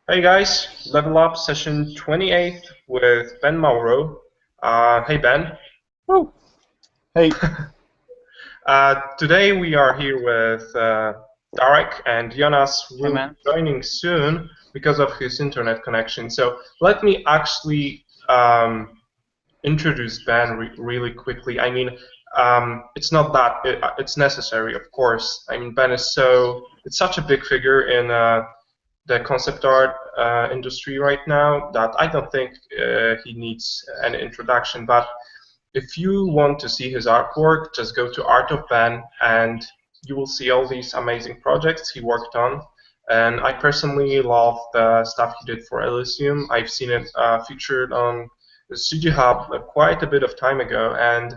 Hey guys, Level Up session 28 with Ben Mauro. Hey Ben. Oh, hey. Today we are here with Darek, and Jonas Hey, will be man. joining soon because of his internet connection. So let me actually introduce Ben really quickly. I mean, it's not that it's necessary, of course. I mean, Ben is it's such a big figure in the concept art industry right now that I don't think he needs an introduction. But if you want to see his artwork, just go to Art of Ben and you will see all these amazing projects he worked on. And I personally love the stuff he did for Elysium. I've seen it featured on the Studio Hub quite a bit of time ago, and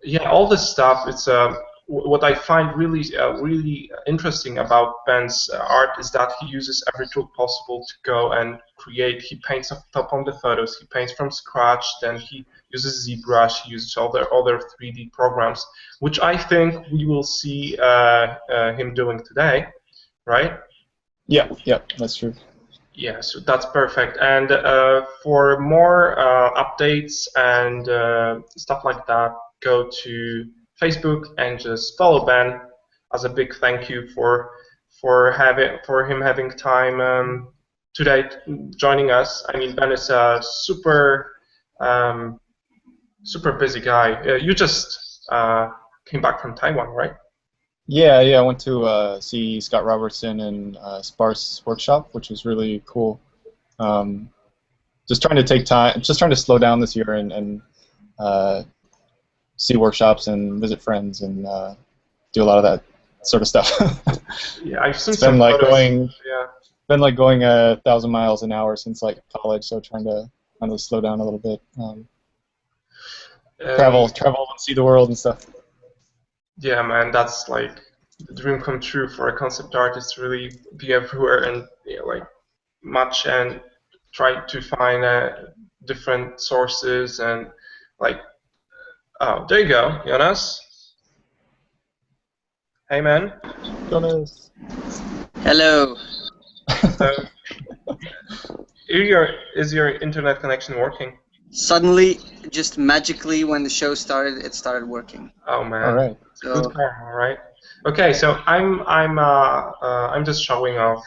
yeah, all this stuff. It's what I find really interesting about Ben's art is that he uses every tool possible to go and create. He paints off top on the photos. He paints from scratch. Then he uses ZBrush. He uses all their other 3D programs, which I think we will see him doing today, right? Yeah, that's true. Yeah, so that's perfect. And for more updates and stuff like that, go to Facebook and just follow Ben as a big thank you for him having time today joining us. I mean, Ben is a um, super busy guy. You just came back from Taiwan, right? Yeah, I went to see Scott Robertson and Sparse Workshop, which was really cool. Um, just trying to take time, just trying to slow down this year and uh, see workshops and visit friends and do a lot of that sort of stuff. Yeah, I've seen It's some been like photos. going, Yeah. been like going 1,000 miles an hour since like college, so trying to kind of slow down a little bit, Um, travel and see the world and stuff. Yeah, man, that's like the dream come true for a concept artist. Really be everywhere and like match and try to find different sources and like. Oh, there you go, Jonas. Hey, man. Jonas. Hello. So, is your internet connection working? Suddenly, just magically, when the show started, it started working. Oh man, All right. good karma, right? Okay, so I'm just showing off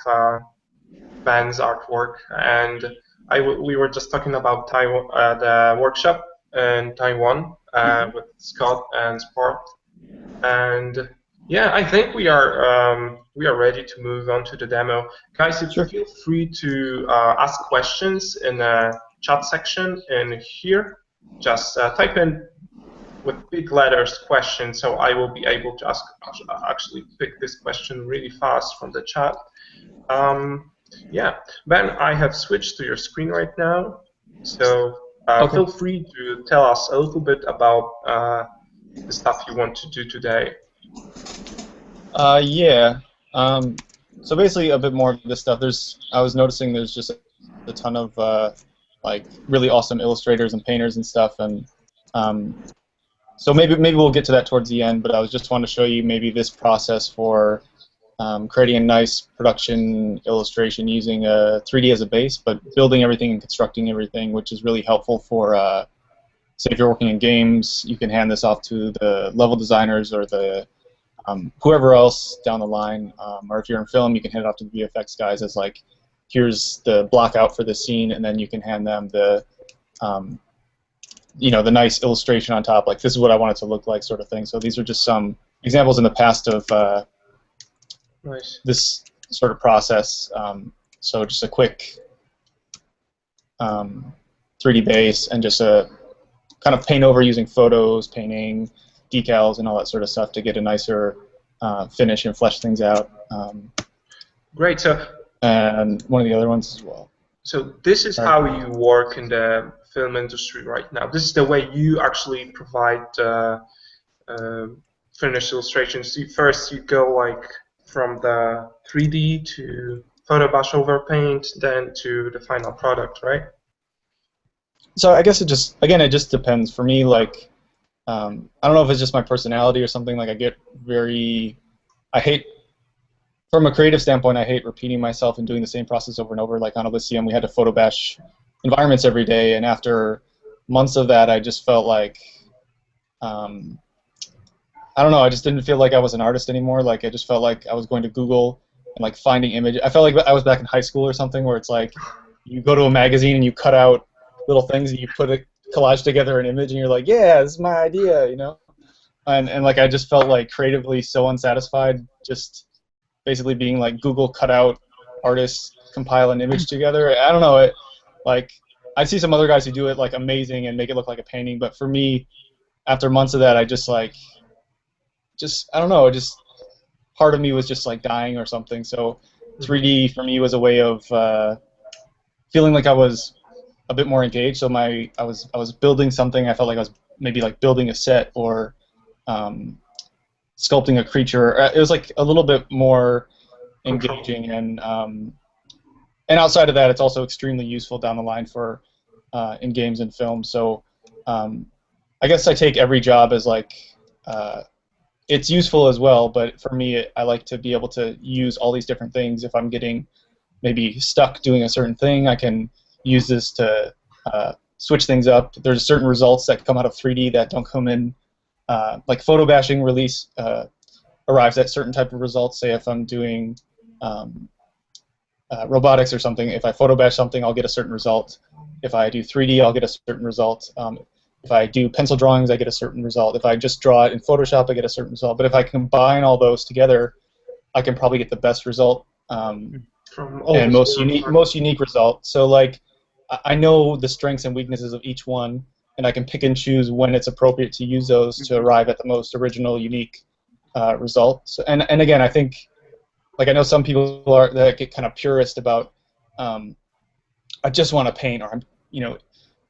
Ben's artwork, and we were just talking about Taiwan, the workshop in Taiwan with Scott and Sport, and yeah, I think we are ready to move on to the demo. Guys, Sure. feel free to ask questions in the chat section in here. Just type in with big letters question, so I will be able to actually pick this question really fast from the chat. Yeah, Ben, I have switched to your screen right now, so Okay. feel free to tell us a little bit about the stuff you want to do today. Yeah. So basically, a bit more of this stuff. I was noticing there's just a ton of like really awesome illustrators and painters and stuff, and so maybe we'll get to that towards the end. But I was just wanting to show you maybe this process for creating a nice production illustration using 3D as a base, but building everything and constructing everything, which is really helpful for say if you're working in games, you can hand this off to the level designers or the whoever else down the line, or if you're in film, you can hand it off to the VFX guys as like, here's the block out for the scene, and then you can hand them the, the nice illustration on top, like this is what I want it to look like, sort of thing. So these are just some examples in the past of Nice. this sort of process. So just a quick 3D base and just a kind of paint over using photos, painting, decals, and all that sort of stuff to get a nicer finish and flesh things out. Great. So, and one of the other ones as well. So this is how you work in the film industry right now. This is the way you actually provide finished illustrations. First, you go like from the 3D to photo brush over paint, then to the final product, right? So I guess it just depends. For me, like, I don't know if it's just my personality or something. Like, I hate from a creative standpoint, I hate repeating myself and doing the same process over and over. Like on Elysium, we had to photo bash environments every day, and after months of that, I just felt like, I don't know, I just didn't feel like I was an artist anymore. Like I just felt like I was going to Google and like finding images. I felt like I was back in high school or something, where it's like you go to a magazine and you cut out little things and you put a collage together an image and you're like, yeah, this is my idea, you know. And like I just felt like creatively so unsatisfied, just basically being like Google cut out artists compile an image together. I don't know, like I see some other guys who do it like amazing and make it look like a painting, but for me, after months of that, I just like I don't know, just part of me was just like dying or something. So 3D for me was a way of feeling like I was a bit more engaged. So I was building something. I felt like I was maybe like building a set or sculpting a creature. It was like a little bit more engaging, and outside of that, it's also extremely useful down the line for in games and films. So I guess I take every job as like it's useful as well, but for me, I like to be able to use all these different things. If I'm getting maybe stuck doing a certain thing, I can use this to switch things up. There's certain results that come out of 3D that don't come in, like photo bashing release arrives at certain type of results. Say if I'm doing robotics or something, if I photo bash something, I'll get a certain result. If I do 3D, I'll get a certain result. If I do pencil drawings, I get a certain result. If I just draw it in Photoshop, I get a certain result. But if I combine all those together, I can probably get the best result and most unique result. So like, I know the strengths and weaknesses of each one, and I can pick and choose when it's appropriate to use those to arrive at the most original, unique result. So, and again, I think, like I know some people that get kind of purist about, I just want to paint, or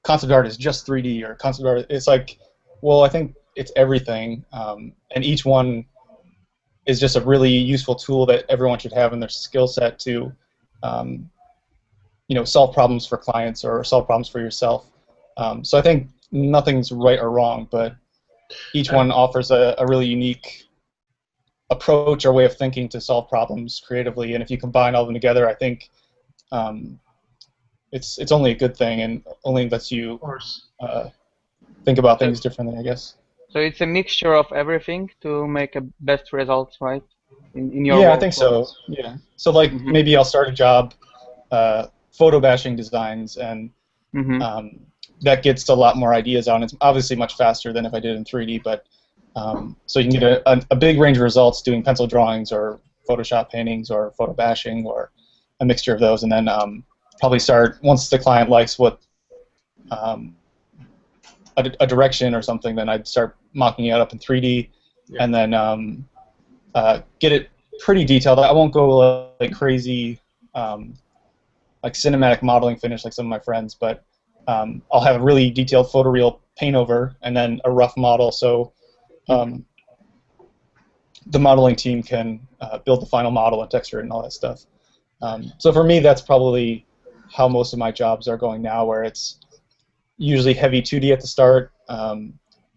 concept art is just 3D, or concept art. It's like, well, I think it's everything, and each one is just a really useful tool that everyone should have in their skill set to, solve problems for clients or solve problems for yourself. So I think nothing's right or wrong, but each one offers a really unique approach or way of thinking to solve problems creatively, and if you combine all of them together, I think it's only a good thing, and only lets you think about things differently, I guess. So it's a mixture of everything to make a best results, right? In your I think so. Yeah. So like maybe I'll start a job photo bashing designs, and that gets a lot more ideas out. It's obviously much faster than if I did it in 3D, but so you can get a big range of results doing pencil drawings or Photoshop paintings or photo bashing or a mixture of those, and then probably start, once the client likes what a direction or something, then I'd start mocking it up in 3D, and then get it pretty detailed. I won't go like crazy like cinematic modeling finish like some of my friends, but I'll have a really detailed photoreal paint over and then a rough model, so the modeling team can build the final model and texture it and all that stuff. So for me, that's probably how most of my jobs are going now, where it's usually heavy 2D at the start, and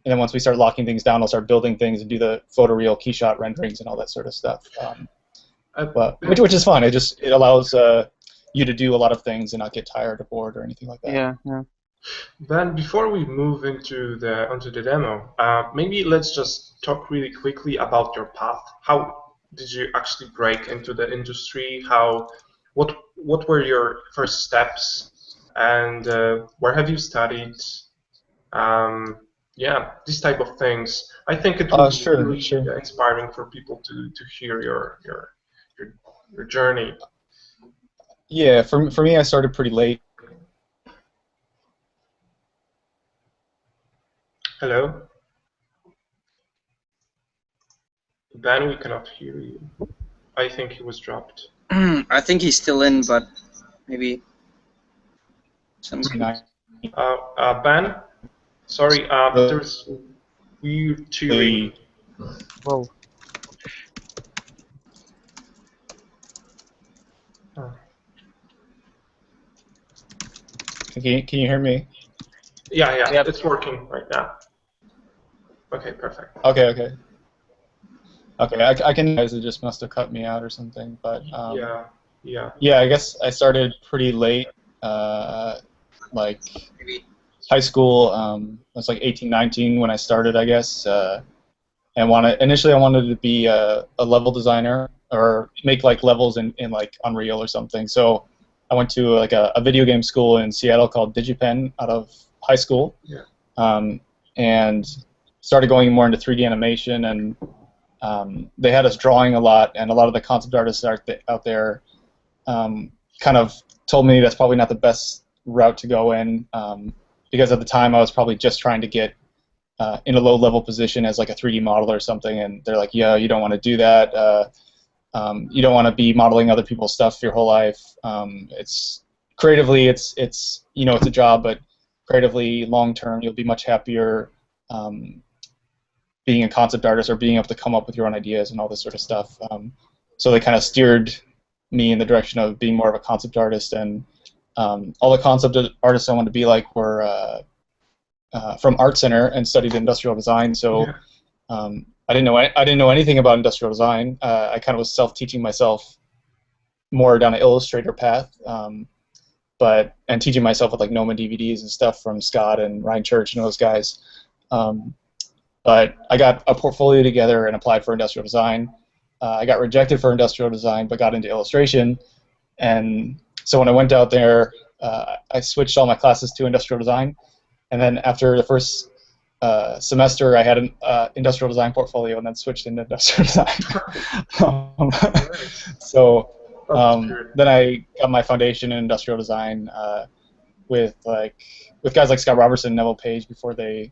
then once we start locking things down, I'll start building things and do the photoreal keyshot renderings and all that sort of stuff. Which is fun. It allows you to do a lot of things and not get tired or bored or anything like that. Yeah. Ben, before we move onto the demo, maybe let's just talk really quickly about your path. How did you actually break into the industry? What were your first steps, and where have you studied? These type of things. I think it would be really inspiring for people to hear your journey. Yeah, for me, I started pretty late. Hello? Ben, we cannot hear you. I think he was dropped. I think he's still in, but maybe some. Ben, sorry, there's weird cheering. Whoa. Can you hear me? Yeah, Yep. It's working right now. Okay, perfect. Okay. Okay, I can. Guys, it just must have cut me out or something. But yeah. yeah, I guess I started pretty late, like Maybe. high school. I was like 18, 19 when I started, I guess. And initially I wanted to be a level designer or make like levels in like Unreal or something. So I went to like a video game school in Seattle called DigiPen out of high school. Yeah. And started going more into 3D animation, and they had us drawing a lot, and a lot of the concept artists out there kind of told me that's probably not the best route to go in, because at the time I was probably just trying to get in a low-level position as like a 3D model or something, and they're like, yeah, you don't want to do that. You don't want to be modeling other people's stuff your whole life. It's creatively, it's it's a job, but creatively, long-term, you'll be much happier being a concept artist or being able to come up with your own ideas and all this sort of stuff. So they kind of steered me in the direction of being more of a concept artist, and all the concept artists I wanted to be like were from Art Center and studied industrial design. So I didn't know anything about industrial design. I kind of was self-teaching myself more down an Illustrator path, and teaching myself with like Noma DVDs and stuff from Scott and Ryan Church and those guys. But I got a portfolio together and applied for industrial design. I got rejected for industrial design, but got into illustration. And so when I went out there, I switched all my classes to industrial design. And then after the first semester, I had an industrial design portfolio, and then switched into industrial design. So then I got my foundation in industrial design with guys like Scott Robertson and Neville Page before they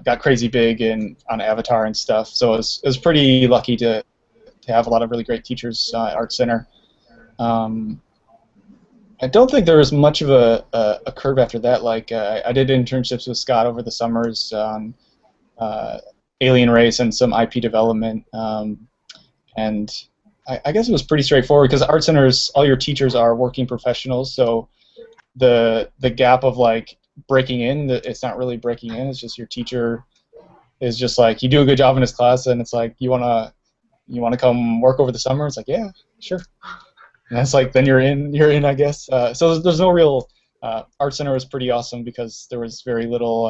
got crazy big on Avatar and stuff. So it was pretty lucky to have a lot of really great teachers at Art Center. I don't think there was much of a curve after that. Like I did internships with Scott over the summers on Alien Race and some IP development, and I guess it was pretty straightforward because Art Centers, all your teachers are working professionals, so the gap of like breaking in, it's not really breaking in. It's just your teacher is just like, you do a good job in his class, and it's like, you wanna come work over the summer? It's like, yeah, sure. And that's like, then you're in, I guess. So there's no real. Art Center was pretty awesome because there was very little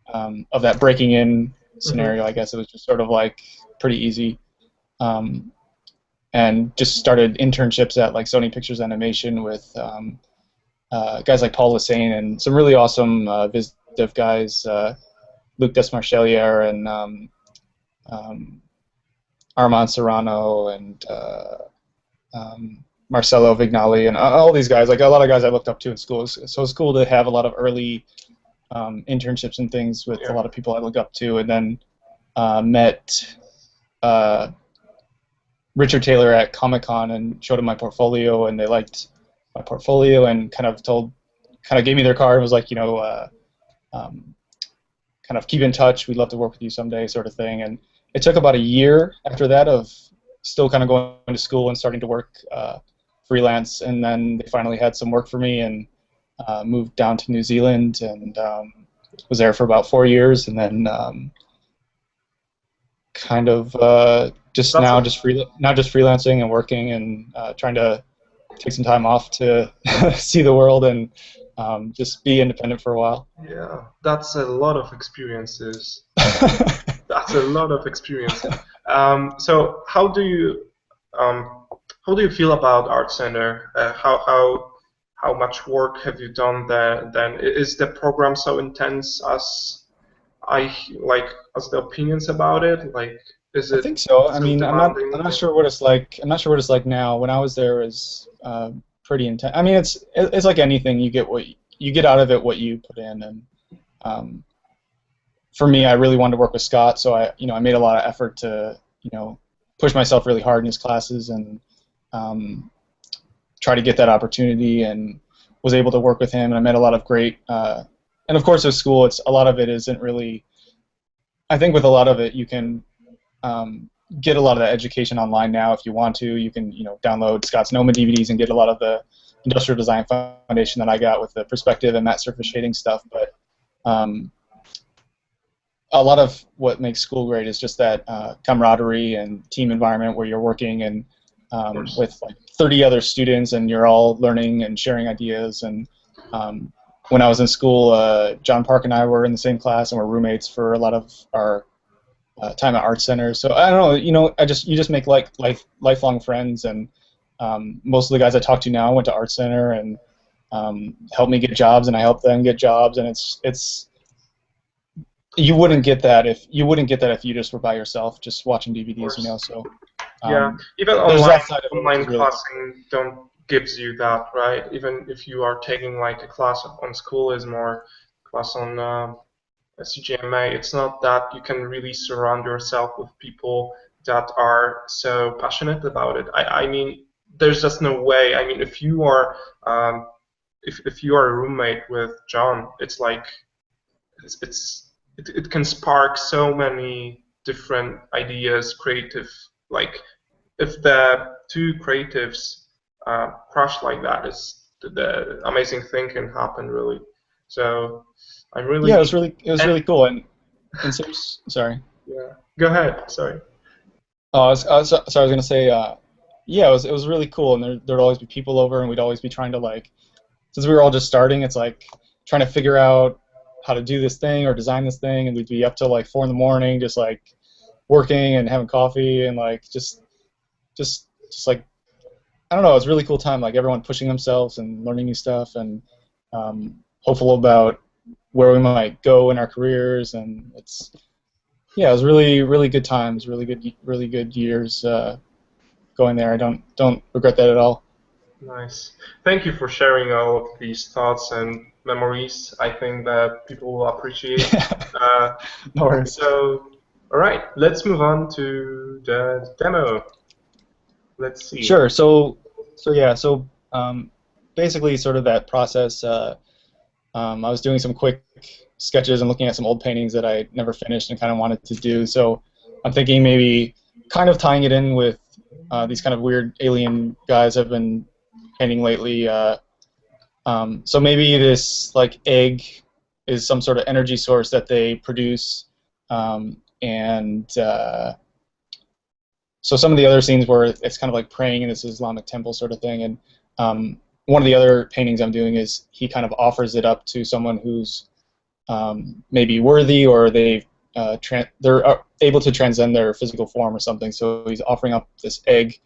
of that breaking in scenario. I guess it was just sort of like pretty easy. And just started internships at like Sony Pictures Animation with guys like Paul Lassane and some really awesome Viz Dev guys, Luc Desmarchelier and Armand Serrano and Marcelo Vignali and all these guys, like a lot of guys I looked up to in school. So it's cool to have a lot of early internships and things with a lot of people I look up to, and then met Richard Taylor at Comic-Con and showed him my portfolio, and they liked my portfolio and kind of gave me their card and was like, kind of keep in touch, we'd love to work with you someday, sort of thing. And it took about a year after that of still kind of going to school and starting to work freelance, and then they finally had some work for me and moved down to New Zealand and was there for about 4 years, and then just freelancing and working and trying to take some time off to see the world and just be independent for a while. Yeah, that's a lot of experiences. That's a lot of experience. So how do you feel about Art Center? How much work have you done there? Then is the program so intense as the opinions about it? Like, is it? I think so. I mean, I'm demanding? not sure what it's like. I'm not sure what it's like now. When I was there, it was pretty intense. I mean, it's like anything. You get out of it what you put in, and for me, I really wanted to work with Scott, so I made a lot of effort to push myself really hard in his classes and try to get that opportunity, and was able to work with him, and I met a lot of great. And of course, with school, a lot of it isn't really. I think with a lot of it, you can get a lot of that education online now if you want to. You can download Scott's Noma DVDs and get a lot of the industrial design foundation that I got with the perspective and matte surface shading stuff. But a lot of what makes school great is just that camaraderie and team environment where you're working and with like 30 other students and you're all learning and sharing ideas. And when I was in school, John Park and I were in the same class and were roommates for a lot of our time at art centers. So I don't know, you know, you just make lifelong friends. And most of the guys I talk to now went to art center and helped me get jobs, and I helped them get jobs. And it's you wouldn't get that if you just were by yourself, just watching DVDs, you know. So yeah, even online really classing gives you that, right? Even if you are taking like a class on Schoolism or class on CGMA, it's not that you can really surround yourself with people that are so passionate about it. I mean, there's just no way. I mean, if you are if you are a roommate with John, it's like it can spark so many different ideas, creative. Like if the two creatives crush like that, the amazing thing can happen really. So I'm really it was really cool. And sorry. Yeah, go ahead. Sorry. I was gonna say yeah, it was really cool, and there'd always be people over, and we'd always be trying to, like, since we were all just starting, it's like trying to figure out how to do this thing or design this thing, and we'd be up till like 4 in the morning just like working and having coffee and like just like, I don't know, it was a really cool time, like everyone pushing themselves and learning new stuff and hopeful about where we might go in our careers. And it was really good times, really good years going there. I don't regret that at all. Nice. Thank you for sharing all of these thoughts and memories. I think that people will appreciate. No worries. So, all right, let's move on to the demo. Let's see. Sure. So basically, sort of that process. I was doing some quick sketches and looking at some old paintings that I never finished and kind of wanted to do. So I'm thinking maybe kind of tying it in with these kind of weird alien guys I've been painting lately. So maybe this like egg is some sort of energy source that they produce, and so some of the other scenes where it's kind of like praying in this Islamic temple sort of thing. And one of the other paintings I'm doing is he kind of offers it up to someone who's maybe worthy, or they're able to transcend their physical form or something. So he's offering up this egg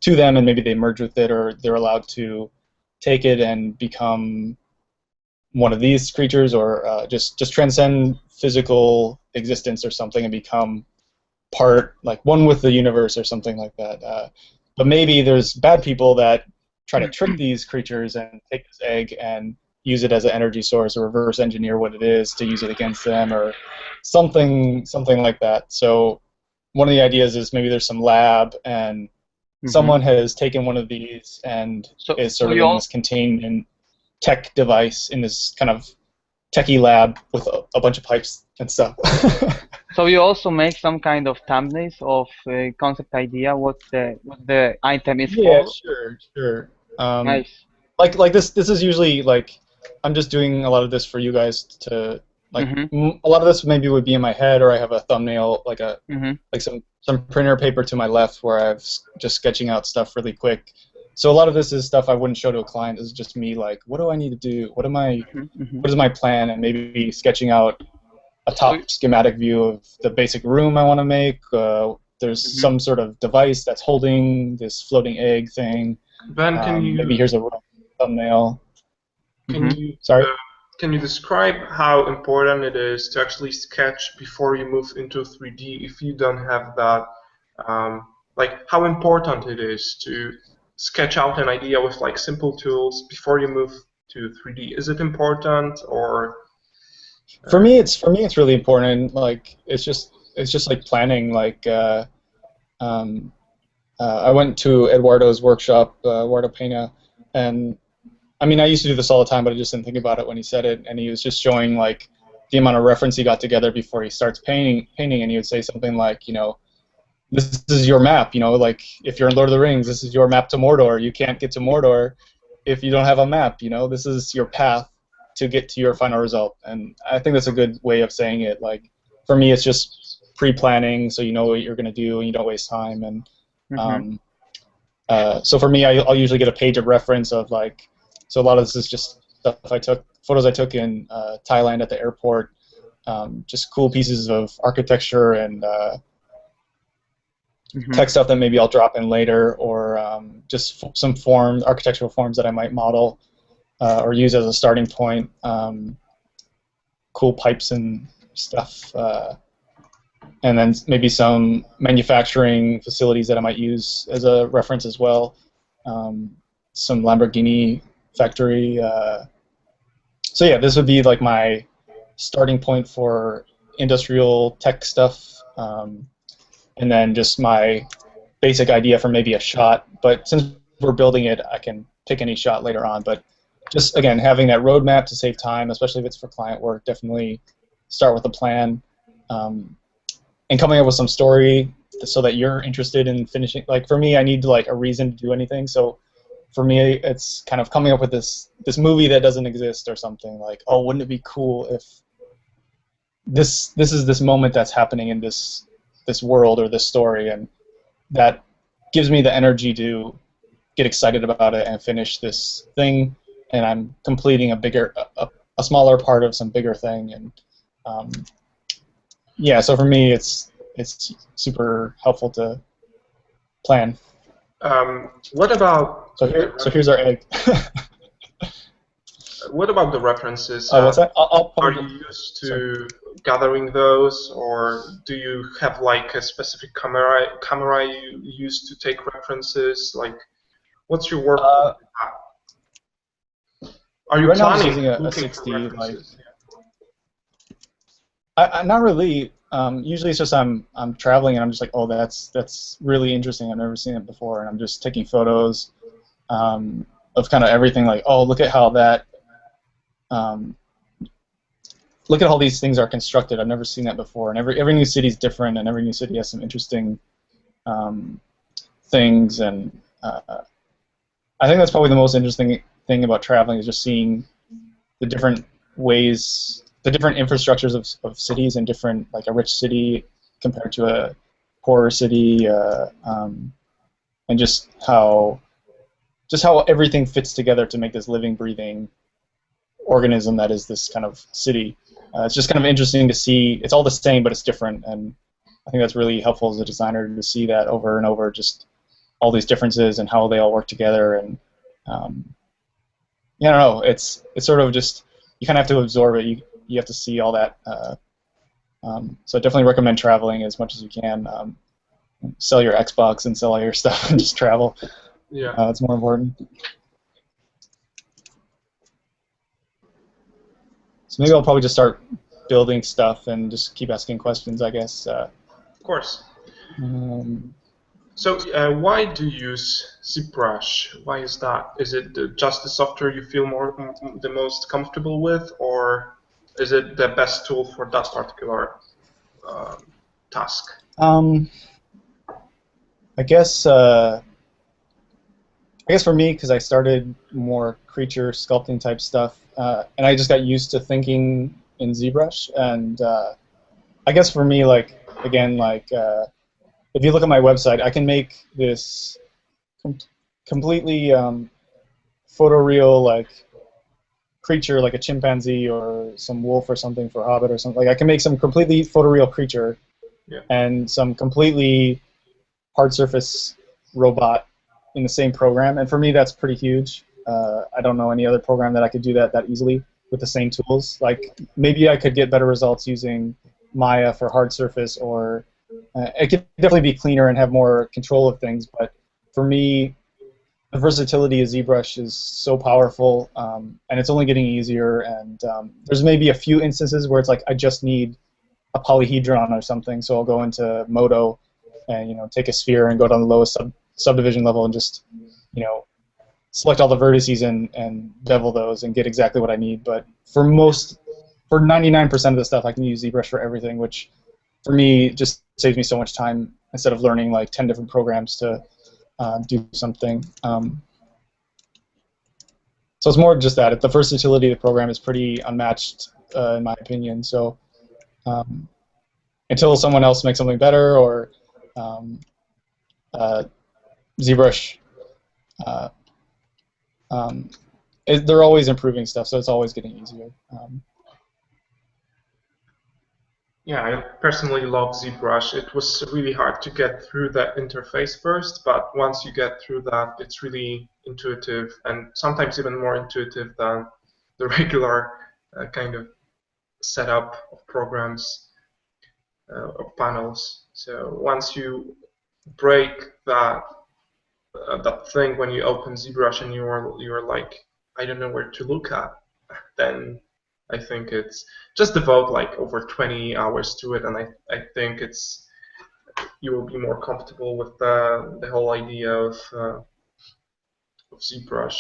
to them, and maybe they merge with it, or they're allowed to take it and become one of these creatures, or just transcend physical existence or something and become part, like one with the universe or something like that. But maybe there's bad people that try to trick these creatures and take this egg and use it as an energy source, or reverse engineer what it is to use it against them, or something like that. So one of the ideas is maybe there's some lab and someone has taken one of these and is sort of in this contained in tech device, in this kind of techie lab with a bunch of pipes and stuff. So you also make some kind of thumbnails of concept idea, what the item is for? Yeah, sure. Nice. Like this is usually like, I'm just doing a lot of this for you guys to like. A lot of this maybe would be in my head, or I have a thumbnail, like like some printer paper to my left where I'm just sketching out stuff really quick. So a lot of this is stuff I wouldn't show to a client. This is just me, like, what do I need to do? What is my plan? And maybe sketching out a top schematic view of the basic room I want to make. There's some sort of device that's holding this floating egg thing. Ben, can you maybe here's a thumbnail. Sorry? Can you describe how important it is to actually sketch before you move into 3D if you don't have that? Like, how important it is to sketch out an idea with like simple tools before you move to 3D? Is it important, or? For me, it's really important. Like, it's just like planning. Like, I went to Eduardo's workshop, Eduardo Pena, and I mean, I used to do this all the time, but I just didn't think about it when he said it. And he was just showing like the amount of reference he got together before he starts painting, and he would say something like, you know, this is your map. You know, like if you're in Lord of the Rings, this is your map to Mordor. You can't get to Mordor if you don't have a map. You know, this is your path to get to your final result. And I think that's a good way of saying it. Like, for me, it's just pre-planning, so you know what you're going to do and you don't waste time. And so for me, I'll usually get a page of reference of like, so a lot of this is just stuff photos I took in Thailand at the airport, just cool pieces of architecture and tech stuff that maybe I'll drop in later, or just some architectural forms that I might model or use as a starting point. Cool pipes and stuff, and then maybe some manufacturing facilities that I might use as a reference as well. Some Lamborghini factory. So yeah, this would be like my starting point for industrial tech stuff, and then just my basic idea for maybe a shot. But since we're building it, I can pick any shot later on. But just, again, having that roadmap to save time, especially if it's for client work, definitely start with a plan, and coming up with some story so that you're interested in finishing. Like, for me, I need like a reason to do anything. So for me, it's kind of coming up with this movie that doesn't exist or something. Like, oh, wouldn't it be cool if this is this moment that's happening in this world or this story, and that gives me the energy to get excited about it and finish this thing, and I'm completing a smaller part of some bigger thing. And yeah, so for me, it's super helpful to plan. What about? So here's our egg. What about the references? What's that? Are you used to gathering those, or do you have like a specific camera you use to take references? Like, what's your work? Are you right now planning I'm using a 60? Like, I not really. Usually it's just I'm traveling and I'm just like, oh, that's really interesting. I've never seen it before, and I'm just taking photos of kind of everything. Like, oh, look at how that. Look at how these things are constructed. I've never seen that before, and every new city is different, and every new city has some interesting things. And I think that's probably the most interesting thing about traveling, is just seeing the different ways, the different infrastructures of cities, and different, like a rich city compared to a poorer city, and just how everything fits together to make this living, breathing organism that is this kind of city. It's just kind of interesting to see. It's all the same, but it's different, and I think that's really helpful as a designer to see that over and over, just all these differences and how they all work together. And yeah, I don't know. It's sort of just, you kind of have to absorb it. You have to see all that. So I definitely recommend traveling as much as you can. Sell your Xbox and sell all your stuff and just travel. Yeah, it's more important. So maybe I'll probably just start building stuff and just keep asking questions, I guess. of course. So why do you use ZBrush? Why is that? Is it just the software you feel the most comfortable with, or is it the best tool for that particular task? I guess for me, because I started more creature sculpting type stuff, and I just got used to thinking in ZBrush, and I guess for me, like, again, like, if you look at my website, I can make this completely photoreal, like, creature, like a chimpanzee or some wolf or something for Hobbit or something. Like, I can make some completely photoreal creature, and some completely hard surface robot in the same program, and for me that's pretty huge. I don't know any other program that I could do that easily with the same tools. Like, maybe I could get better results using Maya for hard surface, or it could definitely be cleaner and have more control of things, but for me, the versatility of ZBrush is so powerful, and it's only getting easier, and there's maybe a few instances where it's like I just need a polyhedron or something, so I'll go into Modo and take a sphere and go down the lowest subdivision level and just select all the vertices and bevel those and get exactly what I need. But for 99% of the stuff, I can use ZBrush for everything, which for me just saves me so much time instead of learning like 10 different programs to do something. So it's more just that. The versatility of the program is pretty unmatched in my opinion. So until someone else makes something better, or ZBrush. They're always improving stuff, so it's always getting easier. Yeah, I personally love ZBrush. It was really hard to get through that interface first, but once you get through that, it's really intuitive, and sometimes even more intuitive than the regular kind of setup of programs, of panels. So once you break that thing when you open ZBrush and you're like, I don't know where to look at, then I think it's just devote like over 20 hours to it, and I think you will be more comfortable with the whole idea of ZBrush.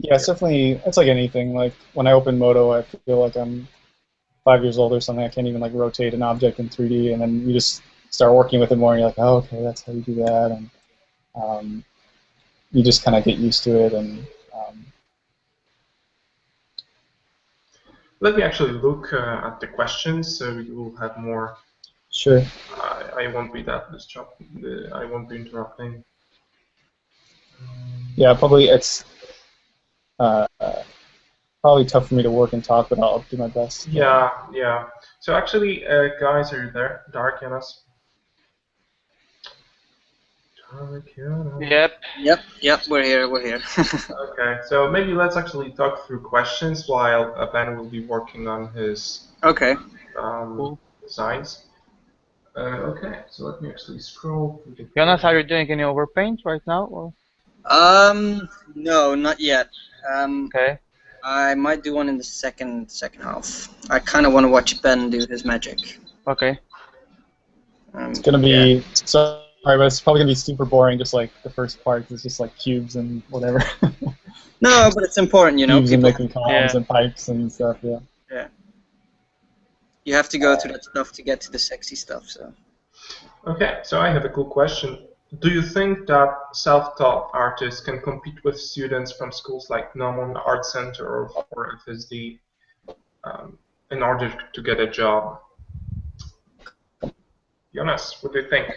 Yeah, it's like anything. Like when I open Modo, I feel like I'm 5 years old or something. I can't even like rotate an object in 3D, and then you just start working with it more, and you're like, oh, okay, that's how you do that, and you just kind of get used to it. And let me actually look at the questions, so you will have more. Sure. I won't be that disruptive. I won't be interrupting. Yeah, probably it's probably tough for me to work and talk, but I'll do my best. Yeah, yeah. So actually, guys, are you there? Darek, Jonas? Yep, we're here. Okay, so maybe let's actually talk through questions while Ben will be working on his designs. Okay, so let me actually scroll through the Jonas, are you doing any overpaint right now? Or? No, not yet. Okay. I might do one in the second half. I kind of want to watch Ben do his magic. Okay. It's gonna be sorry, but it's probably gonna be super boring. Just like the first part is just like cubes and whatever. No, but it's important, you know. Cubes and making columns and pipes and stuff. Yeah. Yeah. You have to go through that stuff to get to the sexy stuff. So. Okay, so I have a cool question. Do you think that self-taught artists can compete with students from schools like Nomon Art Center or FSD in order to get a job? Jonas, what do you think?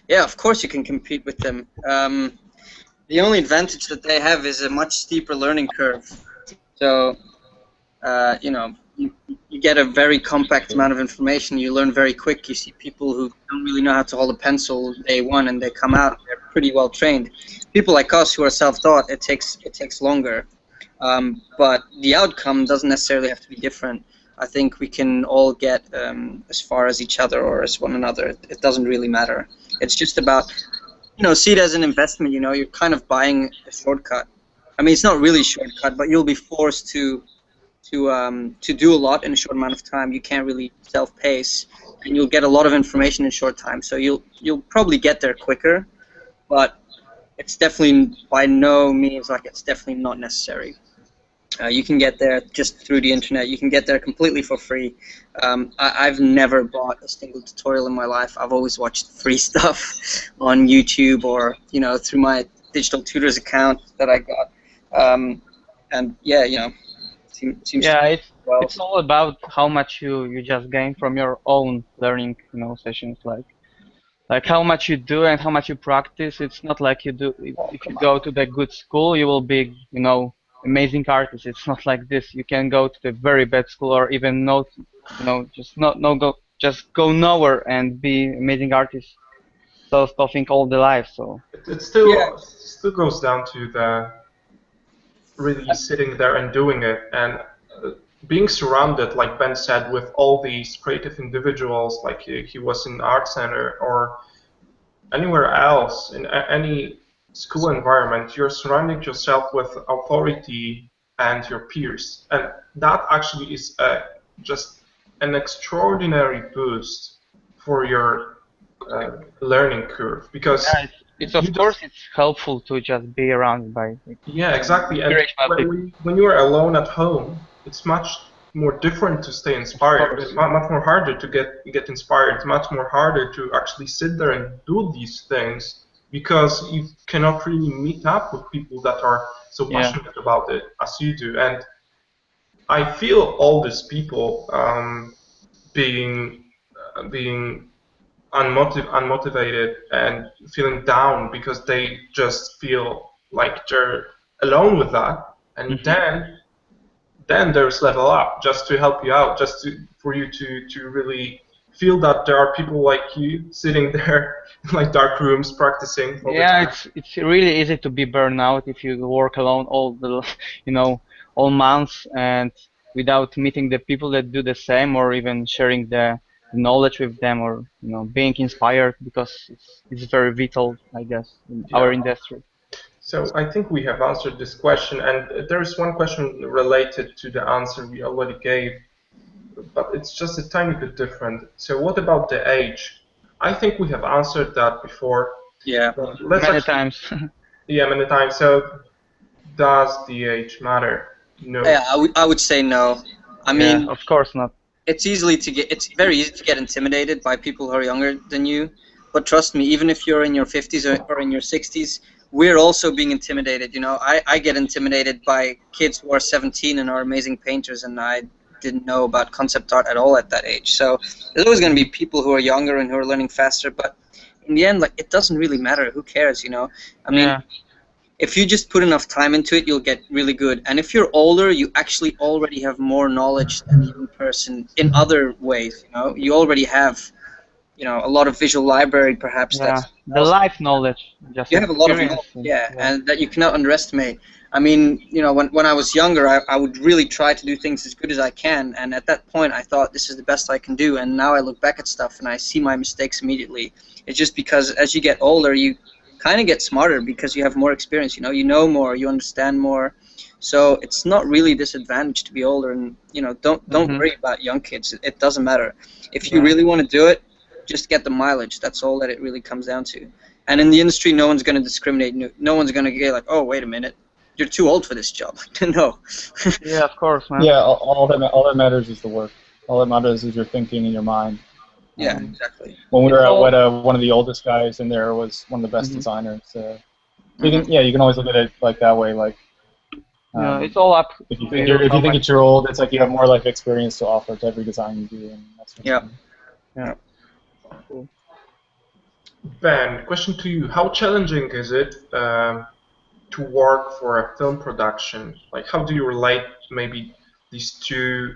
Yeah, of course you can compete with them. The only advantage that they have is a much steeper learning curve. So, you know, you get a very compact amount of information. You learn very quick. You see people who don't really know how to hold a pencil day one, and they come out and they're pretty well trained. People like us who are self-taught, it takes longer. But the outcome doesn't necessarily have to be different. I think we can all get as far as each other or as one another. It doesn't really matter. It's just about, you know, see it as an investment. You know, you're kind of buying a shortcut. I mean, it's not really a shortcut, but you'll be forced to do a lot in a short amount of time. You can't really self-pace, and you'll get a lot of information in a short time. So you'll probably get there quicker, but it's definitely by no means like it's definitely not necessary. You can get there just through the internet. You can get there completely for free. I've never bought a single tutorial in my life. I've always watched free stuff on YouTube or, you know, through my digital tutors account that I got. And yeah, you know, seems yeah, it's all about how much you just gain from your own learning, you know, sessions, like how much you do and how much you practice. It's not like you do if you go to the good school, you will be, you know, amazing artist. It's not like this. You can go to the very bad school or even not, you know, just go nowhere and be amazing artist. Self-stuffing all the life. So it still goes down to the really sitting there and doing it, and being surrounded, like Ben said, with all these creative individuals, like he was in art center or anywhere else in any school environment. You're surrounding yourself with authority and your peers, and that actually is just an extraordinary boost for your learning curve, because yeah, it's of course it's helpful to just be around by exactly. And when you are alone at home, it's much more different to stay inspired. It's much more harder to get inspired. It's much more harder to actually sit there and do these things, because you cannot really meet up with people that are so passionate about it as you do. And I feel all these people being being unmotivated and feeling down because they just feel like they're alone with that, and then there's level up just to help you out, just for you to really feel that there are people like you sitting there in like dark rooms practicing all the Yeah, time. it's really easy to be burned out if you work alone all the all months and without meeting the people that do the same or even sharing the knowledge with them or being inspired because it's very vital, I guess, in our Yeah. industry. So I think we have answered this question, and there is one question related to the answer we already gave, but it's just a tiny bit different. So what about the age? I think we have answered that before. Yeah. But let's Many actually, times. yeah, many times. So does the age matter? No. Yeah, I would say no. I Yeah, mean, of course not. it's very easy to get intimidated by people who are younger than you. But trust me, even if you're in your 50s or in your 60s, we're also being intimidated. I get intimidated by kids who are 17 and are amazing painters, and I didn't know about concept art at all at that age. So there's always going to be people who are younger and who are learning faster. But in the end, like, it doesn't really matter. Who cares? I mean, Yeah. if you just put enough time into it, you'll get really good. And if you're older, you actually already have more knowledge than the young person in other ways. You already have, a lot of visual library, perhaps. Yeah, That's the also, life knowledge, just you have a lot of experience. knowledge, yeah, Yeah. and that you cannot underestimate. I mean, when I was younger, I would really try to do things as good as I can, and at that point, I thought this is the best I can do. And now I look back at stuff and I see my mistakes immediately. It's just because as you get older, you kind of get smarter because you have more experience. You know more, you understand more. So it's not really a disadvantage to be older, and don't worry about young kids. It doesn't matter. If you Yeah. really want to do it, just get the mileage. That's all that it really comes down to. And in the industry, no one's going to discriminate. No one's going to get like, oh, wait a minute, you're too old for this job. No. Yeah, of course, man. Yeah, all that matters is the work. All that matters is your thinking and your mind. Yeah, exactly. When we It's were at all. Weta, one of the oldest guys in there was one of the best Mhm. designers. Mhm. You can always look at it like that way. Like, Yeah, it's all up if you to think you if how you think much. that you're old, it's like you have more life experience to offer to every design you do, and that's what Yeah. Yeah. Cool. Ben, question to you: how challenging is it to work for a film production? Like, how do you relate maybe these two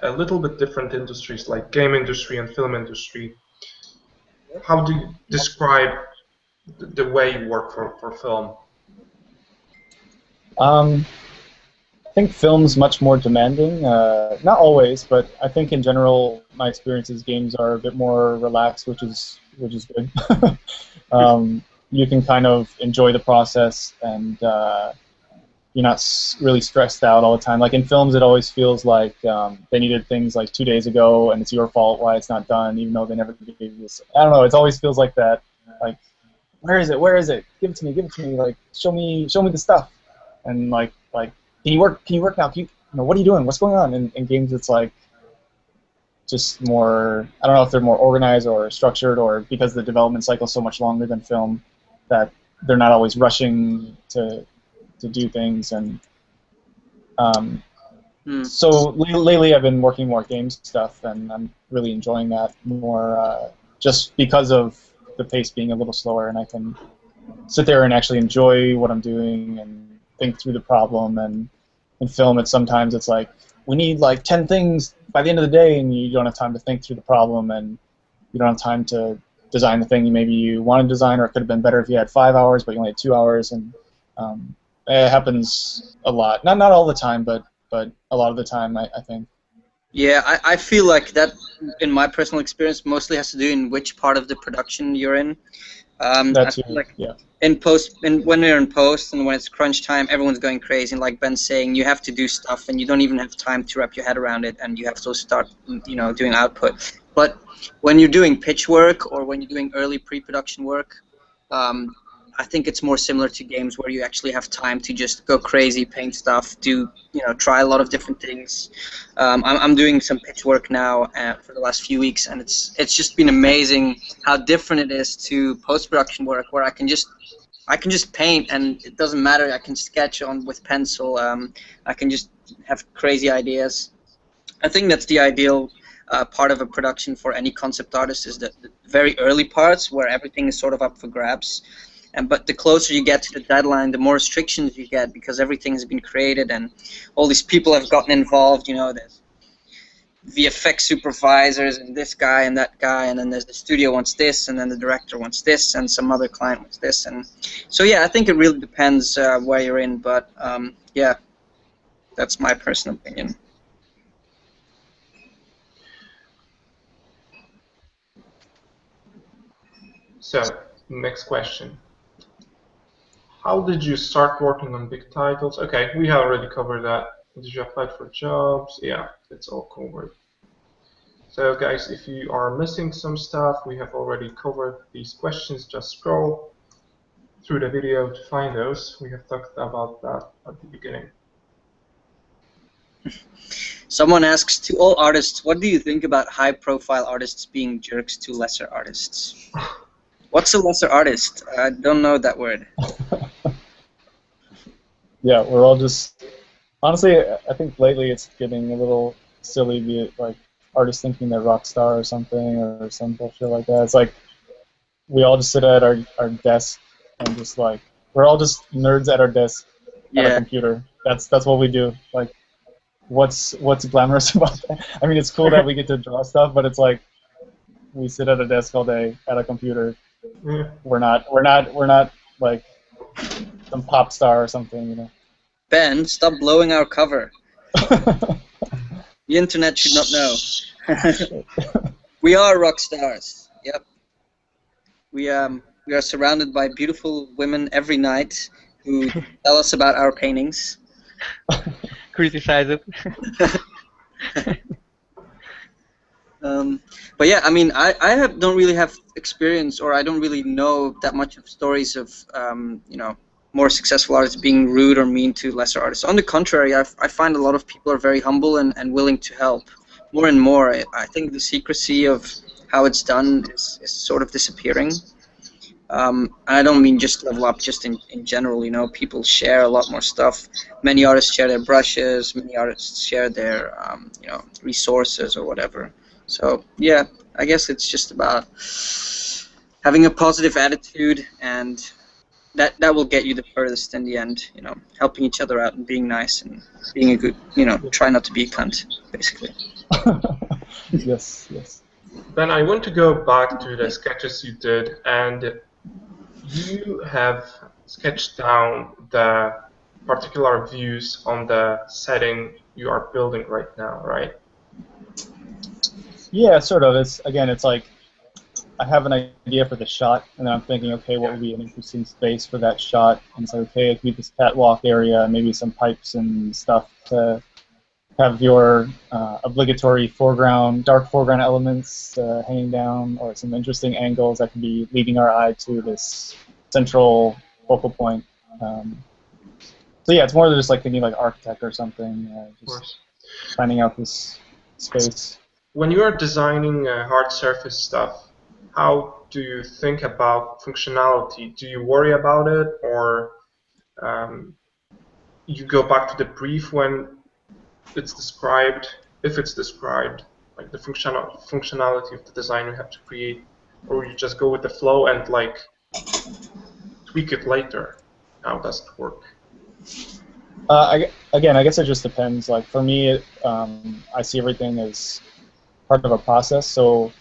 a little bit different industries, like game industry and film industry? How do you describe the way you work for film? I think film's much more demanding. Not always, but I think in general, my experiences games are a bit more relaxed, which is good. You can kind of enjoy the process, and you're not really stressed out all the time. Like in films, it always feels like they needed things like 2 days ago, and it's your fault why it's not done, even though they never gave you this. I don't know. It always feels like that. Like, where is it? Where is it? Give it to me. Give it to me. Like, show me the stuff. And like, can you work? Can you work now? What are you doing? What's going on? In games, it's like just more. I don't know if they're more organized or structured, or because the development cycle is so much longer than film, that they're not always rushing to do things. And so lately, I've been working more game stuff, and I'm really enjoying that more, just because of the pace being a little slower, and I can sit there and actually enjoy what I'm doing and think through the problem. And in film, sometimes it's like we need like 10 things by the end of the day, and you don't have time to think through the problem, and you don't have time to design the thing maybe you want to design, or it could have been better if you had 5 hours, but you only had 2 hours. And it happens a lot. Not all the time, but a lot of the time, I think. Yeah, I feel like that, in my personal experience, mostly has to do in which part of the production you're in. That I too, feel like yeah. in post, and when you're in post and when it's crunch time, everyone's going crazy. And like Ben's saying, you have to do stuff, and you don't even have time to wrap your head around it, and you have to start, doing output. But when you're doing pitch work or when you're doing early pre-production work, I think it's more similar to games where you actually have time to just go crazy, paint stuff, try a lot of different things. I'm doing some pitch work now for the last few weeks, and it's just been amazing how different it is to post-production work, where I can just paint, and it doesn't matter. I can sketch with pencil. I can just have crazy ideas. I think that's the ideal part of a production for any concept artist is the very early parts where everything is sort of up for grabs. But the closer you get to the deadline, the more restrictions you get because everything has been created and all these people have gotten involved. You know, there's VFX supervisors and this guy and that guy, and then there's the studio wants this, and then the director wants this, and some other client wants this, and so yeah, I think it really depends where you're in. But yeah, that's my personal opinion. So, next question. How did you start working on big titles? Okay, we have already covered that. Did you apply for jobs? Yeah, it's all covered. So guys, if you are missing some stuff, we have already covered these questions. Just scroll through the video to find those. We have talked about that at the beginning. Someone asks, to all artists, what do you think about high-profile artists being jerks to lesser artists? What's a lesser artist? I don't know that word. Yeah, we're all just... Honestly, I think lately it's getting a little silly, be it like artists thinking they're rock star or something, or some bullshit like that. It's like we all just sit at our desk and just like, we're all just nerds at our desk at a computer. That's what we do. Like, what's glamorous about that? I mean, it's cool that we get to draw stuff, but it's like we sit at a desk all day at a computer. Yeah. We're not like some pop star or something, you know. Ben, stop blowing our cover. The internet should not know. We are rock stars. Yep. We are surrounded by beautiful women every night who tell us about our paintings. Criticize it. But yeah, I mean, I don't really have experience, or I don't really know that much of stories of you know, more successful artists being rude or mean to lesser artists. On the contrary, I find a lot of people are very humble and willing to help. More and more, I think the secrecy of how it's done is sort of disappearing. And I don't mean just level up, just in general, you know, people share a lot more stuff. Many artists share their brushes, many artists share their, you know, resources or whatever. So, yeah, I guess it's just about having a positive attitude, and that will get you the furthest in the end, you know, helping each other out and being nice and being a good, you know, try not to be a cunt, basically. Yes, yes. Ben, I want to go back to the sketches you did, and you have sketched down the particular views on the setting you are building right now, right? Yeah, sort of. It's like I have an idea for the shot, and then I'm thinking, okay, what would be an interesting space for that shot? And it's like, okay, it could be this catwalk area, maybe some pipes and stuff to have your obligatory foreground, dark foreground elements hanging down, or some interesting angles that could be leading our eye to this central focal point. So yeah, it's more than just like thinking like architect or something, just finding out this space. When you are designing hard surface stuff, how do you think about functionality? Do you worry about it, or you go back to the brief when it's described, if it's described, like the functionality of the design you have to create, or you just go with the flow and like tweak it later? How does it work? Again, I guess it just depends. Like for me, I see everything as part of a process. So,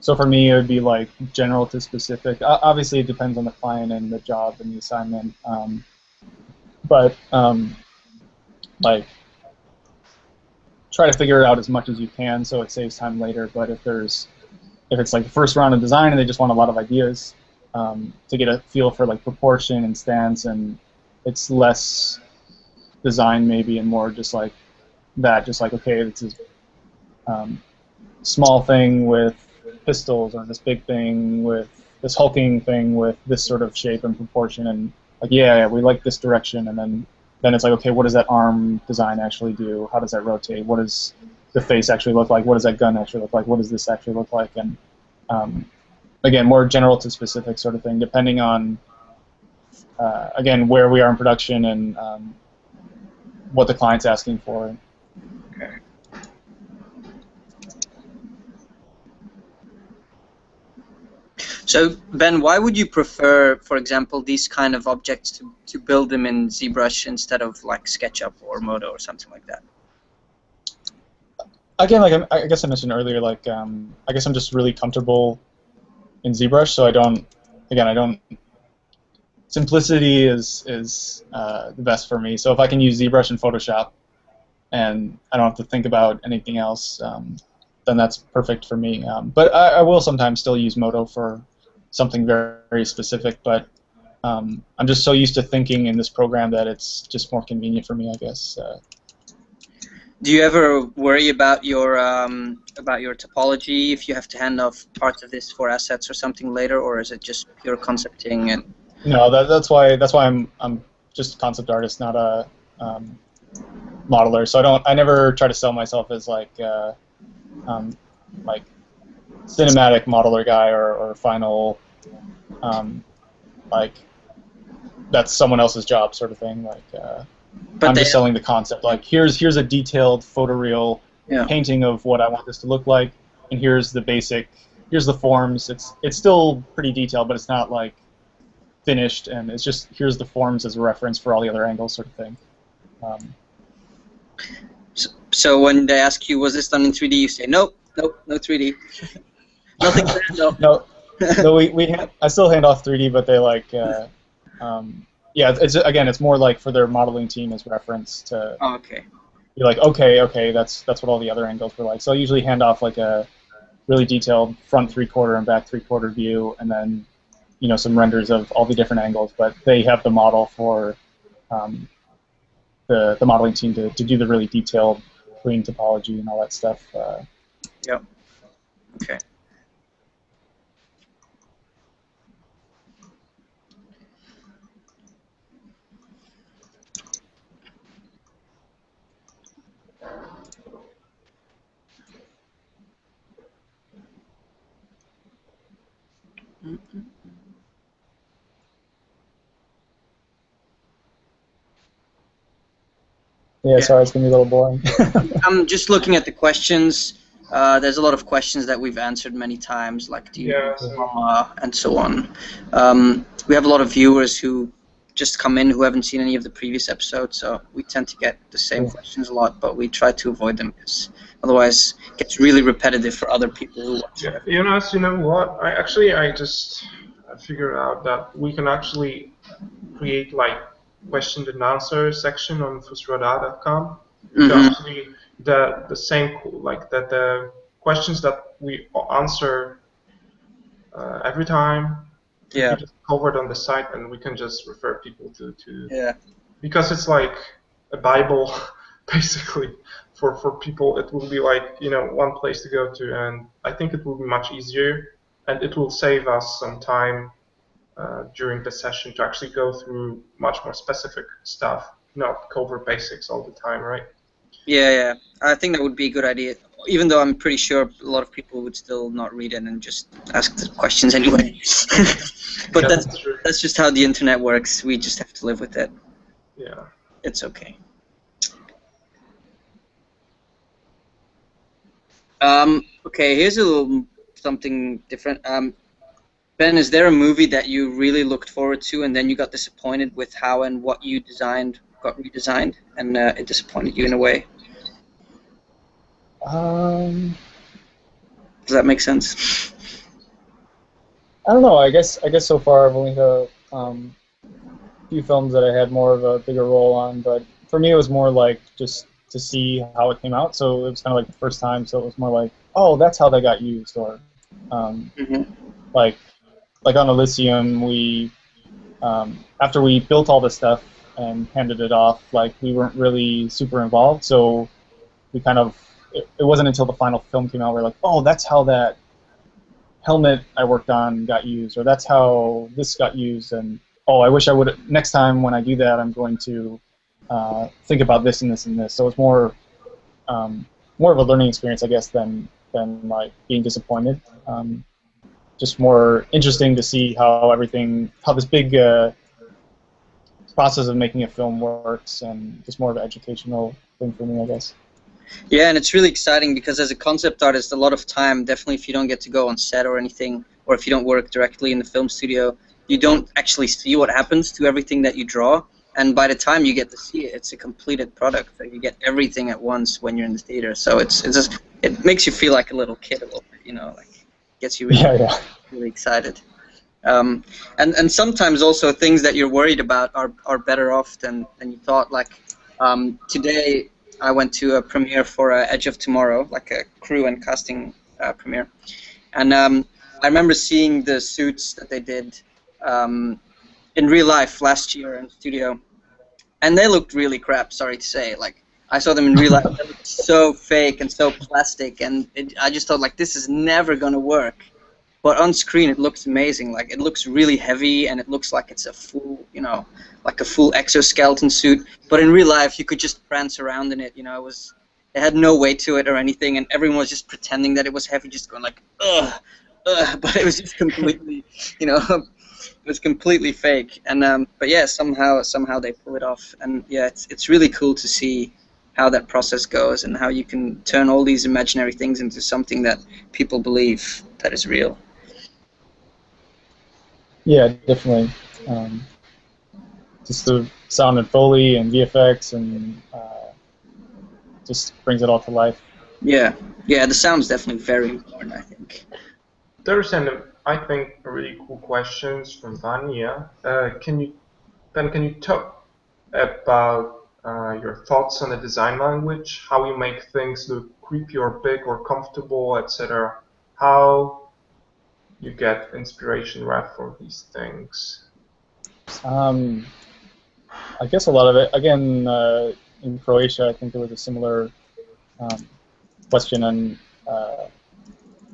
so for me, it would be like general to specific. Obviously, it depends on the client and the job and the assignment. But like, try to figure it out as much as you can so it saves time later. But if it's like the first round of design and they just want a lot of ideas to get a feel for like proportion and stance, and it's less design maybe and more just like that, just like, okay, this is small thing with pistols, or this big thing with this hulking thing with this sort of shape and proportion, and like, yeah, we like this direction, and then it's like, okay, what does that arm design actually do? How does that rotate? What does the face actually look like? What does that gun actually look like? What does this actually look like? And again, more general to specific sort of thing, depending on again, where we are in production and what the client's asking for. Okay. So, Ben, why would you prefer, for example, these kind of objects to build them in ZBrush instead of like SketchUp or Modo or something like that? Again, like I guess I mentioned earlier, like I guess I'm just really comfortable in ZBrush, so I don't. Simplicity is the best for me. So if I can use ZBrush and Photoshop, and I don't have to think about anything else, then that's perfect for me. But I will sometimes still use Modo for something very, very specific. But I'm just so used to thinking in this program that it's just more convenient for me, I guess. Do you ever worry about your topology if you have to hand off parts of this for assets or something later, or is it just pure concepting and? No, that's why I'm just a concept artist, not a modeler. So I never try to sell myself as like cinematic modeler guy or final like that's someone else's job sort of thing. Like I'm just selling the concept. Like here's a detailed photoreal painting of what I want this to look like, and here's the forms. It's still pretty detailed, but it's not like finished, and it's just here's the forms as a reference for all the other angles, sort of thing. So when they ask you, was this done in 3D, you say nope, no 3D, nothing. No, I still hand off 3D, but they like, yeah, it's more like for their modeling team as reference to. Oh, okay. You're like, okay, that's what all the other angles were like. So I usually hand off like a really detailed front 3/4 and back 3/4 view, and then some renders of all the different angles, but they have the model for the modeling team to do the really detailed clean topology and all that stuff. Yep. Okay. Yeah, sorry, it's going to be a little boring. I'm just looking at the questions. There's a lot of questions that we've answered many times, like do you and so on. We have a lot of viewers who just come in who haven't seen any of the previous episodes, so we tend to get the same questions a lot, but we try to avoid them because otherwise it gets really repetitive for other people who watch. Yeah, Jonas, you know what? I figured out that we can actually create like question and answer section on fusroda.com. So actually the same like that the questions that we answer every time Yeah. just covered on the site, and we can just refer people to Yeah. because it's like a Bible basically for people. It will be like one place to go to, and I think it will be much easier, and it will save us some time during the session to actually go through much more specific stuff, not cover basics all the time, right? Yeah. I think that would be a good idea, even though I'm pretty sure a lot of people would still not read it and just ask the questions anyway. But Yeah, that's just how the internet works. We just have to live with it. Yeah. It's okay. Okay, here's a little something different. Ben, is there a movie that you really looked forward to and then you got disappointed with how and what you designed got redesigned, and it disappointed you in a way? Does that make sense? I don't know. I guess so far I've only had a few films that I had more of a bigger role on, but for me it was more like just to see how it came out. So it was kind of like the first time. So it was more like, oh, that's how they got used, or like on Elysium, we after we built all this stuff and handed it off, like we weren't really super involved. So we kind of it wasn't until the final film came out we're like, oh, that's how that helmet I worked on got used, or that's how this got used, and oh, I wish I would. Next time when I do that, I'm going to think about this and this and this. So it's more of a learning experience, I guess, than like being disappointed. Just more interesting to see how this big process of making a film works, and just more of an educational thing for me, I guess. Yeah, and it's really exciting because as a concept artist, a lot of time, definitely if you don't get to go on set or anything, or if you don't work directly in the film studio, you don't actually see what happens to everything that you draw. And by the time you get to see it, it's a completed product. So you get everything at once when you're in the theater. So it's just, it makes you feel like a little kid a little bit, you know, like gets you really, really excited. And sometimes also things that you're worried about are better off than you thought. Like today I went to a premiere for Edge of Tomorrow, like a crew and casting premiere. And I remember seeing the suits that they did in real life last year in the studio. And they looked really crap, sorry to say. Like, I saw them in real life, they looked so fake and so plastic, and I just thought, like, this is never going to work. But on screen, it looks amazing. Like, it looks really heavy, and it looks like it's a full, you know, like a full exoskeleton suit. But in real life, you could just prance around in it, you know. It had no weight to it or anything, and everyone was just pretending that it was heavy, just going like, ugh, ugh. But it was just completely, you know, it was completely fake. And but yeah, somehow they pull it off. And yeah, it's really cool to see how that process goes and how you can turn all these imaginary things into something that people believe that is real. Yeah, definitely. Just the sound and Foley and VFX and just brings it all to life. Yeah, yeah, the sound's definitely very important, I think. There's I think a really cool questions from Vanya. Can you talk about your thoughts on the design language, how you make things look creepy or big or comfortable, etc. How you get inspiration right for these things? I guess a lot of it, again, in Croatia, I think there was a similar question, and I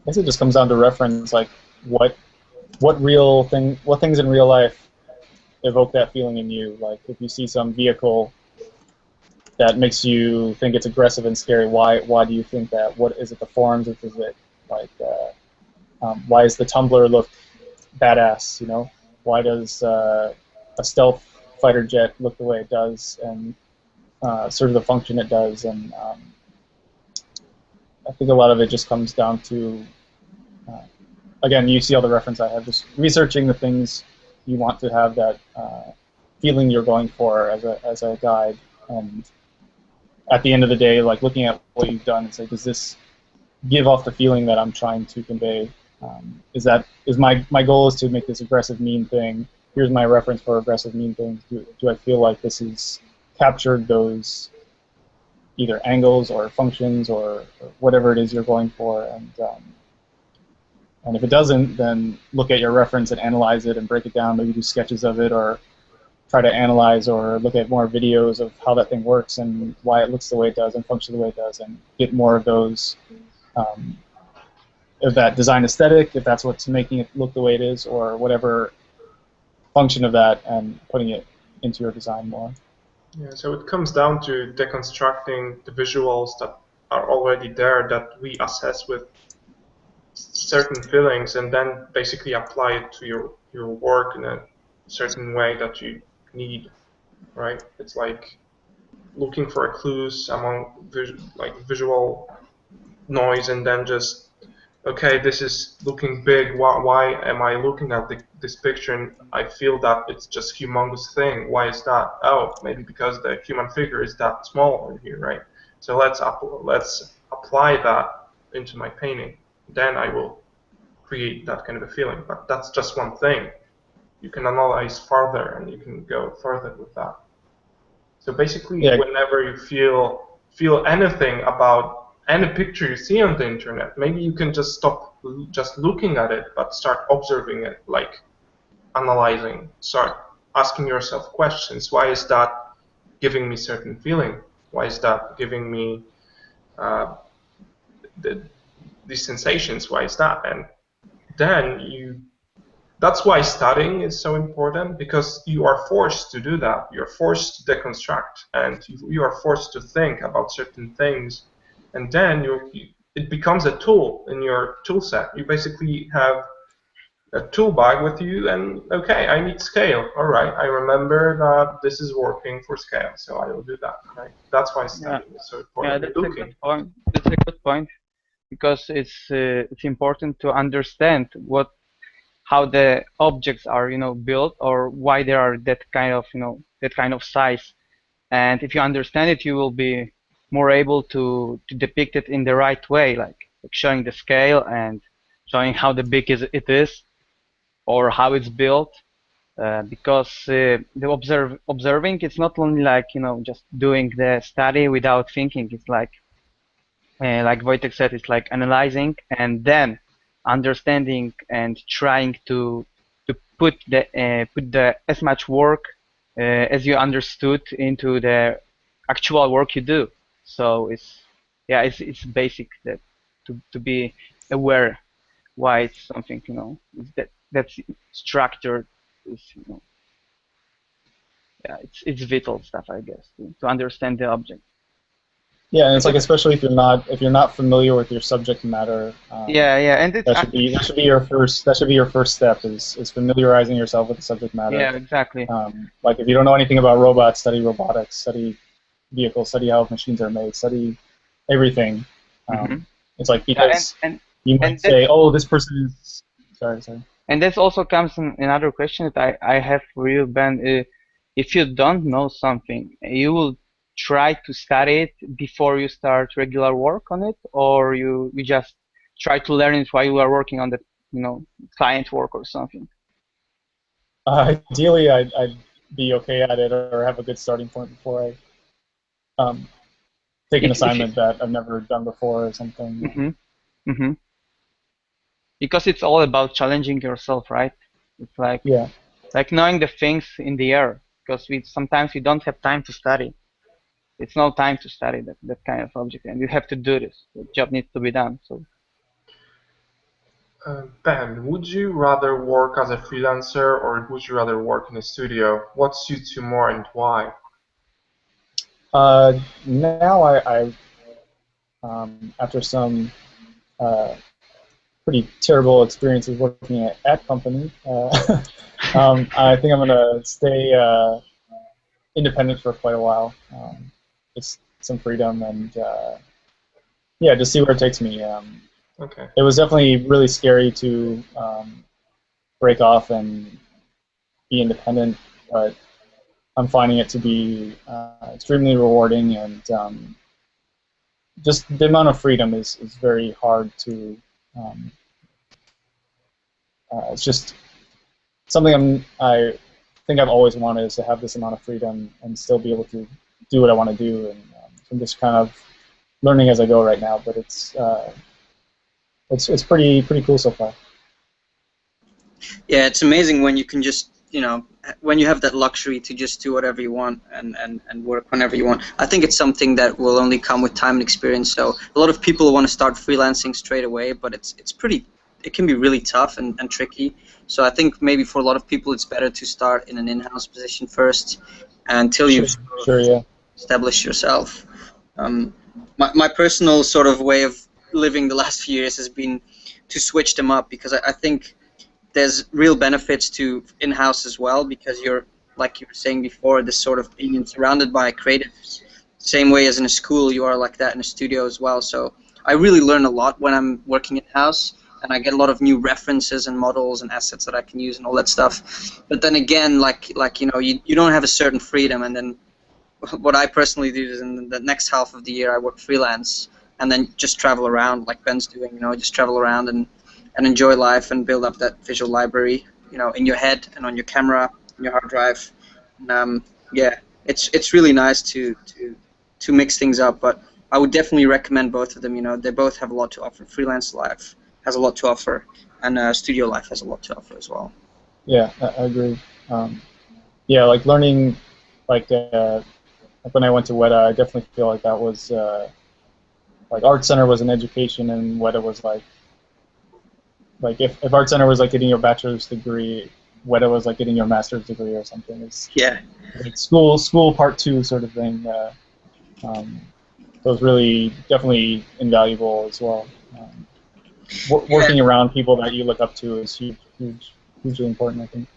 guess it just comes down to reference, like what things in real life evoke that feeling in you. Like if you see some vehicle that makes you think it's aggressive and scary, why do you think that? What is it? The forms? Is it like why does the tumbler look badass? You know, why does a stealth fighter jet look the way it does, and sort of the function it does? And I think a lot of it just comes down to, again, you see all the reference I have, just researching the things you want to have that feeling you're going for as a guide, and at the end of the day, like looking at what you've done and say, does this give off the feeling that I'm trying to convey? Is my goal is to make this aggressive, mean thing. Here's my reference for aggressive, mean things. Do I feel like this has captured those either angles or functions or whatever it is you're going for? And if it doesn't, then look at your reference and analyze it and break it down. Maybe do sketches of it, or try to analyze or look at more videos of how that thing works and why it looks the way it does and functions the way it does, and get more of those, of that design aesthetic, if that's what's making it look the way it is, or whatever function of that, and putting it into your design more. Yeah, so it comes down to deconstructing the visuals that are already there that we assess with certain feelings, and then basically apply it to your work in a certain way that you need, right? It's like looking for clues among visual noise, and then just, okay, this is looking big. Why am I looking at this picture and I feel that it's just humongous thing? Why is that? Oh, maybe because the human figure is that small in here, right? So let's apply that into my painting. Then I will create that kind of a feeling. But that's just one thing. You can analyze further, and you can go further with that. So basically, yeah, whenever you feel anything about any picture you see on the internet, maybe you can just stop just looking at it, but start observing it, like analyzing, start asking yourself questions. Why is that giving me certain feeling? Why is that giving me these sensations? Why is that? And then that's why studying is so important, because you are forced to do that. You're forced to deconstruct, and you are forced to think about certain things, and then it becomes a tool in your tool set. You basically have a tool bag with you, and okay, I need scale. All right, I remember that this is working for scale, so I will do that. Right? That's why studying is so important. Yeah, that's a good point. That's a good point, because it's important to understand how the objects are, built, or why they are that kind of, that kind of size. And if you understand it, you will be more able to depict it in the right way, like showing the scale and showing how the big it is, or how it's built. Because the observing, it's not only like just doing the study without thinking. It's like Wojtek said, it's like analyzing and then understanding and trying to put the as much work as you understood into the actual work you do. So it's basic that to be aware why it's something is that's structured is it's vital stuff, I guess, to understand the object. Yeah, and it's like, especially if you're not familiar with your subject matter. Yeah, and that should be your first step is familiarizing yourself with the subject matter. Yeah, exactly. Like, if you don't know anything about robots, study robotics, study vehicles, study how machines are made, study everything. It's like, because you might say, oh, this person is sorry. And this also comes in another question that I have for you, Ben. If you don't know something, you will try to study it before you start regular work on it, or you just try to learn it while you are working on the client work or something? Ideally, I'd be okay at it, or have a good starting point before I take an assignment that I've never done before or something. Because it's all about challenging yourself, right? It's like like knowing the things in the air, because sometimes we don't have time to study. It's no time to study that kind of object, and you have to do this. The job needs to be done. So, Ben, would you rather work as a freelancer, or would you rather work in a studio? What suits you more, and why? Now I after some pretty terrible experiences working at company, I think I'm gonna stay independent for quite a while. Just some freedom and just see where it takes me. Okay. It was definitely really scary to break off and be independent, but I'm finding it to be extremely rewarding, and just the amount of freedom is very hard to. It's just something I think I've always wanted, is to have this amount of freedom and still be able to do what I want to do, and I'm just kind of learning as I go right now. But it's pretty cool so far. Yeah, it's amazing when you can just when you have that luxury to just do whatever you want and work whenever you want. I think it's something that will only come with time and experience. So a lot of people want to start freelancing straight away, but it can be really tough and tricky. So I think maybe for a lot of people it's better to start in an in-house position first until you've established yourself. My personal sort of way of living the last few years has been to switch them up, because I think there's real benefits to in-house as well, because you're, like you were saying before, this sort of being surrounded by creatives. Same way as in a school, you are like that in a studio as well. So I really learn a lot when I'm working in-house, and I get a lot of new references and models and assets that I can use and all that stuff. But then again, you don't have a certain freedom, and then what I personally do is in the next half of the year I work freelance and then just travel around like Ben's doing, just travel around and enjoy life and build up that visual library, in your head and on your camera, on your hard drive. It's really nice to mix things up, but I would definitely recommend both of them. They both have a lot to offer. Freelance life has a lot to offer, and studio life has a lot to offer as well. Yeah, I agree. Like learning, like when I went to WETA, I definitely feel like that was like Art Center was an education, and WETA was like if Art Center was like getting your bachelor's degree, WETA was like getting your master's degree or something. It's like school part 2 sort of thing. So it's really definitely invaluable as well. Working around people that you look up to is hugely important, I think.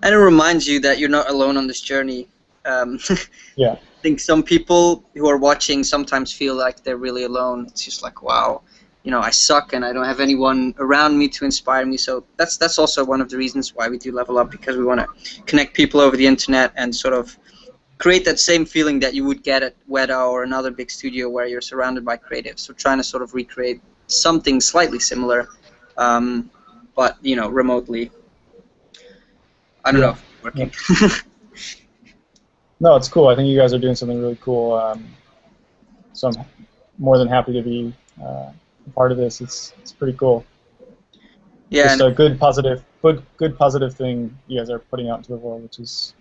And it reminds you that you're not alone on this journey. Yeah. I think some people who are watching sometimes feel like they're really alone. It's just like, wow, you know, I suck and I don't have anyone around me to inspire me. So that's also one of the reasons why we do Level Up, because we want to connect people over the internet and sort of create that same feeling that you would get at Weta or another big studio where you're surrounded by creatives. So trying to sort of recreate something slightly similar, but you know, remotely. I don't know if it's working. Yeah. No, it's cool. I think you guys are doing something really cool. So I'm more than happy to be a part of this. It's pretty cool. Yeah, Just a good positive thing you guys are putting out into the world, which is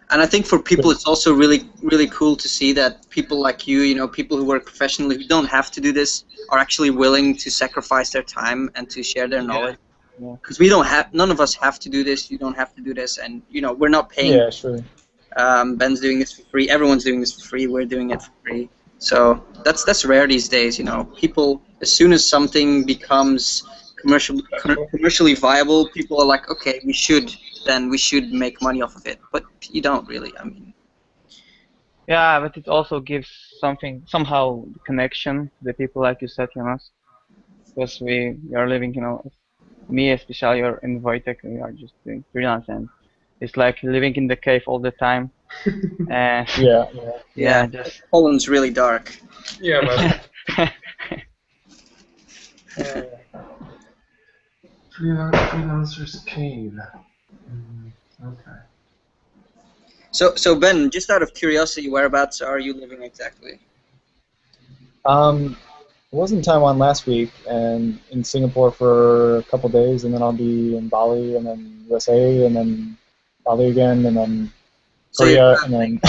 and I think for people, it's also really cool to see that people like you know, people who work professionally, who don't have to do this, are actually willing to sacrifice their time and to share their knowledge. Because we don't have, none of us have to do this. You don't have to do this, and you know, we're not paying. Yeah, sure. Ben's doing this for free. Everyone's doing this for free. We're doing it for free. So that's rare these days. You know, people, as soon as something becomes commercially viable, people are like, okay, we should make money off of it. But you don't really. I mean. Yeah, but it also gives somehow connection to the people, like you said, Jonas. Because we are living, you know, me especially, or in Wojtek, we are just doing freelance, and it's like living in the cave all the time. And yeah, just Poland's really dark. Yeah, man. Freelancer's cave. Okay. So Ben, just out of curiosity, whereabouts are you living exactly? I was in Taiwan last week and in Singapore for a couple days, and then I'll be in Bali, and then USA, and then Bali again, and then Korea, and then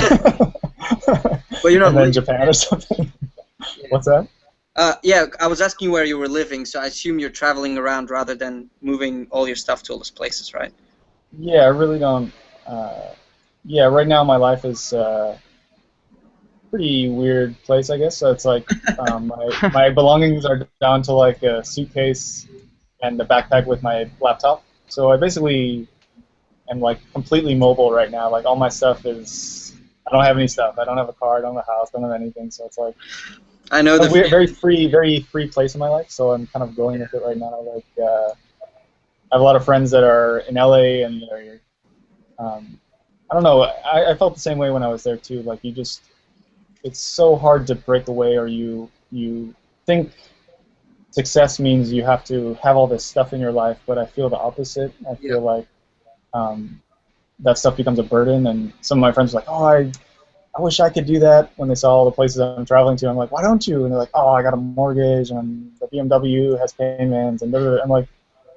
well, you're not and then Japan or something. Yeah. What's that? Yeah, I was asking where you were living, so I assume you're traveling around rather than moving all your stuff to all those places, right? Yeah, I really don't. Yeah, right now my life is pretty weird place, I guess. So it's like my belongings are down to like a suitcase and a backpack with my laptop. So I basically am like completely mobile right now. Like all my stuff is, I don't have any stuff. I don't have a car. I don't have a house. I don't have anything. So it's like I know a weird, very free place in my life. So I'm kind of going with it right now. Like I have a lot of friends that are in LA, and they're I don't know. I felt the same way when I was there too. Like you just, it's so hard to break away, or you think success means you have to have all this stuff in your life, but I feel the opposite. I feel like that stuff becomes a burden, and some of my friends are like, oh, I wish I could do that when they saw all the places I'm traveling to. I'm like, why don't you? And they're like, oh, I got a mortgage, and the BMW has payments, and I'm like,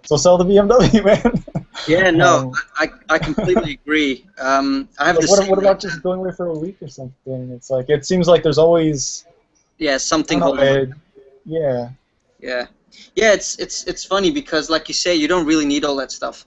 so sell the BMW, man. Yeah, no, I completely agree. I have like, what about just going away for a week or something? It's like, it seems like there's always something holding. Yeah. Yeah, it's funny because, like you say, you don't really need all that stuff.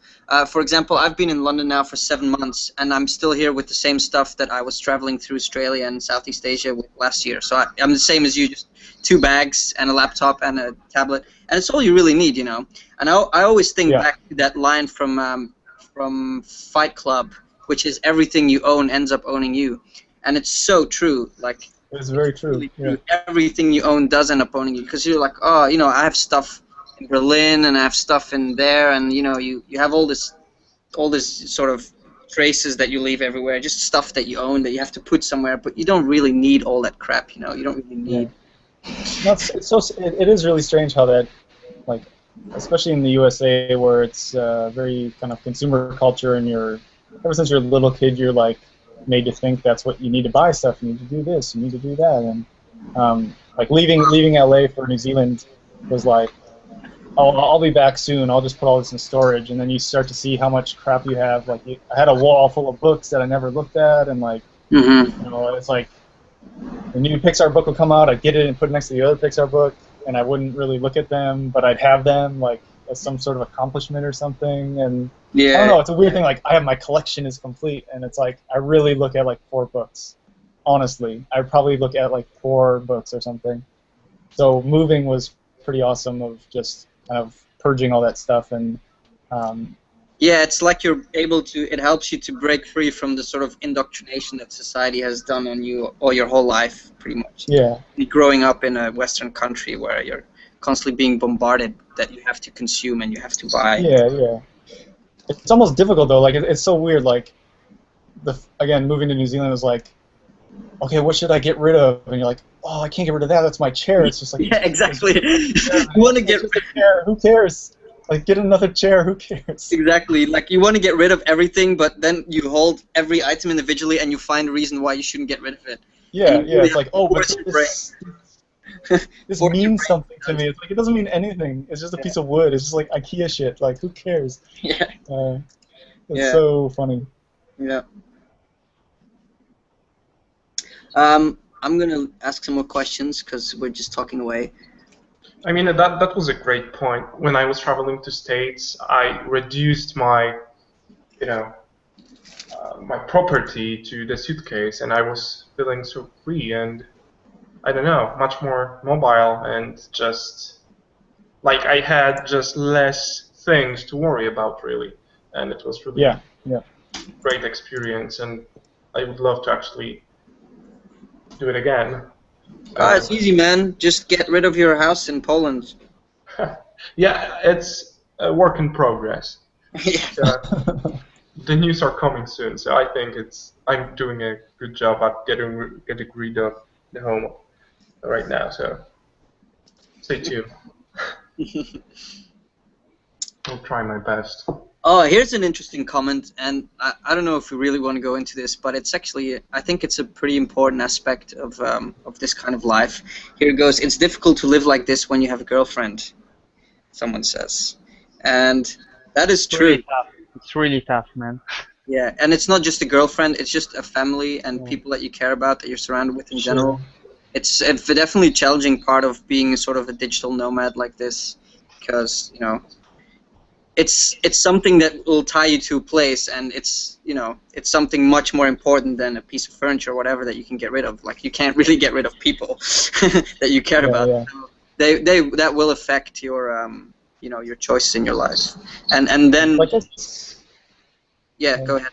For example, I've been in London now for 7 months, and I'm still here with the same stuff that I was traveling through Australia and Southeast Asia with last year. So I'm the same as you, just 2 bags and a laptop and a tablet, and it's all you really need, you know. And I always think back to that line from Fight Club, which is everything you own ends up owning you, and it's so true. Like, it's very true. Really true. Everything you own does end up owning you, because you're like, oh, you know, I have stuff in Berlin and I have stuff in there, and you know, you have all this sort of traces that you leave everywhere, just stuff that you own that you have to put somewhere, but you don't really need all that crap, you know. You don't really need. No, it is really strange how that, like, especially in the USA, where it's very kind of consumer culture, and ever since you're a little kid, you're like made to think that's what you need to buy stuff. You need to do this. You need to do that. And like leaving LA for New Zealand was like, oh, I'll be back soon. I'll just put all this in storage. And then you start to see how much crap you have. Like I had a wall full of books that I never looked at, and like you know, it's like the new Pixar book would come out. I'd get it and put it next to the other Pixar book, and I wouldn't really look at them, but I'd have them like as some sort of accomplishment or something. And I don't know, it's a weird thing. Like, I have, my collection is complete, and it's like I really look at like 4 books. Honestly, I probably look at like 4 books or something. So moving was pretty awesome, of just kind of purging all that stuff, and Yeah, it's like you're able to. It helps you to break free from the sort of indoctrination that society has done on you all your whole life, pretty much. Yeah. Growing up in a Western country where you're constantly being bombarded that you have to consume and you have to buy. Yeah, yeah. It's almost difficult though. Like it's so weird. Like again, moving to New Zealand was like, okay, what should I get rid of? And you're like, oh, I can't get rid of that. That's my chair. It's just like Yeah, exactly. You want to get a chair. Who cares? Like get another chair. Who cares? exactly like you want to get rid of everything, but then you hold every item individually and you find a reason why you shouldn't get rid of it. Yeah, And you yeah. really It's like, oh, but force your brain. this Force your means brain. something to me. It's like it doesn't mean anything. It's just a piece of wood. It's just like IKEA shit. Like who cares? Yeah. It's Yeah. so funny. Yeah. I'm gonna ask some more questions because we're just talking away. I mean, that was a great point. When I was traveling to States, I reduced my, my property to the suitcase, and I was feeling so free and, I don't know, much more mobile, and just like I had just less things to worry about, really, and it was really Yeah. great experience, and I would love to actually do it again. It's easy, man. Just get rid of your house in Poland. Yeah, it's a work in progress. Yeah. The news are coming soon, so I think I'm doing a good job at getting rid of the home right now. So stay tuned. I'll try my best. Oh, here's an interesting comment, and I don't know if we really want to go into this, but it's actually, I think it's a pretty important aspect of this kind of life. Here it goes. It's difficult to live like this when you have a girlfriend, someone says. And that is true. Really tough. It's really tough, man. Yeah, and it's not just a girlfriend, it's just a family and people that you care about, that you're surrounded with in general. It's definitely a challenging part of being sort of a digital nomad like this, because, it's something that will tie you to a place, and it's something much more important than a piece of furniture or whatever that you can get rid of. Like, you can't really get rid of people that you care about. Yeah. So that will affect your your choices in your life, and then Like yeah, go ahead.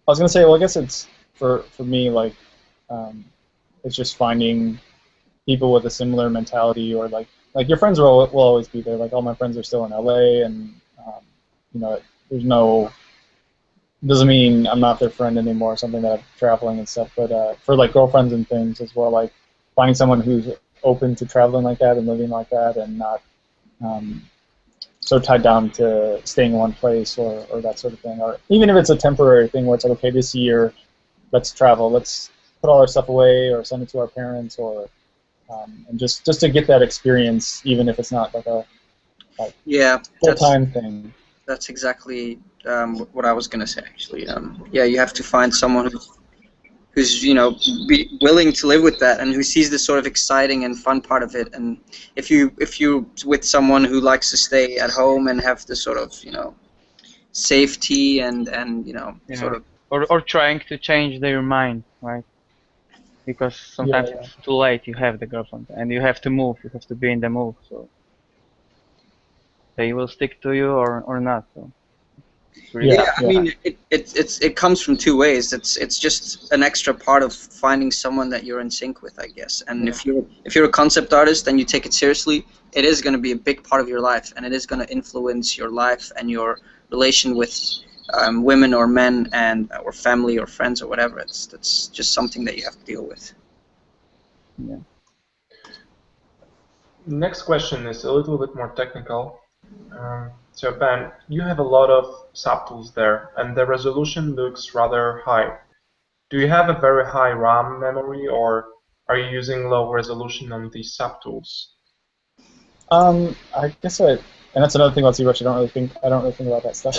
I was gonna say, well, I guess it's for me like it's just finding people with a similar mentality, or like your friends will always be there. Like all my friends are still in LA, and there's no, doesn't mean I'm not their friend anymore or something, that I'm traveling and stuff. But for like girlfriends and things as well, like finding someone who's open to traveling like that and living like that, and not so tied down to staying in one place or that sort of thing. Or even if it's a temporary thing where it's like, okay, this year let's travel, let's put all our stuff away or send it to our parents, or and just to get that experience, even if it's not like a full-time thing. That's exactly what I was gonna say, actually. Yeah, you have to find someone who's be willing to live with that, and who sees the sort of exciting and fun part of it. And if you with someone who likes to stay at home and have the sort of safety and sort of or trying to change their mind, right? Because sometimes it's too late. You have the girlfriend and you have to move. You have to be in the move, so they will stick to you or not. So I mean, it comes from two ways. It's just an extra part of finding someone that you're in sync with, I guess. And if you're a concept artist and you take it seriously, it is going to be a big part of your life, and it is going to influence your life and your relation with women or men and or family or friends or whatever. That's just something that you have to deal with. Yeah. Next question is a little bit more technical. So Ben, you have a lot of subtools there, and the resolution looks rather high. Do you have a very high RAM memory, or are you using low resolution on these subtools? I guess and that's another thing about ZBrush. I don't really think about that stuff.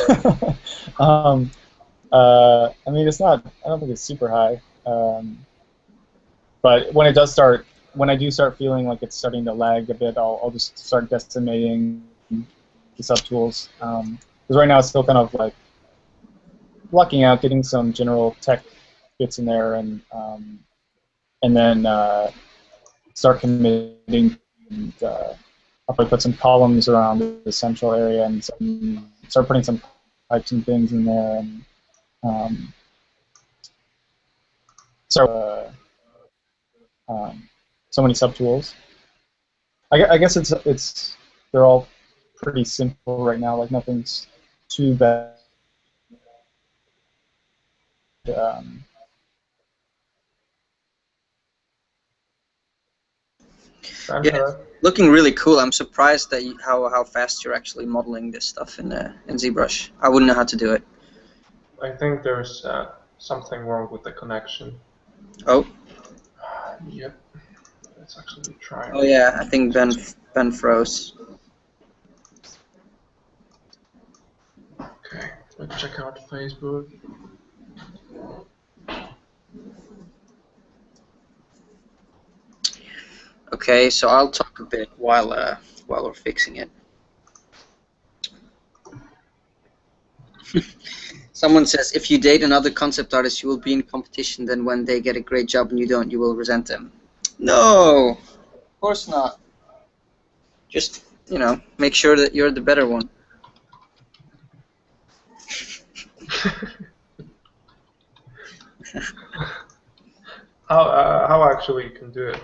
I mean, it's not. I don't think it's super high. But when I do start feeling like it's starting to lag a bit, I'll just start decimating the subtools. Because right now it's still kind of like blocking out, getting some general tech bits in there, and then start committing. And, I'll probably put some columns around the central area and start putting some pipes and things in there, and so so many subtools. I guess it's they're all pretty simple right now. Like nothing's too bad. Yeah, looking really cool. I'm surprised that how fast you're actually modeling this stuff in ZBrush. I wouldn't know how to do it. I think there's something wrong with the connection. Oh. Yep. Let's actually try. Oh yeah, I think Ben froze. Okay, let's check out Facebook. Okay, so I'll talk a bit while we're fixing it. Someone says, if you date another concept artist, you will be in competition. Then when they get a great job and you don't, you will resent them. No, of course not. Just, you know, make sure that you're the better one. How actually you can do it?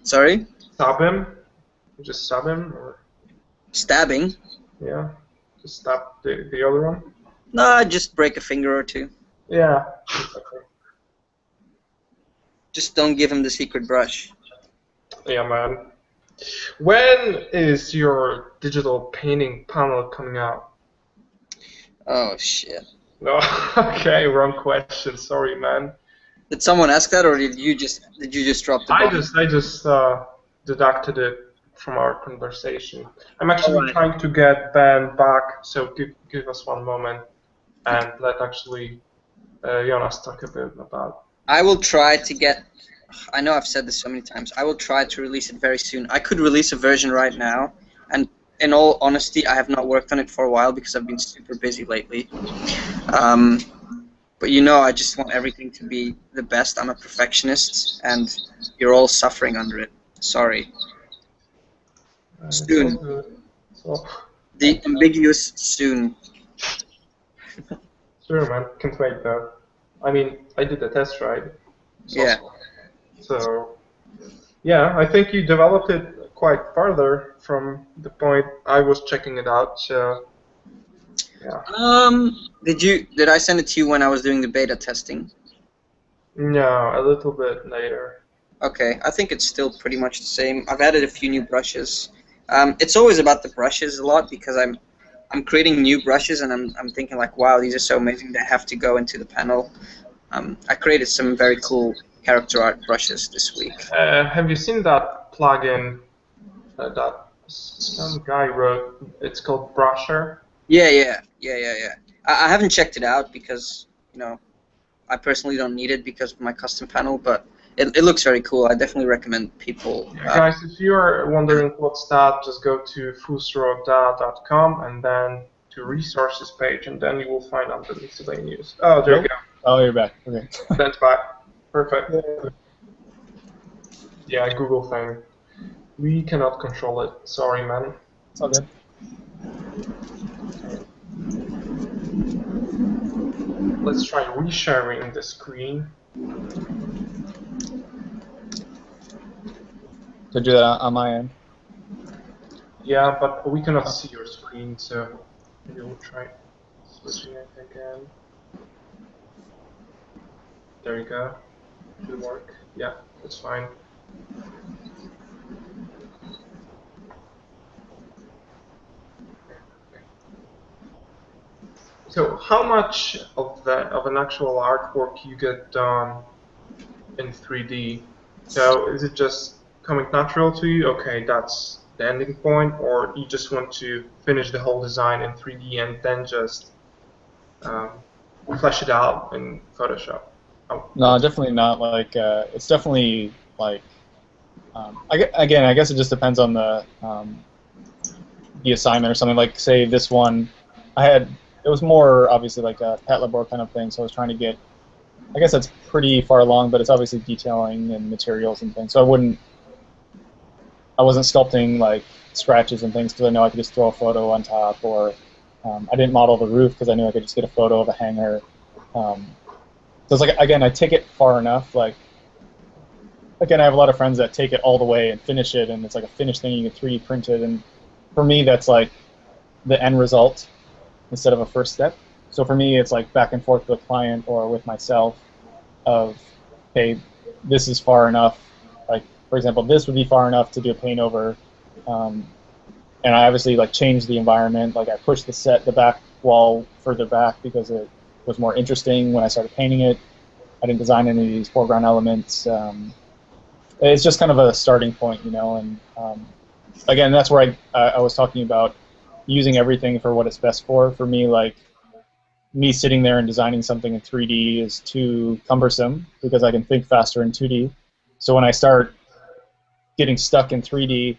Sorry? Stab him? Just stab him? Or? Stabbing? Yeah. Just stab the other one? No, just break a finger or two. Yeah, exactly. Just don't give him the secret brush. Yeah, man. When is your digital painting panel coming out? Oh, shit. No, okay, wrong question. Sorry, man. Did someone ask that, or did you just drop the bomb? I just deducted it from our conversation. I'm actually trying to get Ben back, so give us one moment, and let actually Jonas talk a bit about. I will try to get. I know I've said this so many times. I will try to release it very soon. I could release a version right now, and in all honesty, I have not worked on it for a while because I've been super busy lately. But you know, I just want everything to be the best. I'm a perfectionist, and you're all suffering under it. Sorry. Soon. So, The ambiguous soon. Sure, man. Can't wait, though. I mean, I did a test ride. Yeah. So, yeah, I think you developed it quite further from the point I was checking it out. So, yeah. Did I send it to you when I was doing the beta testing? No, a little bit later. Okay, I think it's still pretty much the same. I've added a few new brushes. It's always about the brushes a lot because I'm creating new brushes and I'm thinking like, wow, these are so amazing. They have to go into the panel. I created some very cool character art brushes this week. Have you seen that plugin that some guy wrote? It's called Brusher. Yeah. I haven't checked it out because, you know, I personally don't need it because of my custom panel, but it looks very cool. I definitely recommend people. Guys, if you're wondering what's that, just go to fullstroke.com and then to resources page, and then you will find under miscellaneous. Oh, there you go. Oh, you're back. Okay. That's back. Perfect. Yeah, Google thing. We cannot control it. Sorry, man. It's all good. Let's try resharing the screen. To do that on my end. Yeah, but we cannot see your screen, so maybe we'll try switching it again. There you go. Should work. Yeah, that's fine. So, how much of an actual artwork you get done in 3D? So, is it just coming natural to you? Okay, that's the ending point, or you just want to finish the whole design in 3D and then just flesh it out in Photoshop? Oh. No, definitely not. Like, it's definitely like. Again, I guess it just depends on the assignment or something. Like, say this one, it was more obviously like a pet labor kind of thing. So I was trying to get. I guess that's pretty far along, but it's obviously detailing and materials and things. So I wasn't sculpting like scratches and things because I know I could just throw a photo on top or I didn't model the roof because I knew I could just get a photo of a hangar. So it's like, again, I take it far enough. Like, again, I have a lot of friends that take it all the way and finish it, and it's like a finished thing you can 3D print it. And for me, that's like the end result instead of a first step. So for me, it's like back and forth with the client or with myself of, hey, this is far enough. Like, for example, this would be far enough to do a paint over. And I obviously like changed the environment. Like I pushed the back wall further back because it was more interesting when I started painting it. I didn't design any of these foreground elements. It's just kind of a starting point, you know. And again, that's where I was talking about using everything for what it's best for. For me, like me sitting there and designing something in 3D is too cumbersome because I can think faster in 2D. So when I start getting stuck in 3D,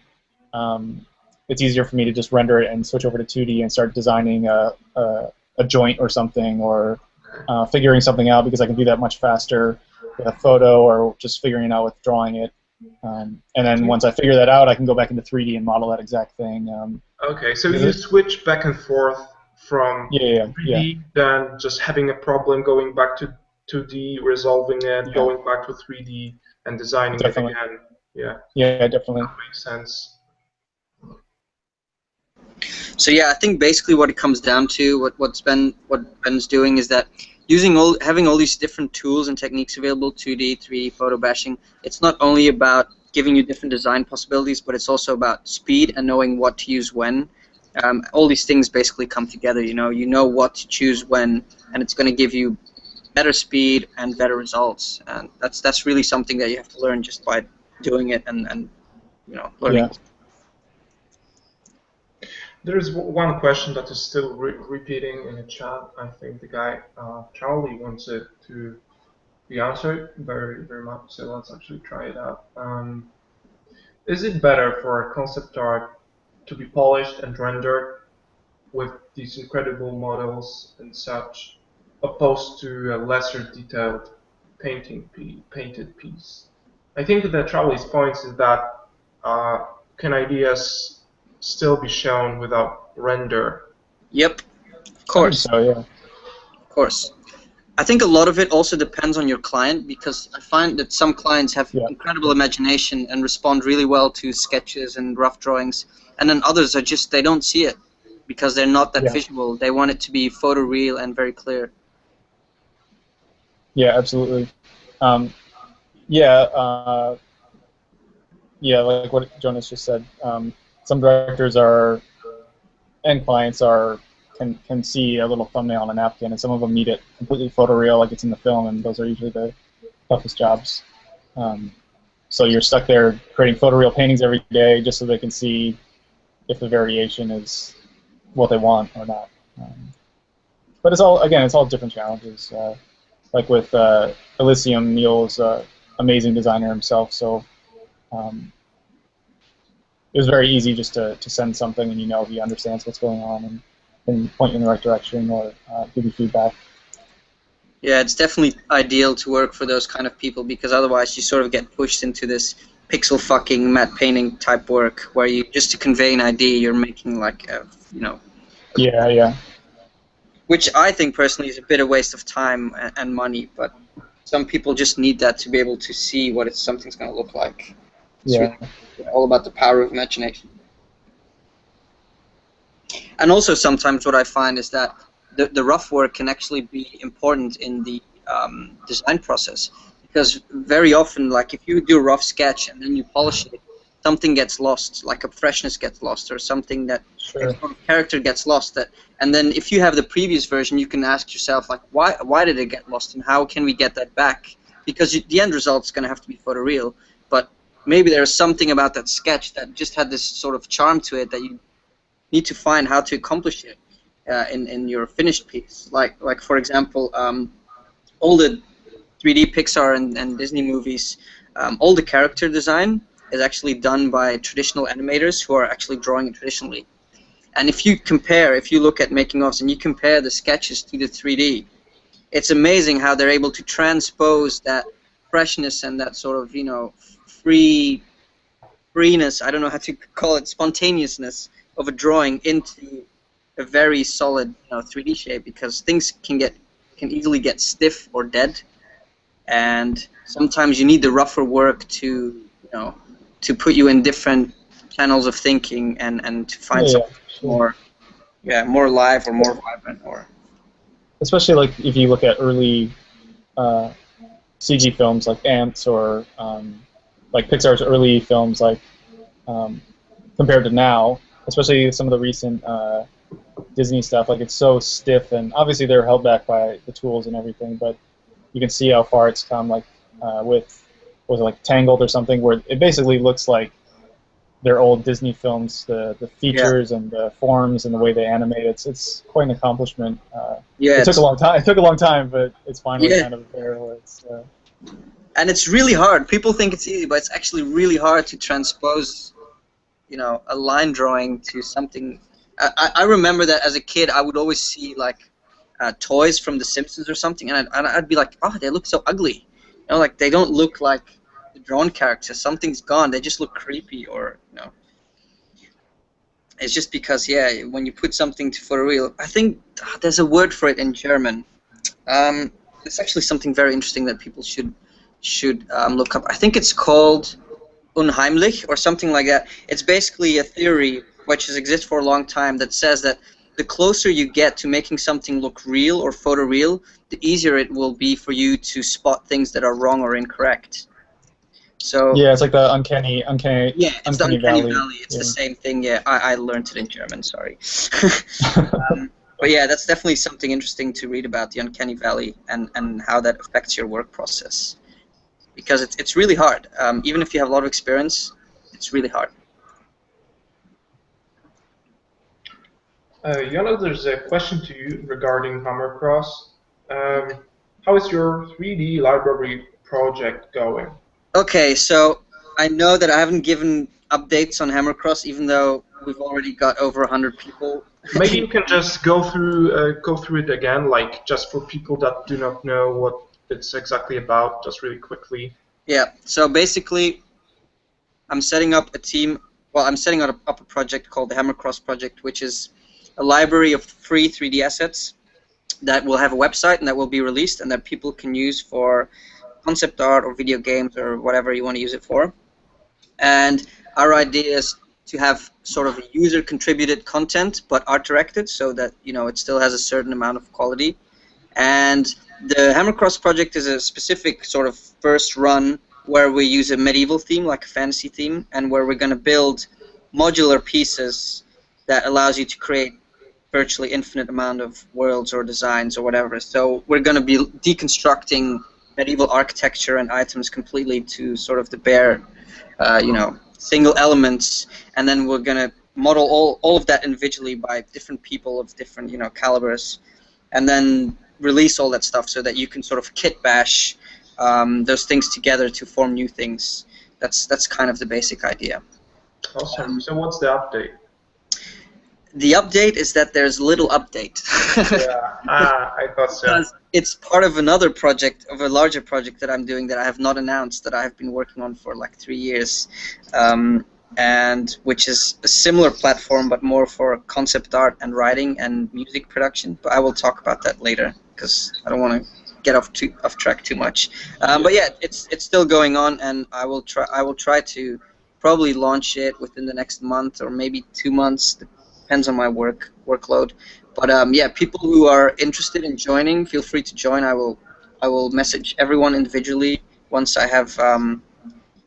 it's easier for me to just render it and switch over to 2D and start designing a joint or something, or figuring something out, because I can do that much faster with a photo or just figuring it out with drawing it. And then once I figure that out, I can go back into 3D and model that exact thing. Okay, so you switch back and forth from 3D, then just having a problem, going back to 2D, resolving it, going back to 3D, and designing it again. Yeah, definitely. That makes sense. So yeah, I think basically what it comes down to, what Ben's doing, is that having all these different tools and techniques available, 2D, 3D, photo bashing. It's not only about giving you different design possibilities, but it's also about speed and knowing what to use when. All these things basically come together. You know what to choose when, and it's going to give you better speed and better results. And that's really something that you have to learn just by doing it and learning. Yeah. There's one question that is still repeating in the chat. I think the guy Charlie wants it to be answered very, very much. So let's actually try it out. Is it better for a concept art to be polished and rendered with these incredible models and such, opposed to a lesser detailed painted piece? I think that Charlie's point is that can ideas still be shown without render? Yep, of course. I think so, yeah. Of course. I think a lot of it also depends on your client, because I find that some clients have incredible imagination and respond really well to sketches and rough drawings, and then others are just, they don't see it because they're not that visual. They want it to be photoreal and very clear. Yeah, absolutely. Like what Jonas just said. Some directors and clients can see a little thumbnail on a napkin, and some of them need it completely photoreal, like it's in the film, and those are usually the toughest jobs. So you're stuck there creating photoreal paintings every day just so they can see if the variation is what they want or not. But it's all different challenges. Like with Elysium, Neil's an amazing designer himself, so it was very easy just to send something and he understands what's going on and can point you in the right direction or give you feedback. Yeah, it's definitely ideal to work for those kind of people, because otherwise you sort of get pushed into this pixel fucking matte painting type work where you, just to convey an idea, you're making like a, Yeah. Which I think personally is a bit of waste of time and money, but some people just need that to be able to see what something's going to look like. It's really all about the power of imagination. And also sometimes what I find is that the rough work can actually be important in the design process, because very often, like if you do a rough sketch and then you polish it, something gets lost, like a freshness gets lost, or something that sort of character gets lost. And then if you have the previous version, you can ask yourself, like, why did it get lost, and how can we get that back? Because the end result is going to have to be photoreal, but maybe there's something about that sketch that just had this sort of charm to it that you need to find how to accomplish it in your finished piece. Like for example, all the 3D Pixar and Disney movies, all the character design is actually done by traditional animators who are actually drawing it traditionally. And if you look at making-ofs and you compare the sketches to the 3D, it's amazing how they're able to transpose that freshness and that sort of, freeness, I don't know how to call it, spontaneousness of a drawing into a very solid 3D shape, because things can easily get stiff or dead, and sometimes you need the rougher work to to put you in different channels of thinking and to find something more more alive or more vibrant, or especially like if you look at early CG films like Ants, or like Pixar's early films, like compared to now, especially some of the recent Disney stuff, like it's so stiff, and obviously they're held back by the tools and everything, but you can see how far it's come, like with, was it like Tangled or something, where it basically looks like their old Disney films, the features and the forms and the way they animate. It's quite an accomplishment. It took a long time. It took a long time, but it's finally kind of there. Where it's, and it's really hard. People think it's easy, but it's actually really hard to transpose, a line drawing to something. I remember that as a kid, I would always see like toys from The Simpsons or something, and I'd be like, oh, they look so ugly. Like they don't look like the drawn characters. Something's gone. They just look creepy, or it's just because when you put something to photoreal, I think there's a word for it in German. It's actually something very interesting that people should look up. I think it's called unheimlich or something like that. It's basically a theory which has existed for a long time that says that the closer you get to making something look real or photoreal, the easier it will be for you to spot things that are wrong or incorrect. So yeah, it's like the uncanny it's the uncanny valley. It's the same thing. Yeah, I learned it in German. Sorry. But yeah, that's definitely something interesting to read about, the uncanny valley, and how that affects your work process. Because it's really hard. Even if you have a lot of experience, it's really hard. Jonas, there's a question to you regarding Hammercross. How is your 3D library project going? Okay, so I know that I haven't given updates on Hammercross, even though we've already got over 100 people. Maybe you can just go through it again, like just for people that do not know what it's exactly about, just really quickly. Yeah. So basically, I'm setting up a team. Well, I'm setting up a project called the Hammercross Project, which is a library of free 3D assets that will have a website and that will be released and that people can use for concept art or video games or whatever you want to use it for. And our idea is to have sort of user-contributed content, but art-directed, so that it still has a certain amount of quality. And the Hammercross project is a specific sort of first run where we use a medieval theme, like a fantasy theme, and where we're going to build modular pieces that allows you to create virtually infinite amount of worlds or designs or whatever. So we're going to be deconstructing medieval architecture and items completely to sort of the bare, single elements, and then we're going to model all of that individually by different people of different, calibers, and then release all that stuff so that you can sort of kit bash those things together to form new things. That's kind of the basic idea. Awesome. So what's the update? The update is that there's little update. Yeah, I thought so. Because it's part of another project, of a larger project that I'm doing that I have not announced, that I have been working on for like 3 years, and which is a similar platform but more for concept art and writing and music production. But I will talk about that later because I don't want to get off track too much. But yeah, it's still going on, and I will try to probably launch it within the next month or maybe 2 months. Depends on my workload. But yeah, people who are interested in joining, feel free to join. I will message everyone individually once I have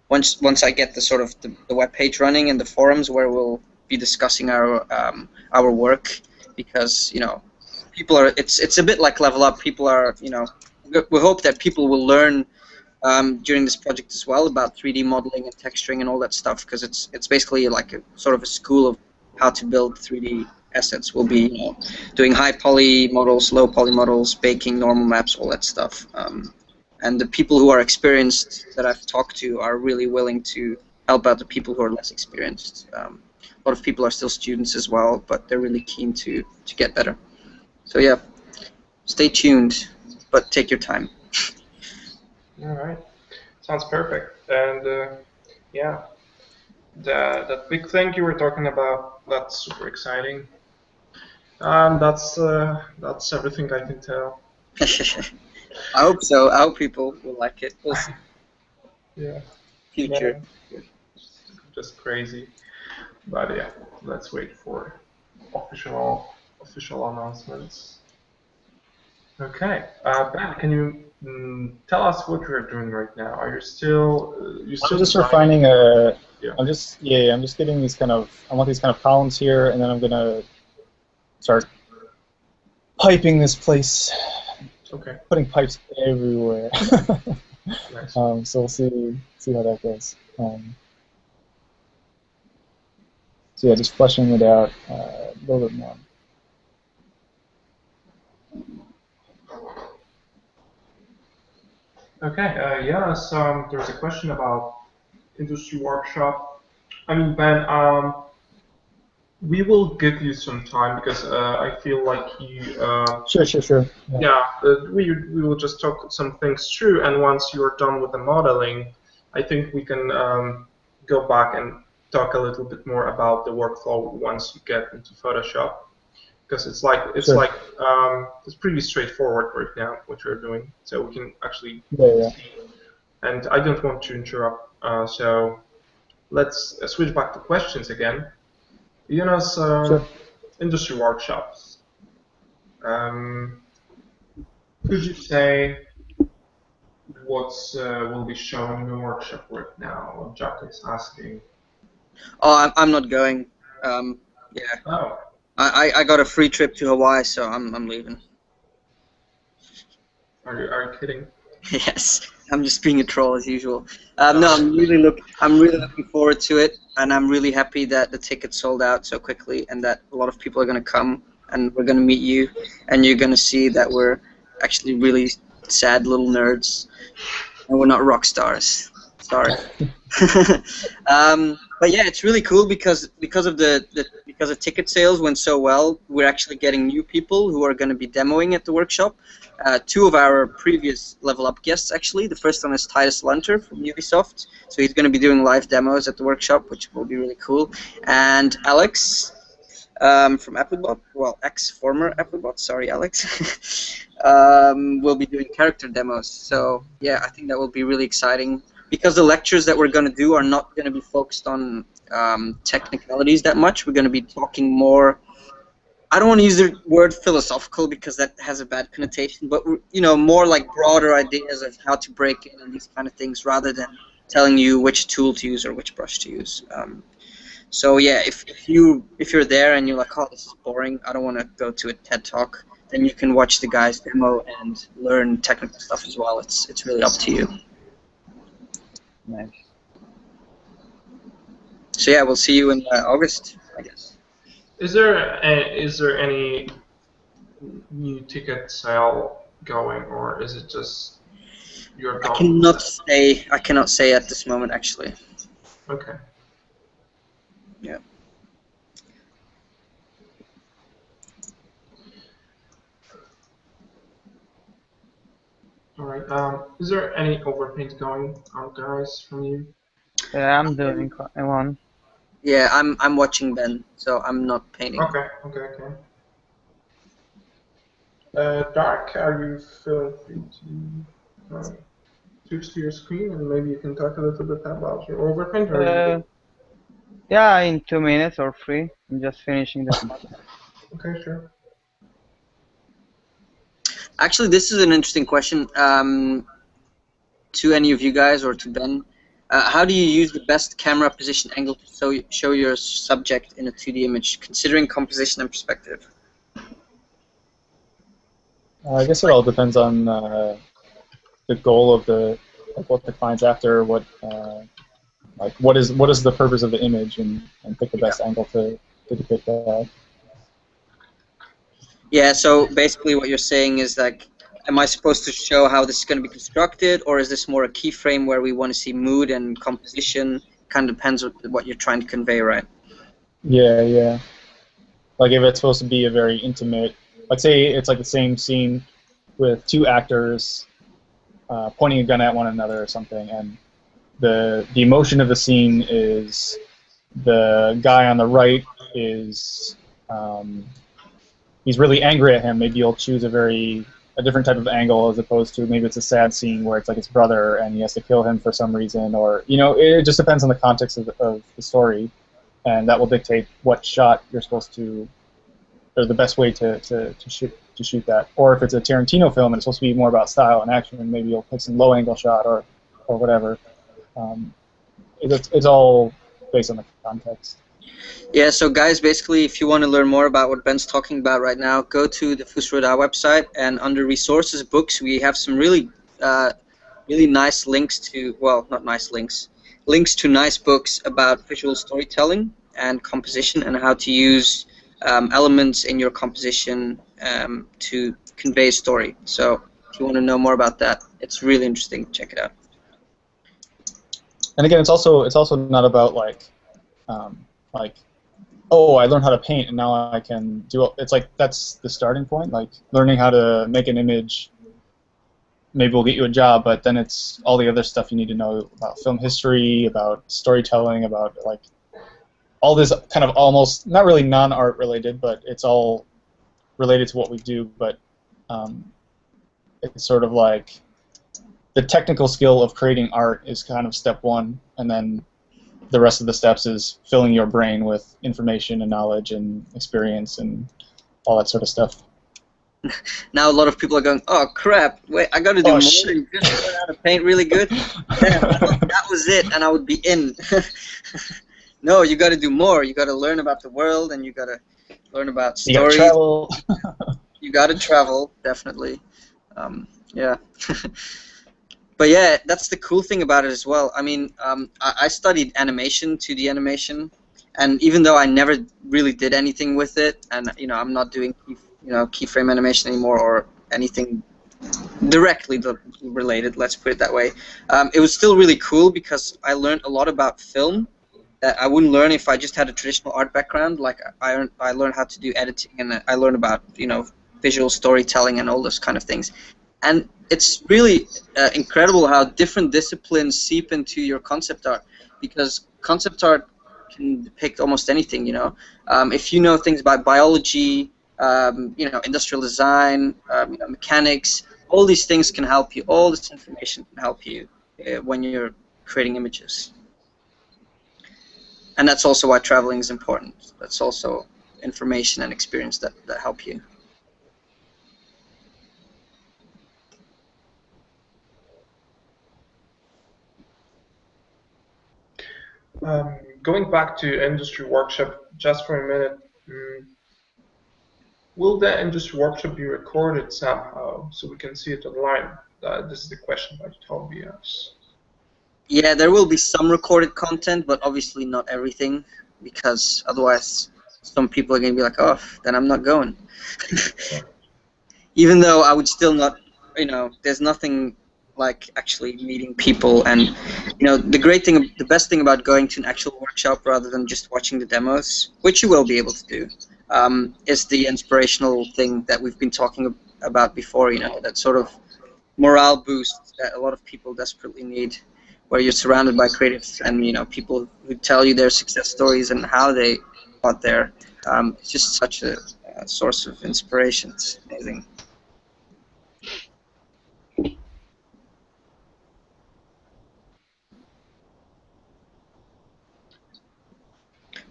once I get the sort of the web page running and the forums where we'll be discussing our work, because people are it's a bit like Level Up. People are we hope that people will learn during this project as well about 3D modeling and texturing and all that stuff, because it's basically like a sort of a school of how to build 3D assets. We'll be doing high poly models, low poly models, baking normal maps, all that stuff. And the people who are experienced that I've talked to are really willing to help out the people who are less experienced. A lot of people are still students as well, but they're really keen to get better. So yeah, stay tuned, but take your time. All right, sounds perfect. And yeah, that big thing you were talking about, that's super exciting. That's everything I can tell. I hope so. I hope people will like it. We'll see. Yeah. Future. Yeah. Just crazy. But yeah, let's wait for official announcements. Okay, Ben, can you tell us what you're doing right now? Are you still I'm just refining a. Yeah. I'm just getting these kind of. I want these kind of columns here, and then I'm gonna start piping this place. Okay. Putting pipes everywhere. Nice. So we'll see how that goes. So yeah, just fleshing it out a little bit more. Okay, Jonas, there's a question about industry workshop. I mean, Ben, we will give you some time because I feel like you. Sure. Yeah, we will just talk some things through, and once you're done with the modeling, I think we can go back and talk a little bit more about the workflow once you get into Photoshop, because it's pretty straightforward right now what you're doing, so we can actually Yeah. see. And I don't want to interrupt, so let's switch back to questions again. Jonas, Sure. industry workshops. Could you say what will be shown in the workshop right now? Jack is asking. Oh, I'm not going. Yeah. Oh. I got a free trip to Hawaii, so I'm leaving. Are you kidding? Yes, I'm just being a troll as usual. No, I'm really looking forward to it, and I'm really happy that the tickets sold out so quickly, and that a lot of people are going to come, and we're going to meet you, and you're going to see that we're actually really sad little nerds, and we're not rock stars. Sorry. But yeah, it's really cool because of ticket sales went so well. We're actually getting new people who are going to be demoing at the workshop. Two of our previous Level Up guests, actually. The first one is Titus Lunter from Ubisoft, so he's going to be doing live demos at the workshop, which will be really cool. And Alex from Applebot, well, ex-former Applebot, sorry, Alex, will be doing character demos. So yeah, I think that will be really exciting. Because the lectures that we're going to do are not going to be focused on technicalities that much. We're going to be talking more. I don't want to use the word philosophical because that has a bad connotation, but more like broader ideas of how to break in and these kind of things, rather than telling you which tool to use or which brush to use. So yeah, if you're there and you're like, oh, this is boring, I don't want to go to a TED talk, then you can watch the guys demo and learn technical stuff as well. It's really up to you. Nice. So yeah, we'll see you in August, I guess. Is there any new ticket sale going, or is it just you're done? I cannot say at this moment, actually. Okay. Yeah. All right. Is there any overpaint going on, guys, from you? Yeah, I'm doing one. Yeah, I'm watching Ben, so I'm not painting. Okay. Darek, are you feeling free to switch to your screen and maybe you can talk a little bit about your overpaint? Yeah, in 2 minutes or 3. I'm just finishing this. Okay, sure. Actually, this is an interesting question to any of you guys or to Ben. How do you use the best camera position angle to show your subject in a 2D image, considering composition and perspective? I guess it all depends on the goal of what the client's after, what is the purpose of the image, and pick the best angle to depict that. Yeah, so basically what you're saying is like, am I supposed to show how this is going to be constructed, or is this more a keyframe where we want to see mood and composition? Kind of depends on what you're trying to convey, right? Yeah. Like if it's supposed to be a very intimate, let's say it's like the same scene with two actors pointing a gun at one another or something, and the emotion of the scene is the guy on the right is he's really angry at him, maybe you'll choose a different type of angle as opposed to maybe it's a sad scene where it's like his brother and he has to kill him for some reason, or it just depends on the context of the story, and that will dictate what shot you're supposed to, or the best way to shoot that. Or if it's a Tarantino film and it's supposed to be more about style and action, maybe you'll pick some low angle shot or whatever. It's all based on the context. Yeah, so guys, basically, if you want to learn more about what Ben's talking about right now, go to the Fusroda website, and under resources, books, we have some really nice links to, well, not nice links to nice books about visual storytelling and composition and how to use elements in your composition to convey a story. So if you want to know more about that, it's really interesting. Check it out. And again, it's also not about like oh, I learned how to paint and now I can do. It's like that's the starting point. Like learning how to make an image maybe will get you a job, but then it's all the other stuff you need to know about film history, about storytelling, about like all this kind of almost not really non-art related, but it's all related to what we do. But it's sort of like the technical skill of creating art is kind of step one, and then the rest of the steps is filling your brain with information and knowledge and experience and all that sort of stuff. Now a lot of people are going, oh crap, wait, I got to do more than just learn how to paint really good. Damn, I thought that was it and I would be in. No, you got to do more. You got to learn about the world, and you got to learn about stories. You got to travel. You got to travel, definitely. Yeah. But yeah, that's the cool thing about it as well. I mean, I studied animation, 2D animation, and even though I never really did anything with it, and I'm not doing keyframe animation anymore or anything directly related, let's put it that way, it was still really cool because I learned a lot about film that I wouldn't learn if I just had a traditional art background. Like I learned how to do editing, and I learned about visual storytelling and all those kind of things. And it's really incredible how different disciplines seep into your concept art, because concept art can depict almost anything. If you know things about biology, industrial design, mechanics, all these things can help you. All this information can help you when you're creating images. And that's also why traveling is important. That's also information and experience that help you. Going back to industry workshop just for a minute, will the industry workshop be recorded somehow so we can see it online? This is the question by Tobias. Yeah, there will be some recorded content, but obviously not everything, because otherwise some people are going to be like, oh, then I'm not going. Even though I would still not, there's nothing like actually meeting people, and the best thing about going to an actual workshop rather than just watching the demos, which you will be able to do, is the inspirational thing that we've been talking about before. That sort of morale boost that a lot of people desperately need, where you're surrounded by creatives and people who tell you their success stories and how they got there. It's just such a source of inspiration. It's amazing.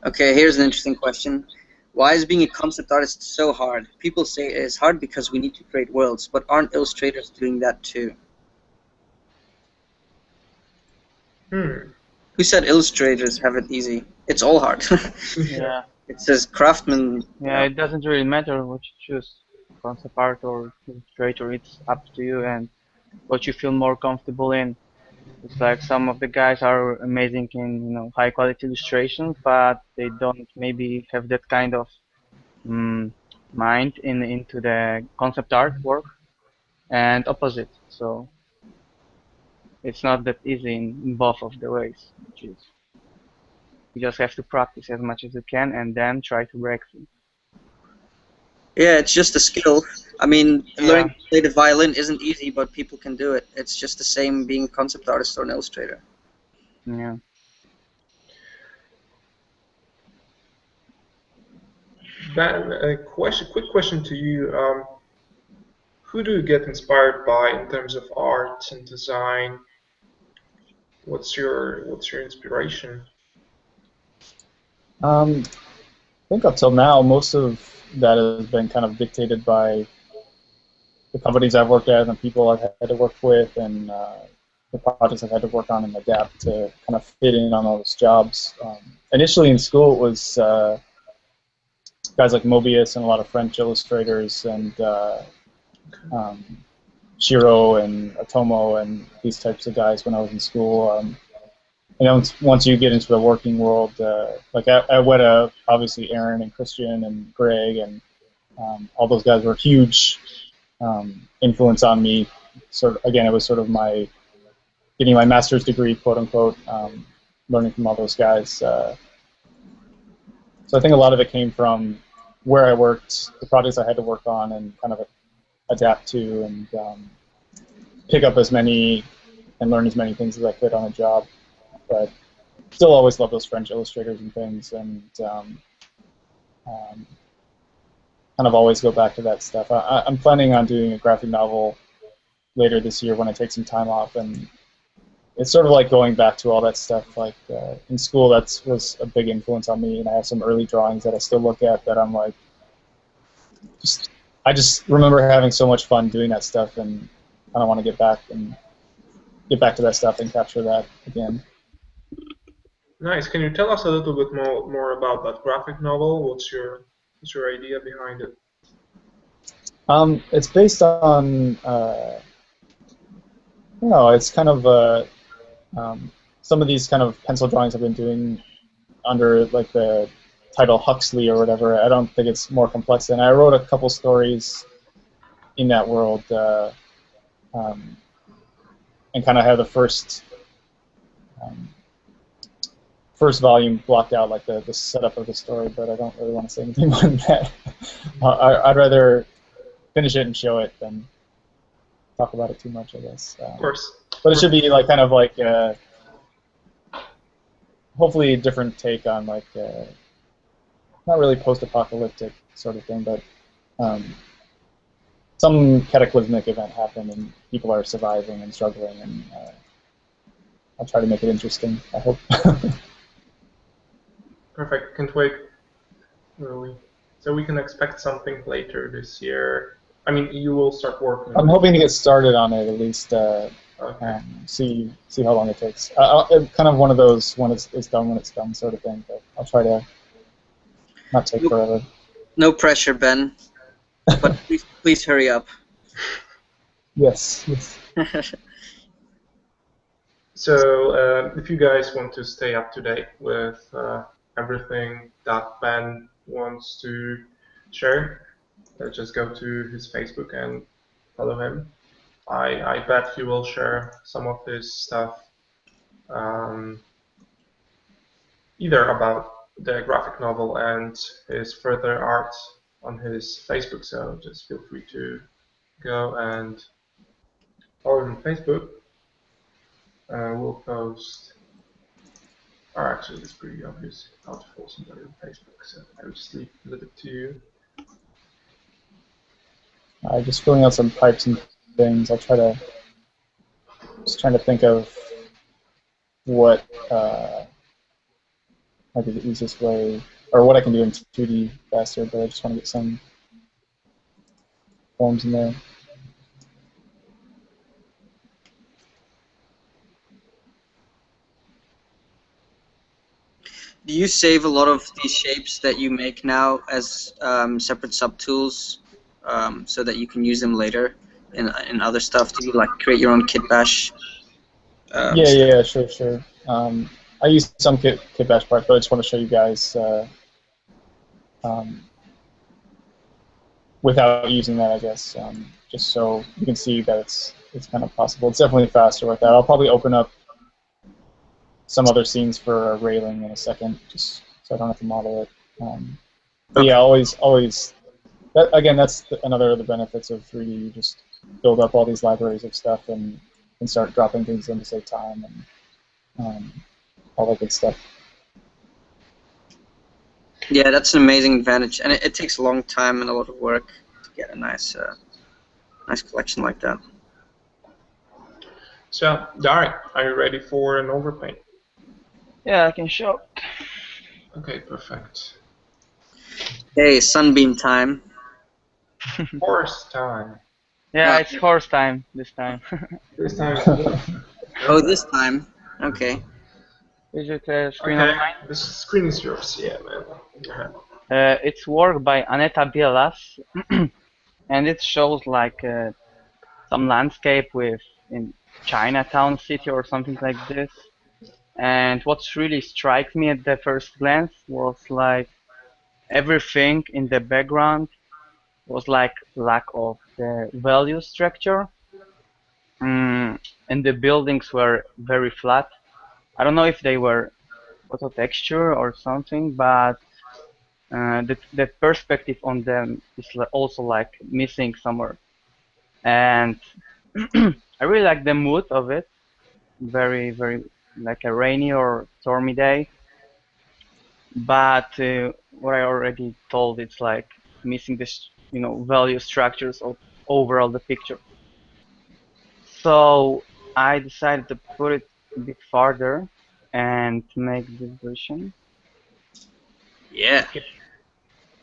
Okay, here's an interesting question. Why is being a concept artist so hard? People say it is hard because we need to create worlds, but aren't illustrators doing that too? Who said illustrators have it easy? It's all hard. Yeah. It says craftsman. Yeah, it doesn't really matter what you choose, concept art or illustrator. It's up to you and what you feel more comfortable in. It's like some of the guys are amazing in high quality illustrations, but they don't maybe have that kind of mind into the concept art work, and opposite. So it's not that easy in both of the ways. You just have to practice as much as you can and then try to break through. Yeah, it's just a skill. I mean, learning to play the violin isn't easy, but people can do it. It's just the same being a concept artist or an illustrator. Yeah. Ben, quick question to you. Who do you get inspired by in terms of art and design? What's your inspiration? I think up till now, most of that has been kind of dictated by the companies I've worked at and the people I've had to work with, and the projects I've had to work on and adapt to kind of fit in on all those jobs. Initially in school, it was guys like Mobius and a lot of French illustrators and Shiro and Otomo and these types of guys when I was in school. And once you get into the working world, like at Weta, obviously Aaron and Christian and Greg and all those guys were huge influence on me. Sort of, again, it was sort of my getting my master's degree, quote unquote, learning from all those guys. So I think a lot of it came from where I worked, the projects I had to work on, and kind of adapt to and pick up as many and learn as many things as I could on a job. But still always love those French illustrators and things, and kind of always go back to that stuff. I'm planning on doing a graphic novel later this year when I take some time off, and it's sort of like going back to all that stuff. Like in school, that was a big influence on me, and I have some early drawings that I still look at that I'm like, I just remember having so much fun doing that stuff, and I don't want to get back to that stuff and capture that again. Nice. Can you tell us a little bit more about that graphic novel? What's your idea behind it? It's based on it's kind of some of these kind of pencil drawings I've been doing under like the title Huxley or whatever. I don't think it's more complex than I wrote a couple stories in that world, and kind of have the first volume blocked out, like the setup of the story, but I don't really want to say anything more than that. I'd rather finish it and show it than talk about it too much, I guess. Of course. But it should be like kind of like hopefully a different take on like not really post-apocalyptic sort of thing, but some cataclysmic event happened and people are surviving and struggling, and I'll try to make it interesting, I hope. Perfect. Can't wait. Really. So we can expect something later this year. I mean, you will start working. I'm hoping to get started on it at least. Okay. See how long it takes. Kind of one of those when it's done when it's done sort of thing. But I'll try to not take forever. No pressure, Ben. But please hurry up. Yes. So if you guys want to stay up to date with everything that Ben wants to share, just go to his Facebook and follow him. I bet he will share some of his stuff, either about the graphic novel and his further art on his Facebook, so just feel free to go and follow him on Facebook. We'll post, or actually it's pretty obvious how to follow somebody on Facebook, so I will just leave it to you. Just filling out some pipes and things. I'll try to trying to think of what might be the easiest way, or what I can do in 2D faster, but I just want to get some forms in there. Do you save a lot of these shapes that you make now as separate subtools so that you can use them later in other stuff? Do you like create your own kit bash? Yeah, sure. I use some kit bash parts, but I just want to show you guys without using that, I guess, just so you can see that it's kind of possible. It's definitely faster with that. I'll probably open up some other scenes for a railing in a second, just so I don't have to model it. But yeah, always. Again, that's another of the benefits of 3D. You just build up all these libraries of stuff and start dropping things in to save time and all that good stuff. Yeah, that's an amazing advantage, and it takes a long time and a lot of work to get a nice collection like that. So, Darek, are you ready for an overpaint? Yeah, I can show. Okay, perfect. Hey, sunbeam time. Horse time. Yeah, it's horse time this time. This time. Oh, this time. Okay. Is it a screen of Okay, mine? the screen is yours. Yeah, man. Go ahead. It's work by Aneta Bielas, and it shows like some landscape with in Chinatown city or something like this. And what really strikes me at the first glance was like everything in the background was like lack of the value structure, and the buildings were very flat. I don't know if they were photo texture or something, but the perspective on them is also like missing somewhere. And I really like the mood of it. Very, very like a rainy or stormy day. But what I already told, it's like missing this, value structures of overall the picture. So I decided to put it a bit farther and make this version, Yeah.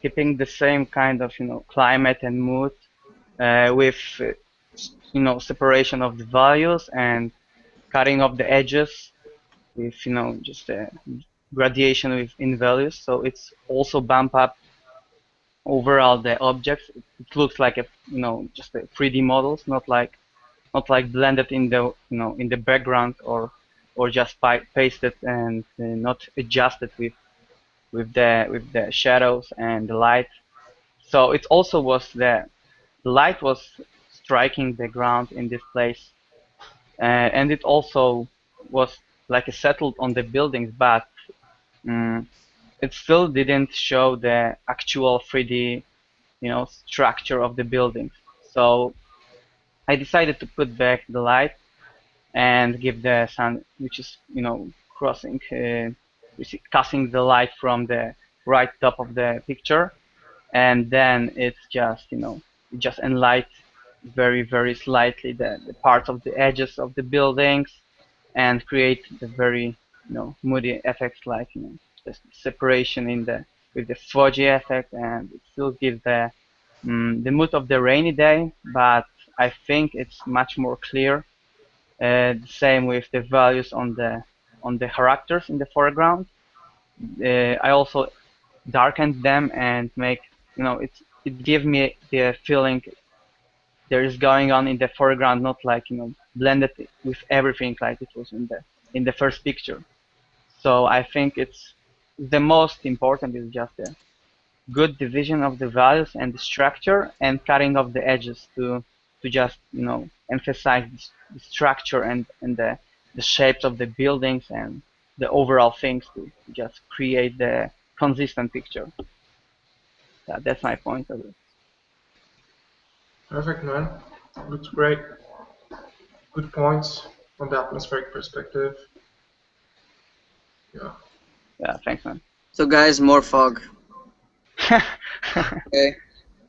keeping the same kind of, climate and mood with, separation of the values and cutting off the edges with, just a gradation in values. So it's also bump up overall the objects. It looks like a, just a 3D models, not like blended in the, in the background or just pasted and not adjusted with the shadows and the light. So it also was the light was striking the ground in this place, and it also was like settled on the buildings, but um, it still didn't show the actual 3D, structure of the buildings. So I decided to put back the light and give the sun, which is, crossing, casting the light from the right top of the picture, and then it's just, it just enlight very, very slightly the parts of the edges of the buildings and create the very, moody effects like, the separation in the with the foggy effect, and it still gives the mood of the rainy day, but I think it's much more clear. The same with the values on the characters in the foreground. I also darkened them and make, it give me the feeling there is going on in the foreground, not like, blended with everything like it was in the first picture. So I think it's the most important is just a good division of the values and the structure and cutting off the edges to just, emphasize the structure and the shapes of the buildings and the overall things to just create the consistent picture. That's my point of it. Perfect, man. Looks great. Good points from the atmospheric perspective. Yeah. Yeah, thanks, man. So guys, more fog. Okay.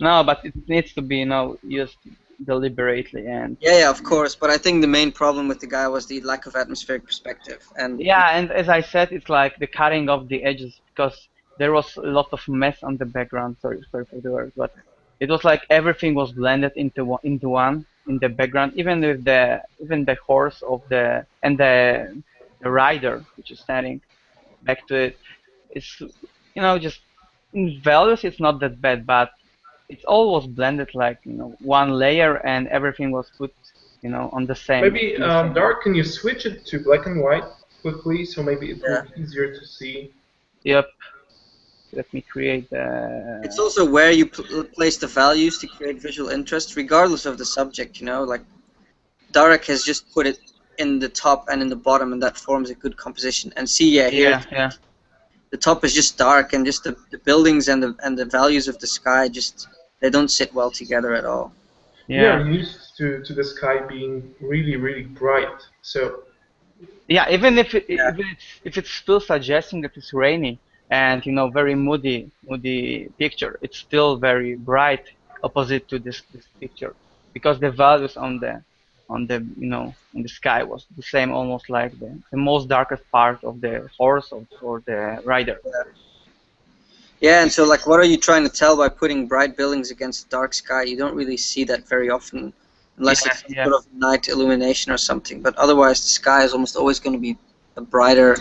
No, but it needs to be, used deliberately and. Yeah, of course. But I think the main problem with the guy was the lack of atmospheric perspective. And Yeah, and as I said, it's like the cutting of the edges because there was a lot of mess on the background. Sorry for the word, but it was like everything was blended into one in the background, even with the horse of the rider which is standing back to it. It's just in values it's not that bad, but it's all was blended like one layer and everything was put on the same. Maybe, Dark, can you switch it to black and white quickly so maybe it will be easier to see? Yep. Let me create the. It's also where you place the values to create visual interest, regardless of the subject. Like Darek has just put it in the top and in the bottom, and that forms a good composition. And see, here, the top is just dark, and just the buildings and the values of the sky they don't sit well together at all. We are used to the sky being really, really bright, so. Yeah, even if it's still suggesting that it's rainy, and very moody picture. It's still very bright opposite to this picture, because the values on the sky was the same, almost like the most darkest part of the horse or the rider. Yeah, and so like, what are you trying to tell by putting bright buildings against a dark sky? You don't really see that very often, unless it's sort of night illumination or something. But otherwise, the sky is almost always going to be a brighter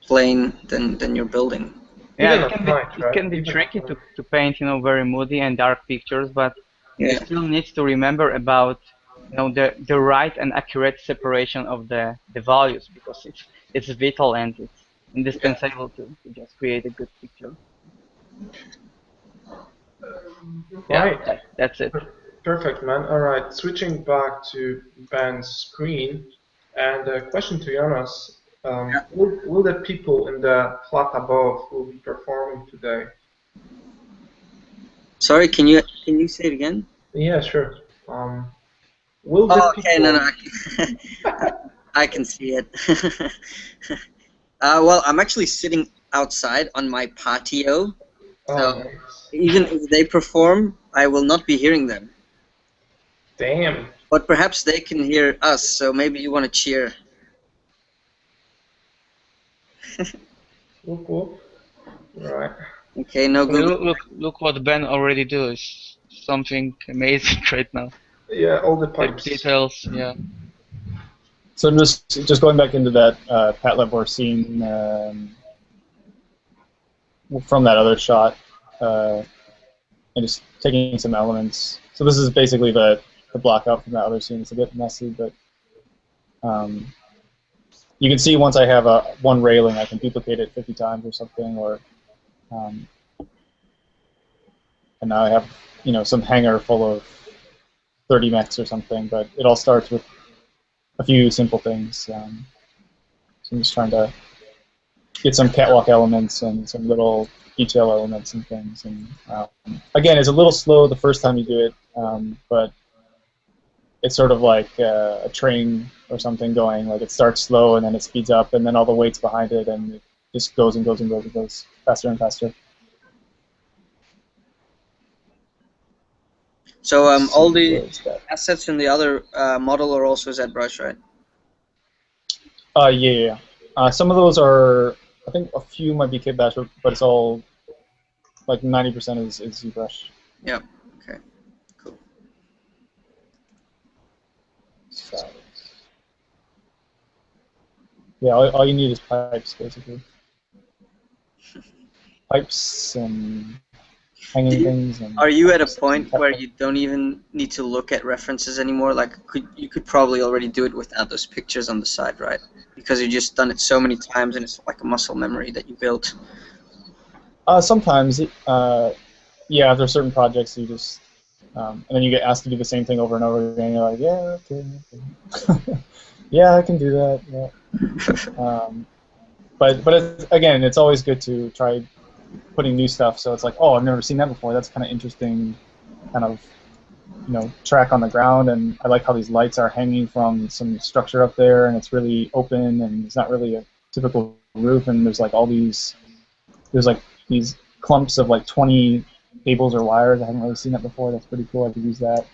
plane than your building. Yeah, it can be tricky to paint, very moody and dark pictures, but you still need to remember about, the right and accurate separation of the values, because it's vital and it's indispensable to just create a good picture. Right. Yeah, that's it. Perfect, man. All right, switching back to Ben's screen, and a question to Jonas. Will the people in the flat above will be performing today? Sorry, can you say it again? Yeah, sure. Will the people... no, I can see it. Well, I'm actually sitting outside on my patio, so nice. even if they perform, I will not be hearing them. Damn. But perhaps they can hear us, so maybe you want to cheer. Whoop, whoop. Right. Okay, no good. Look what Ben already does. Something amazing right now. Yeah, all the pipes. Details, yeah. So just going back into that Pat Labor scene from that other shot, and just taking some elements. So this is basically the block out from that other scene. It's a bit messy, but you can see once I have one railing, I can duplicate it 50 times or something, or and now I have some hangar full of 30 mechs or something. But it all starts with a few simple things. So I'm just trying to get some catwalk elements and some little detail elements and things. And again, it's a little slow the first time you do it, but it's sort of like a train or something going. Like it starts slow and then it speeds up, and then all the weight's behind it, and it just goes and goes and goes and goes faster and faster. So all the assets in the other model are also ZBrush, right? Yeah. Some of those are, I think a few might be Kitbash, but it's all like 90% is ZBrush. Yeah. Okay. Cool. So, yeah, all you need is pipes, basically. Pipes and hanging things. And are you at a point where you don't even need to look at references anymore? Like, you could probably already do it without those pictures on the side, right? Because you've just done it so many times, and it's like a muscle memory that you built. Sometimes, yeah, there are certain projects you just, and then you get asked to do the same thing over and over again. And you're like, yeah, okay. Yeah, I can do that. Yeah. But again, it's always good to try putting new stuff. So it's like, oh, I've never seen that before. That's kind of interesting, kind of, track on the ground. And I like how these lights are hanging from some structure up there, and it's really open, and it's not really a typical roof. And there's like there's these clumps of like 20 cables or wires. I haven't really seen that before. That's pretty cool. I could use that.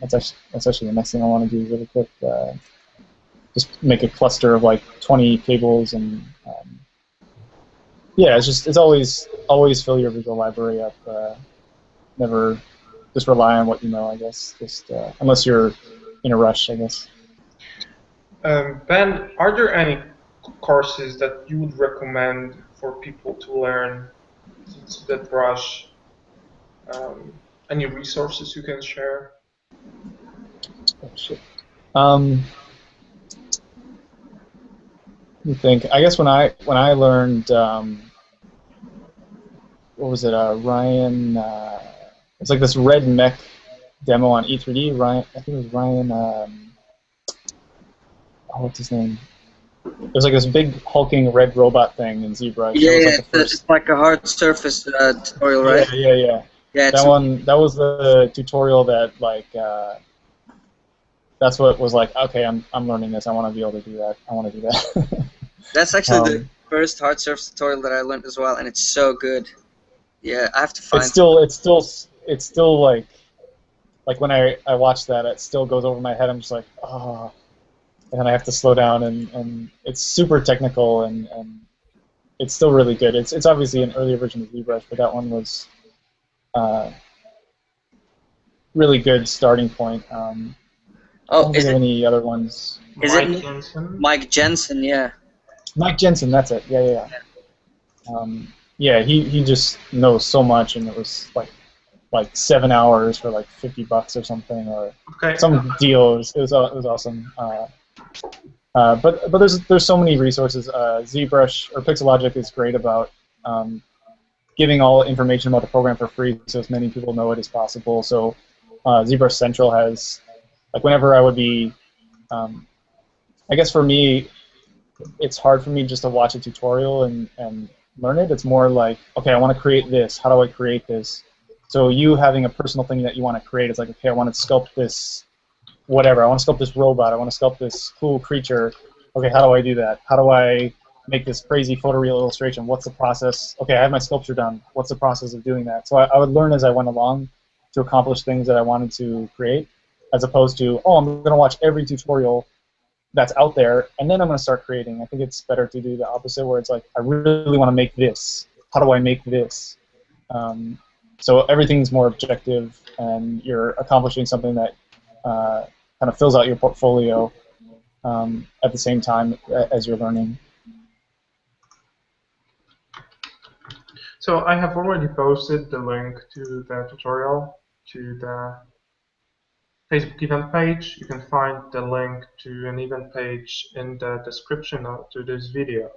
That's actually the next thing I want to do really quick. Just make a cluster of like 20 cables, and yeah, it's always fill your visual library up. Never just rely on what you know, I guess. Just unless you're in a rush, I guess. Ben, are there any courses that you would recommend for people to learn ZBrush? Any resources you can share? Oh, shit. Let me think. I guess when I learned, what was it? Ryan. It's like this red mech demo on E3D. Ryan, I think it was Ryan. What's his name? It was like this big hulking red robot thing in ZBrush. Yeah, it's like a hard surface tutorial, right? Yeah. Yeah, that was the tutorial that like. That's what was like. Okay, I'm learning this. I want to be able to do that. I want to do that. That's actually first hard surface tutorial that I learned as well, and it's so good. Yeah, I have to find. It's still like when I watch that, it still goes over my head. I'm just like, oh, and then I have to slow down, and it's super technical, and it's still really good. It's obviously an earlier version of ZBrush, but that one was really good starting point. I don't think of any other ones. Is Mike it Jensen? Mike Jensen? Yeah. Mike Jensen, that's it. Yeah. Yeah, he just knows so much, and it was like 7 hours for like $50 or something, or some deal. It was awesome. But there's so many resources. ZBrush or Pixelogic is great about giving all information about the program for free, so as many people know it as possible. So ZBrush Central has, like, whenever I would be, I guess for me, it's hard for me just to watch a tutorial and learn it. It's more like, okay, I want to create this. How do I create this? So you having a personal thing that you want to create is like, okay, I want to sculpt this, whatever. I want to sculpt this robot. I want to sculpt this cool creature. Okay, how do I do that? How do I make this crazy photoreal illustration? What's the process? Okay, I have my sculpture done. What's the process of doing that? So I would learn as I went along to accomplish things that I wanted to create, as opposed to, oh, I'm going to watch every tutorial that's out there, and then I'm going to start creating. I think it's better to do the opposite, where it's like, I really want to make this. How do I make this? So everything's more objective, and you're accomplishing something that kind of fills out your portfolio at the same time as you're learning. So I have already posted the link to the tutorial to the Facebook event page. You can find the link to an event page in the description to this video.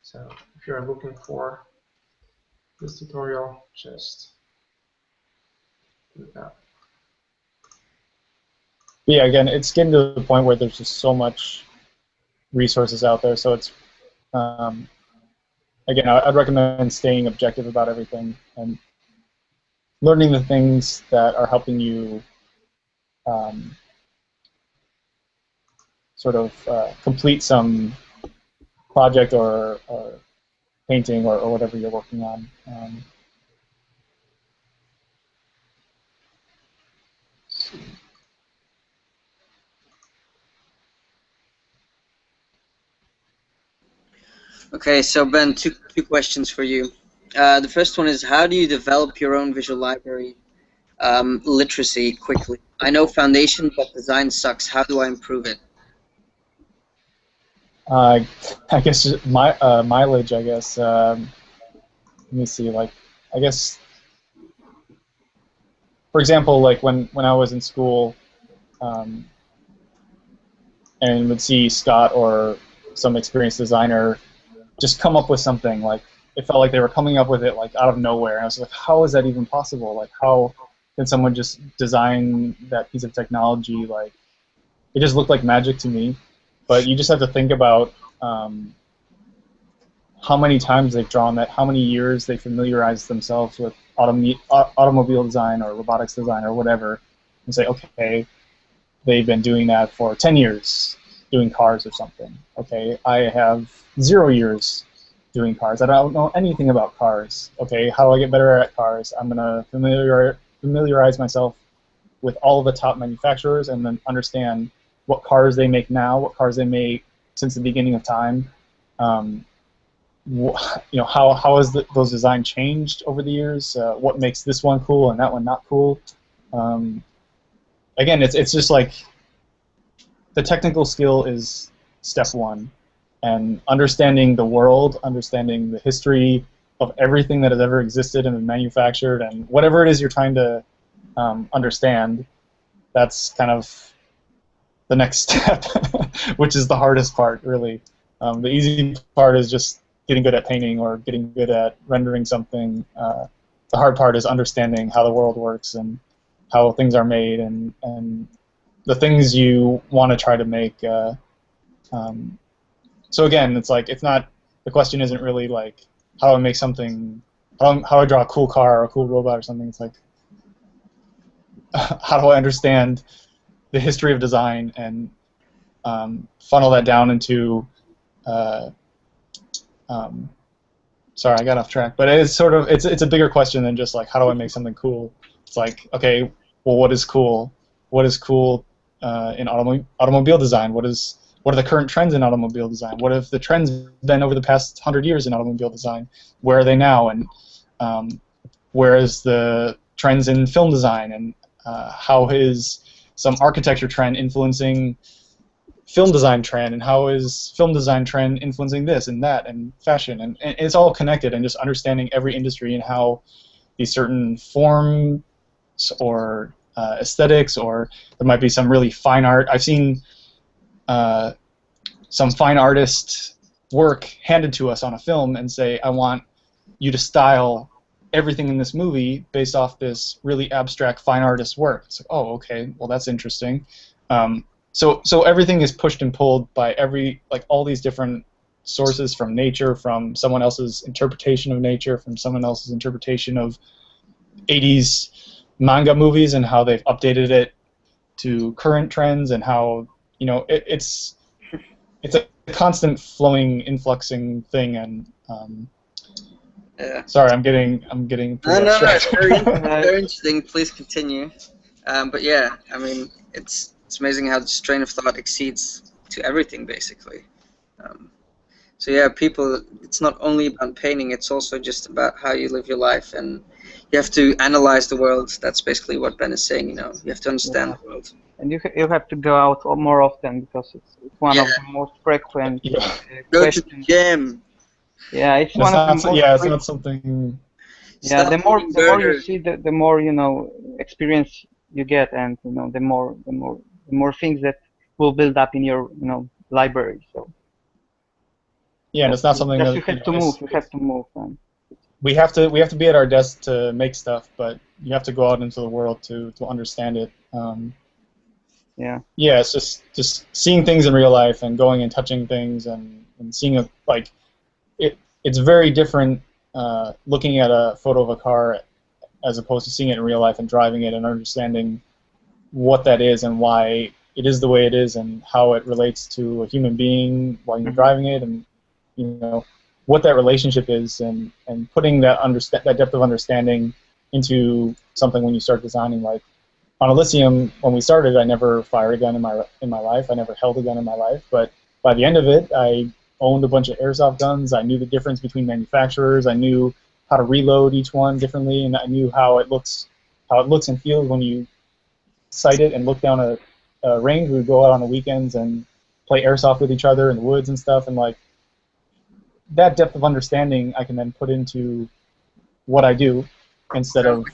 So if you're looking for this tutorial, just do that. Yeah, again, it's getting to the point where there's just so much resources out there. So it's, again, I'd recommend staying objective about everything and learning the things that are helping you sort of complete some project or painting or whatever you're working on. Okay, so Ben, two questions for you. The first one is, how do you develop your own visual library literacy quickly? I know Foundation, but design sucks. How do I improve it? I guess mileage. I guess. Let me see. Like, I guess, for example, like when I was in school, and would see Scott or some experienced designer just come up with something, like, it felt like they were coming up with it like out of nowhere, and I was like, how is that even possible? Like, how can someone just design that piece of technology? Like, it just looked like magic to me. But you just have to think about how many times they've drawn that, how many years they familiarized themselves with automobile design or robotics design or whatever, and say, okay, they've been doing that for 10 years, doing cars or something. Okay, I have 0 years doing cars. I don't know anything about cars. Okay, how do I get better at cars? I'm going to familiarize myself with all the top manufacturers and then understand what cars they make now, what cars they make since the beginning of time. You know, how has those designs changed over the years? What makes this one cool and that one not cool? Again, it's just like the technical skill is step one, and understanding the world, understanding the history of everything that has ever existed and been manufactured, and whatever it is you're trying to understand, that's kind of the next step, which is the hardest part, really. The easy part is just getting good at painting or getting good at rendering something. The hard part is understanding how the world works and how things are made and the things you want to try to make. So again, it's like, it's not, the question isn't really like how do I make something, how I draw a cool car or a cool robot or something. It's like, how do I understand the history of design and funnel that down into sorry, I got off track, but it's sort of it's a bigger question than just like how do I make something cool. It's like, okay, well, what is cool? What is cool in automobile design? What are the current trends in automobile design? What have the trends been over the past 100 years in automobile design? Where are they now? And where is the trends in film design? And how is some architecture trend influencing film design trend? And how is film design trend influencing this and that and fashion? And it's all connected, and just understanding every industry and how these certain forms or aesthetics, or there might be some really fine art. I've seen some fine artist work handed to us on a film and say, I want you to style everything in this movie based off this really abstract fine artist work. It's like, oh, okay, well, that's interesting. So everything is pushed and pulled by all these different sources from nature, from someone else's interpretation of nature, from someone else's interpretation of 80s manga movies and how they've updated it to current trends, and how, you know, it's a constant flowing, influxing thing. And yeah. Sorry, I'm getting pretty abstract. No, very interesting. Please continue. But yeah, I mean, it's amazing how this train of thought exceeds to everything, basically. So yeah, people, it's not only about painting, it's also just about how you live your life, and you have to analyze the world. That's basically what Ben is saying, you know. You have to understand the world. And you have to go out more often, because it's one of the most frequent Go questions. to the gym. Yeah, it's one of the most. Yeah, it's not something. Yeah, the more you see, the more, you know, experience you get, and, you know, the more things that will build up in your, you know, library. So. Yeah, and it's not something that you have to move. You have to move. Man. We have to be at our desk to make stuff, but you have to go out into the world to understand it. Yeah. Yeah, it's just seeing things in real life and going and touching things and seeing it, like it's very different looking at a photo of a car as opposed to seeing it in real life and driving it and understanding what that is and why it is the way it is and how it relates to a human being while you're driving it, and, you know, what that relationship is, and putting that depth of understanding into something when you start designing. Like on Elysium, when we started, I never fired a gun in my life. I never held a gun in my life. But by the end of it, I owned a bunch of airsoft guns. I knew the difference between manufacturers. I knew how to reload each one differently, and I knew how it looks and feels when you sight it and look down a range. We would go out on the weekends and play airsoft with each other in the woods and stuff, and like that depth of understanding I can then put into what I do, instead of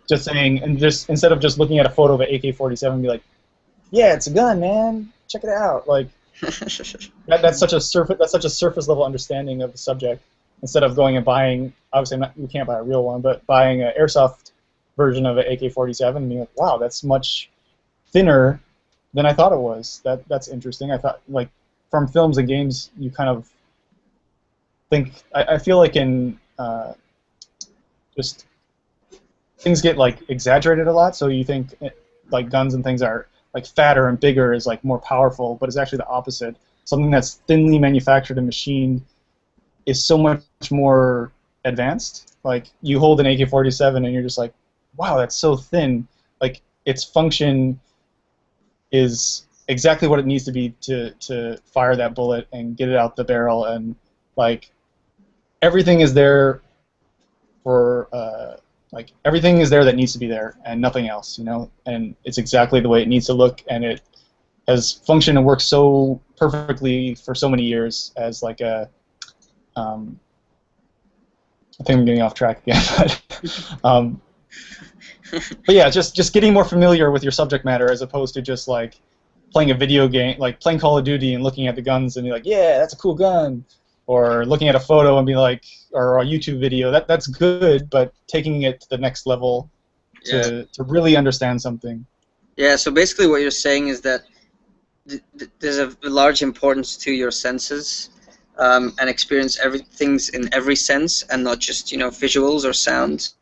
just saying, and just instead of just looking at a photo of an AK-47 and be like, yeah, it's a gun, man, check it out. Like that's such a surface level understanding of the subject, instead of going and buying, obviously you can't buy a real one, but buying an airsoft version of an AK-47 and being like, wow, that's much thinner than I thought it was. That's interesting. I thought, like, from films and games, you kind of think, I feel like in just things get like exaggerated a lot, so you think like guns and things are like fatter and bigger is like more powerful, but it's actually the opposite. Something that's thinly manufactured and machined is so much more advanced. Like you hold an AK-47 and you're just like, wow, that's so thin. Like its function is exactly what it needs to be to fire that bullet and get it out the barrel, and like everything is there for like everything is there that needs to be there and nothing else, you know, and it's exactly the way it needs to look, and it has functioned and worked so perfectly for so many years as like a I think I'm getting off track again, but yeah, just getting more familiar with your subject matter as opposed to just like playing a video game, like playing Call of Duty and looking at the guns and be like, yeah, that's a cool gun, or looking at a photo and be like, or a YouTube video, that's good, but taking it to the next level to really understand something. Yeah, so basically what you're saying is that there's a large importance to your senses, and experience everything's in every sense, and not just, you know, visuals or sounds.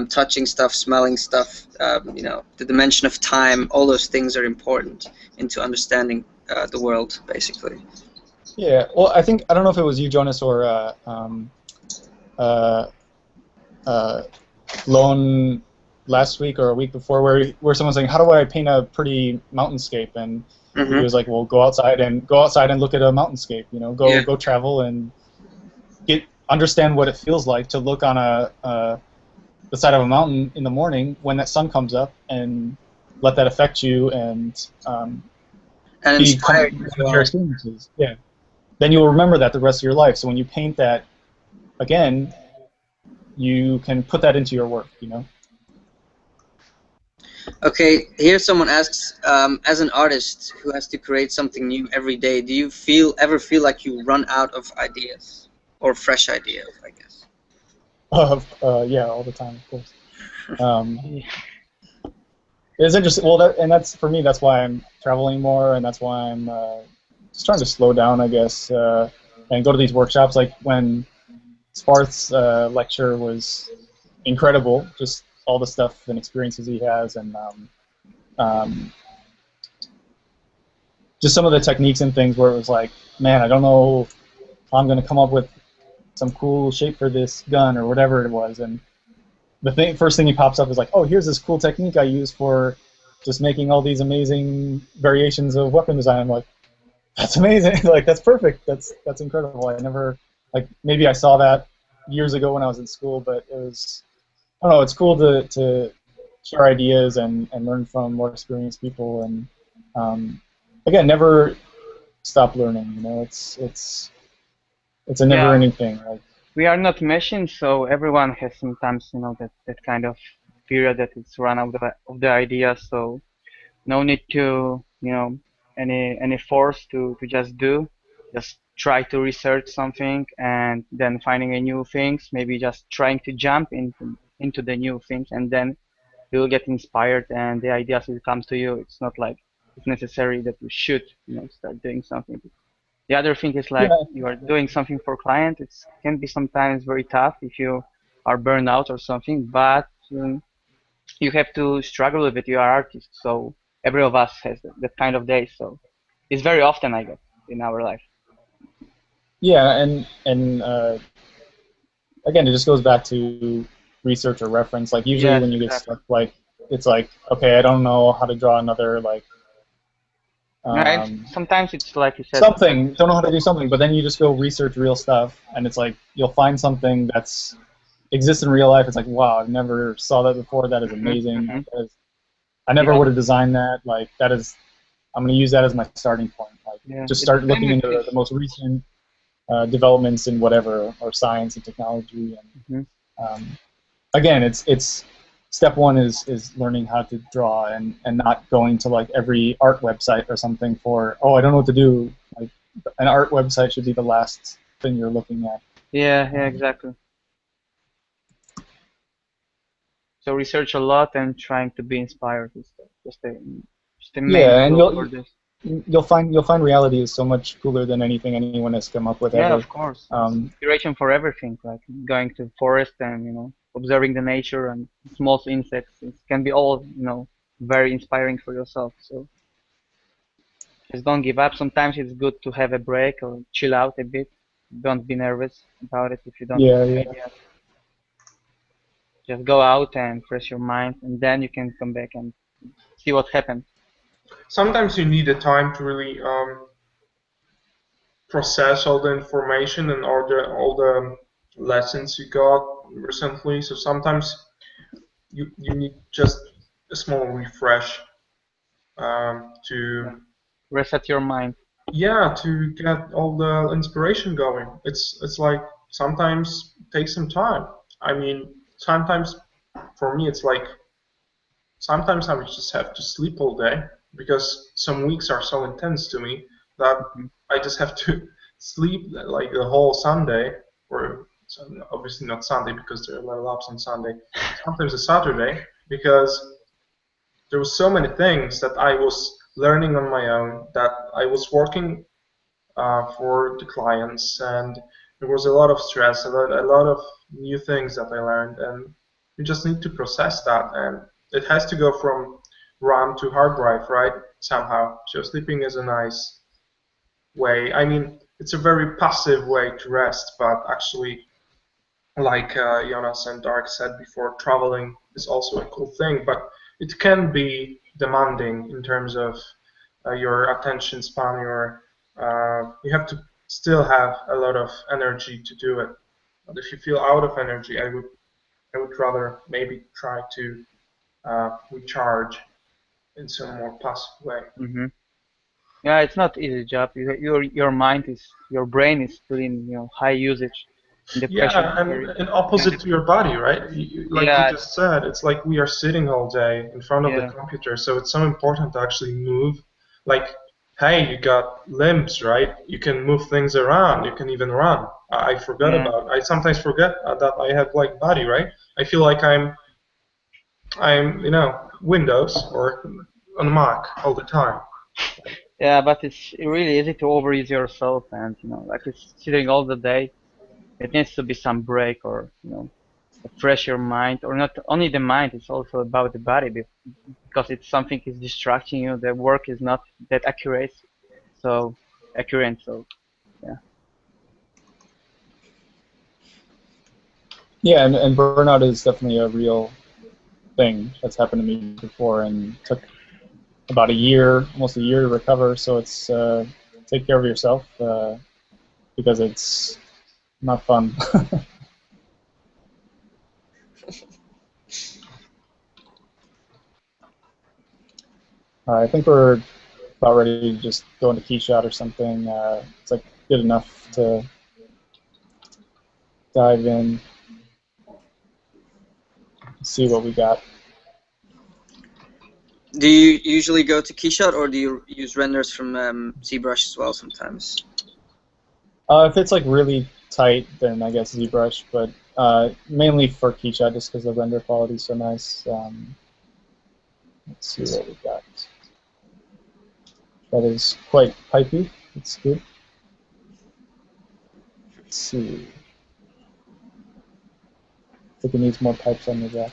Touching stuff, smelling stuff, you know, the dimension of time, all those things are important into understanding the world, basically. Yeah, well, I think, I don't know if it was you, Jonas, or uh, Lone last week or a week before, where someone's saying, "How do I paint a pretty mountainscape?" And he was like, "Well, go outside and look at a mountainscape. You know, go travel and understand what it feels like to look on the side of a mountain in the morning when that sun comes up, and let that affect you and inspire you as with your well. experiences." Yeah. Then you will remember that the rest of your life. So when you paint that again, you can put that into your work. You know. Okay, here someone asks, as an artist who has to create something new every day, do you ever feel like you run out of ideas or fresh ideas, I guess? Yeah, all the time, of course. It's interesting. Well, that's for me. That's why I'm traveling more, and that's why I'm just trying to slow down, I guess, and go to these workshops. Like when Sparth's lecture was incredible, just all the stuff and experiences he has, and um, just some of the techniques and things where it was like, man, I don't know if I'm going to come up with some cool shape for this gun or whatever it was, and the first thing he pops up is like, oh, here's this cool technique I use for just making all these amazing variations of weapon design. I'm like, that's amazing. Like, that's perfect. That's incredible. I never, like, maybe I saw that years ago when I was in school, but it was, I don't know, it's cool to share ideas and learn from more experienced people, and again, never stop learning. You know, it's a Yeah, never-ending thing. Like, we are not machines, so everyone has sometimes, that kind of period that it's run out of the ideas. So no need to, any force to just do. Just try to research something and then finding a new things. Maybe just trying to jump into the new things, and then you'll get inspired and the ideas will come to you. It's not like it's necessary that you should, start doing something. The other thing is like yeah, you are doing something for client. It can be sometimes very tough if you are burned out or something, but you have to struggle with it. You are artist, so every of us has that kind of day. So it's very often, I guess, in our life. yeah, and again, it just goes back to research or reference. Like usually Yes, when you get exactly. stuck, like it's like, okay, I don't know how to draw another like Right. um, Sometimes it's like you said, like something. Don't know how to do something, but then you just go research real stuff, and it's like you'll find something that's exists in real life. It's like, wow, I've never saw that before. That is amazing. hmm I never yeah, would have designed that. Like that is, I'm going to use that as my starting point. Like yeah. just It's the start same looking with into this. the most recent developments in whatever or science and technology and hmm again, it's step one is learning how to draw and not going to like every art website or something for, oh, I don't know what to do. Like an art website should be the last thing you're looking at. Yeah, yeah, Um, exactly. So research a lot and trying to be inspired is just the main yeah, and tool for this. you'll find reality is so much cooler than anything anyone has come up with Yeah, ever. of course. It's Um, inspiration for everything, like going to forest and, observing the nature and small insects. It can be all, very inspiring for yourself. So just don't give up. Sometimes it's good to have a break or chill out a bit. Don't be nervous about it if you don't have yeah, any yeah, ideas. Just go out and fresh your mind, and then you can come back and see what happens. Sometimes you need the time to really process all the information and all the lessons you got recently. So sometimes you need just a small refresh to Yeah. Reset your mind. yeah, to get all the inspiration going. It's like sometimes it takes some time. I mean, sometimes for me it's like sometimes I would just have to sleep all day because some weeks are so intense to me that Mhm. I just have to sleep like the whole Sunday, or obviously not Sunday because there are level ups on Sunday. Sometimes a Saturday because there was so many things that I was learning on my own, that I was working for the clients, and there was a lot of stress, a lot of new things that I learned, and you just need to process that, and it has to go from RAM to hard drive, right? Somehow. So sleeping is a nice way. I mean, it's a very passive way to rest, but actually, like Jonas and Dark said before, traveling is also a cool thing, but it can be demanding in terms of your attention span. You have to still have a lot of energy to do it. But if you feel out of energy, I would rather maybe try to recharge in some more passive way. Mm-hmm. Yeah, it's not easy job. Your mind is, your brain is still in, high usage, and the pressure is Yeah, very. and opposite to your body, right? Like you Yeah, just said, it's like we are sitting all day in front of the yeah. computer, so it's so important to actually move. Like, hey, you got limbs, right? You can move things around. You can even run. I forgot Yeah. about. I sometimes forget that I have like body, right? I feel like I'm Windows or on Mac all the time. Yeah, but it's really easy to overuse yourself, and like it's sitting all the day. It needs to be some break, or refresh your mind, or not only the mind. It's also about the body, because it's something is distracting you. The work is not that accurate, so accurate. So yeah. Yeah, and burnout is definitely a real thing that's happened to me before, and took about a year, almost a year to recover. So it's take care of yourself because it's not fun. I think we're about ready to just go into key shot or something. It's like good enough to dive in, see what we got. Do you usually go to Keyshot, or do you use renders from ZBrush as well sometimes? If it's like really tight, then I guess ZBrush, but mainly for keyshot just because the render quality is so nice. Let's see what we got. That is quite pipey. It's good. Let's see. I think it needs more pipes on the back.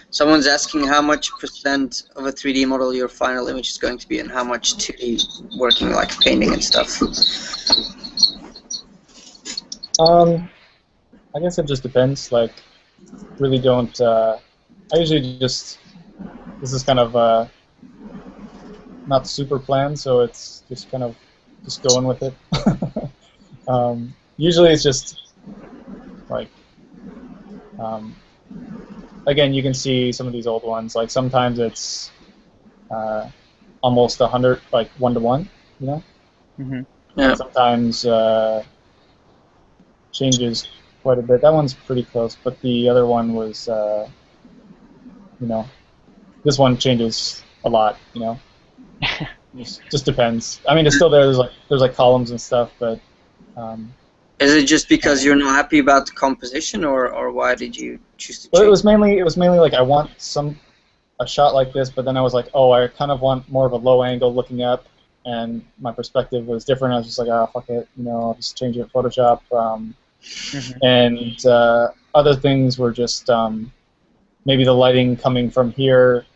Someone's asking how much percent of a 3D model your final image is going to be, and how much 2D working, like painting and stuff. I guess it just depends. Like, really don't. I usually just. This is kind of not super planned, so it's just kind of just going with it. Usually it's just like. Again, you can see some of these old ones. Like sometimes it's almost 100, like 1-to-1, you know. Mm-hmm. Yeah. Sometimes changes quite a bit. That one's pretty close, but the other one was, this one changes a lot, just depends. I mean, it's still there. There's like columns and stuff, but. Is it just because you're not happy about the composition, or why did you choose to change? Well, it was mainly like I want a shot like this, but then I was like, oh, I kind of want more of a low angle looking up, and my perspective was different. I was just like, oh, fuck it, I'll just change it in Photoshop. And other things were just maybe the lighting coming from here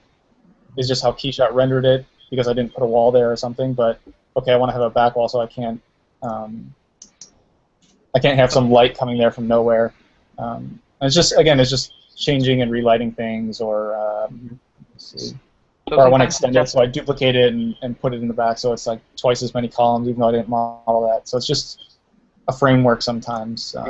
is just how Keyshot rendered it, because I didn't put a wall there or something. But okay, I want to have a back wall, so I can't have some light coming there from nowhere. And it's just changing and relighting things, or let's see. Or I want to extend it, so I duplicate it and put it in the back, so it's like twice as many columns, even though I didn't model that. So it's just a framework sometimes. So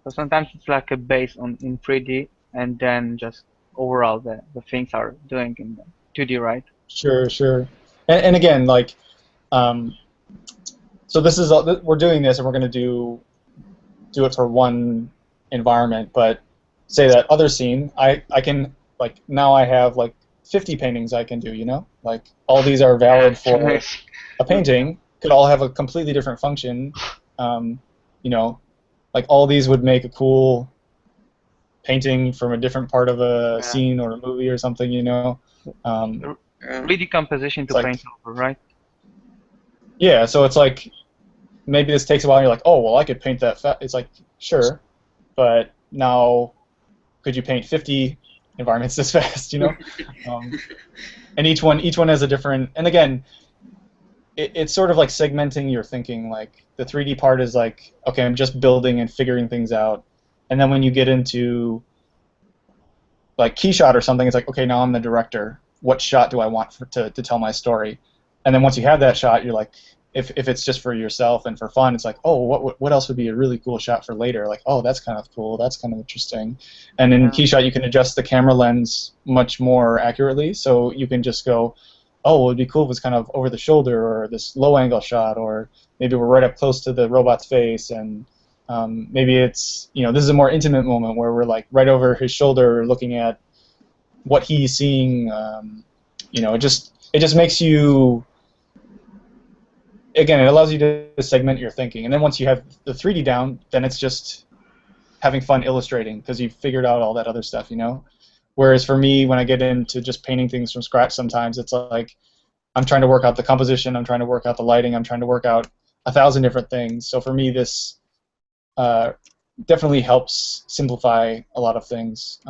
sometimes it's like a base in 3D, and then just overall the things are doing in 2D, right? Sure. And again, like, so this is we're doing this, and we're going to do it for one environment. But say that other scene, I can, like, now I have like 50 paintings I can do. Like all these are valid for a painting. Could all have a completely different function. Like all these would make a cool painting from a different part of a scene or a movie or something. Re-decomposition to paint over, right? Yeah, so it's like maybe this takes a while, and you're like, oh, well, I could paint that. It's like, sure, but now could you paint 50 environments this fast? You know, and each one has a different. And again, it's sort of like segmenting your thinking. Like the 3D part is like, okay, I'm just building and figuring things out, and then when you get into like Keyshot or something, it's like, okay, now I'm the director. What shot do I want to tell my story? And then once you have that shot, you're like, if it's just for yourself and for fun, it's like, oh, what else would be a really cool shot for later? Like, oh, that's kind of cool. That's kind of interesting. And in Keyshot, you can adjust the camera lens much more accurately, so you can just go, oh, it would be cool if it's kind of over the shoulder or this low angle shot, or maybe we're right up close to the robot's face, and maybe it's, this is a more intimate moment where we're like right over his shoulder looking at what he's seeing. It just makes you, again, it allows you to segment your thinking. And then once you have the 3D down, then it's just having fun illustrating because you've figured out all that other stuff, Whereas for me, when I get into just painting things from scratch, sometimes it's like I'm trying to work out the composition, I'm trying to work out the lighting, I'm trying to work out 1,000 different things. So for me, this definitely helps simplify a lot of things.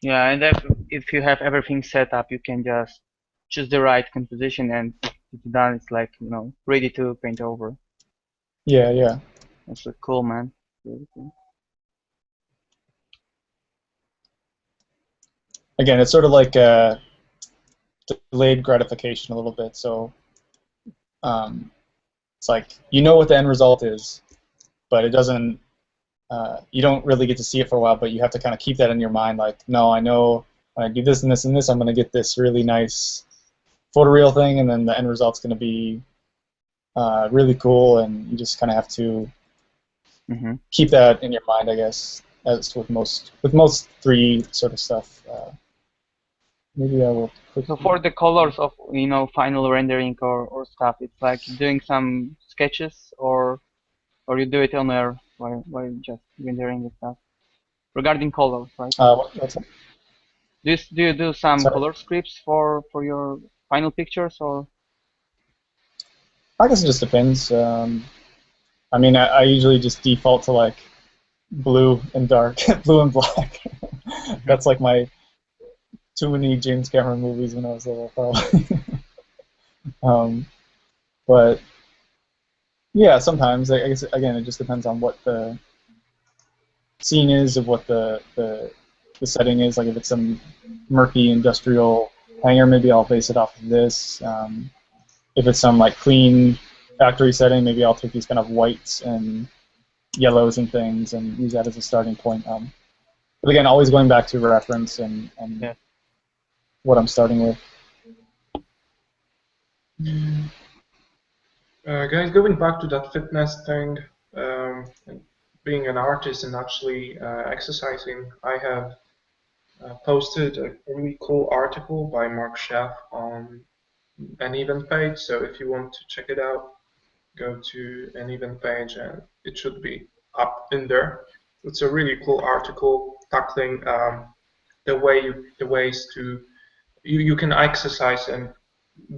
Yeah, and if you have everything set up, you can just choose the right composition, and it's done. It's like, ready to paint over. Yeah. That's cool, man. Really cool. Again, it's sort of like delayed gratification a little bit. So it's like what the end result is, but it doesn't. You don't really get to see it for a while, but you have to kind of keep that in your mind. Like, no, I know when I do this and this and this, I'm going to get this really nice photoreal thing, and then the end result's going to be really cool, and you just kind of have to keep that in your mind, I guess, as with most 3D sort of stuff. Maybe I will. So for the colors of final rendering or stuff, it's like doing some sketches, or you do it on air while just rendering the stuff. Regarding colors, right? What's that? Do you do some Sorry. color scripts for your final pictures, or? I guess it just depends. I mean, I usually just default to like blue and dark, blue and black. That's like my too many James Cameron movies when I was little, probably. But yeah, sometimes I guess again it just depends on what the scene is, of what the setting is. Like if it's some murky industrial hangar, maybe I'll base it off of this. If it's some like clean factory setting, maybe I'll take these kind of whites and yellows and things and use that as a starting point. But again, always going back to reference and what I'm starting with. Guys, going back to that fitness thing, and being an artist and actually exercising, I have posted a really cool article by Mark Schaff on an event page. So if you want to check it out, go to an event page and it should be up in there. It's a really cool article tackling the ways to you can exercise and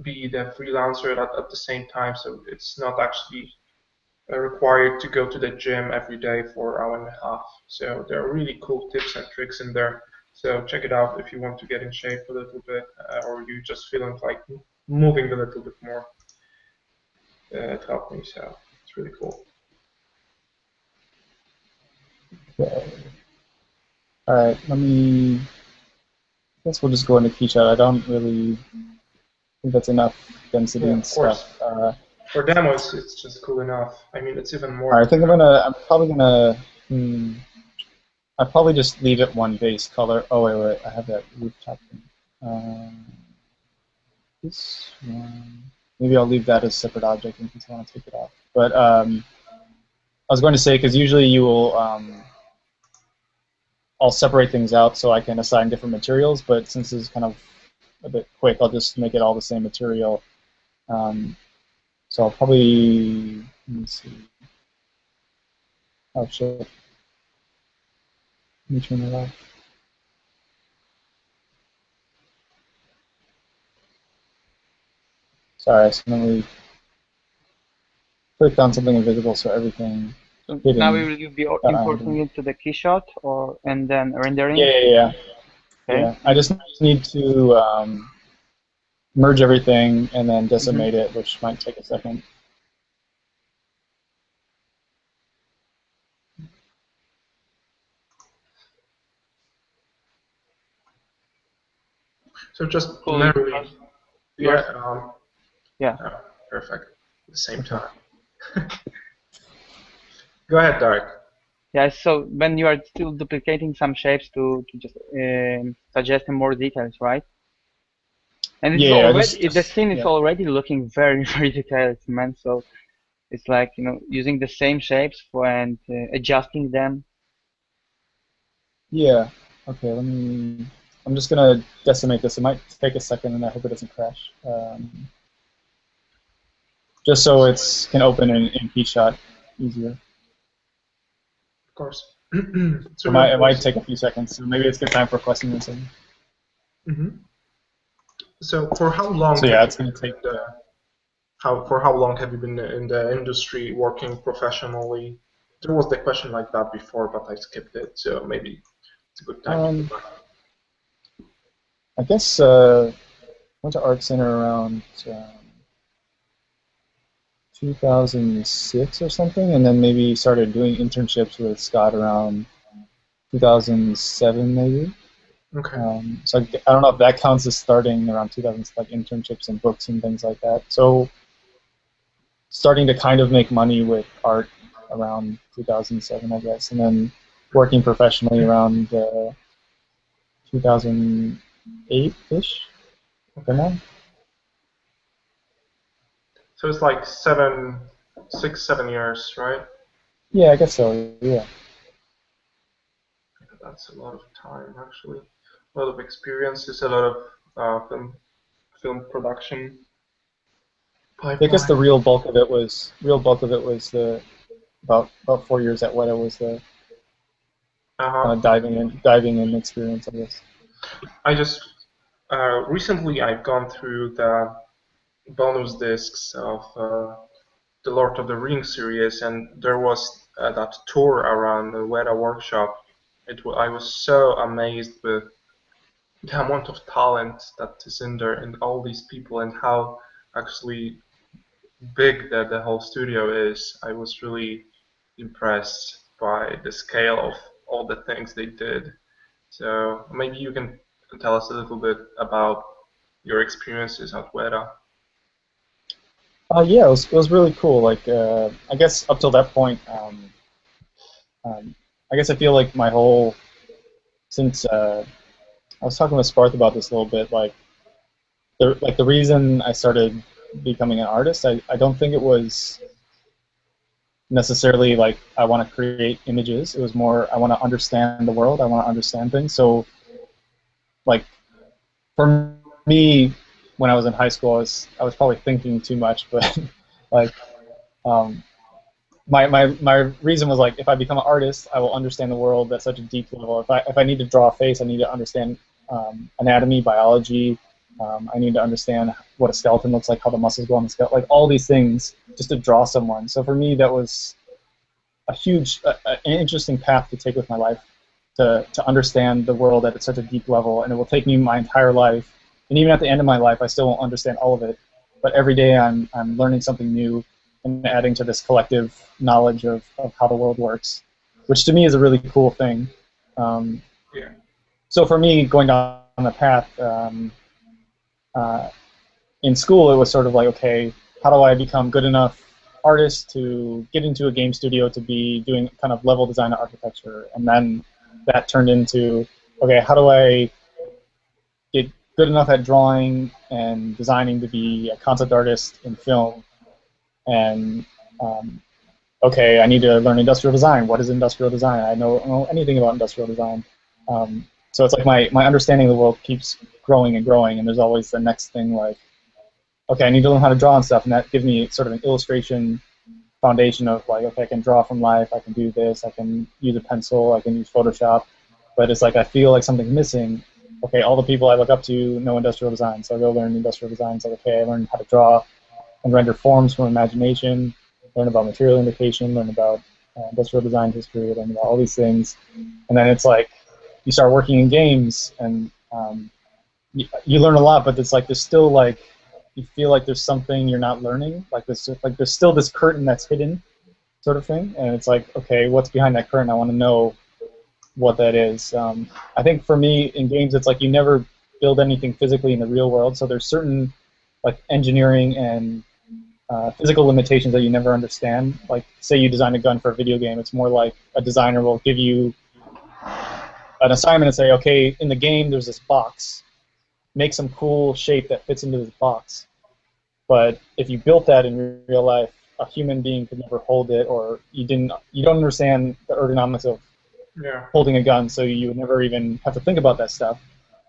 be the freelancer at the same time. So it's not actually required to go to the gym every day for an hour and a half. So there are really cool tips and tricks in there. So check it out if you want to get in shape a little bit, or you just feeling like moving a little bit more. It helped me, so it's really cool. Okay. All right, I guess we'll just go into Keyshot. I don't really think that's enough density and stuff. For demos, it's just cool enough. I mean, it's even more. All right, I think I'm probably gonna. I'll probably just leave it one base color. Oh wait, I have that rooftop thing. This one. Maybe I'll leave that as a separate object in case I want to take it off. But I was going to say, because usually you will, I'll separate things out so I can assign different materials, but since this is kind of a bit quick, I'll just make it all the same material. So I'll probably, let me see. Oh shit. Let me turn it off. Sorry, I accidentally clicked on something invisible, so everything So hidden. now will you be importing it to the keyshot or and then rendering? Yeah. Okay. Yeah. I just need to merge everything and then decimate it, which might take a second. So just Cool. merely, yeah, yeah. Perfect. At the same time. Go ahead, Darek. Yeah. So when you are still duplicating some shapes to just suggest more details, right? And it's already the scene is already looking very very detailed, man. So it's like using the same shapes and adjusting them. Yeah. Okay. I'm just gonna decimate this. It might take a second, and I hope it doesn't crash. Just so it can open in KeyShot easier. Of course. So it might take a few seconds. So maybe it's good time for a question or something. So for how long? So yeah, it's gonna take. For how long have you been in the industry working professionally? There was the question like that before, but I skipped it. So maybe it's a good time to go back. I guess went to Art Center around 2006 or something, and then maybe started doing internships with Scott around 2007 maybe. Okay. So I don't know if that counts as starting around 2000, like internships and books and things like that. So starting to kind of make money with art around 2007, I guess, and then working professionally around 2008-ish. Okay. So it's like 6, 7 years, right? Yeah, I guess so. Yeah. That's a lot of time, actually. A lot of experiences, a lot of film production. I guess the real bulk of it was the about 4 years at Weta was the kind of diving in experience, I guess. I just recently I've gone through the bonus discs of the Lord of the Rings series, and there was that tour around the Weta workshop. I was so amazed with the amount of talent that is in there, and all these people, and how actually big that the whole studio is. I was really impressed by the scale of all the things they did. So maybe you can tell us a little bit about your experiences at Weta. Yeah, it was really cool. Like I guess up till that point, I guess I feel like my whole since I was talking with Sparth about this a little bit. Like the reason I started becoming an artist, I don't think it was necessarily like I want to create images. It was more I want to understand the world. I want to understand things. So like for me, when I was in high school, I was probably thinking too much, but like my reason was like if I become an artist, I will understand the world at such a deep level. If I need to draw a face, I need to understand anatomy, biology. I need to understand what a skeleton looks like, how the muscles go on the skeleton, like all these things just to draw someone. So for me, that was a huge, an interesting path to take with my life, to understand the world at such a deep level, and it will take me my entire life. And even at the end of my life, I still won't understand all of it. But every day I'm learning something new and adding to this collective knowledge of how the world works, which to me is a really cool thing. Yeah. So for me, going down the path, in school, it was sort of like, okay, how do I become good enough artist to get into a game studio to be doing kind of level design and architecture? And then that turned into, okay, how do I get good enough at drawing and designing to be a concept artist in film? And okay, I need to learn industrial design. What is industrial design? I don't know anything about industrial design. So it's like my understanding of the world keeps growing and growing, and there's always the next thing like, okay, I need to learn how to draw and stuff, and that gives me sort of an illustration foundation of like, okay, I can draw from life, I can do this, I can use a pencil, I can use Photoshop, but it's like I feel like something's missing. Okay, all the people I look up to know industrial design, so I go learn industrial design. It's like, okay, I learned how to draw and render forms from imagination. learn about material indication, learn about industrial design history, learn about all these things, and then it's like you start working in games, and you learn a lot, but it's like there's still like you feel like there's something you're not learning, like there's still this curtain that's hidden, sort of thing, and it's like, okay, what's behind that curtain? I want to know what that is. I think for me in games, it's like you never build anything physically in the real world, so there's certain like engineering and physical limitations that you never understand. Like, say you design a gun for a video game, it's more like a designer will give you an assignment and say, okay, in the game there's this box, make some cool shape that fits into this box. But if you built that in real life, a human being could never hold it, or you don't understand the ergonomics of holding a gun, so you would never even have to think about that stuff.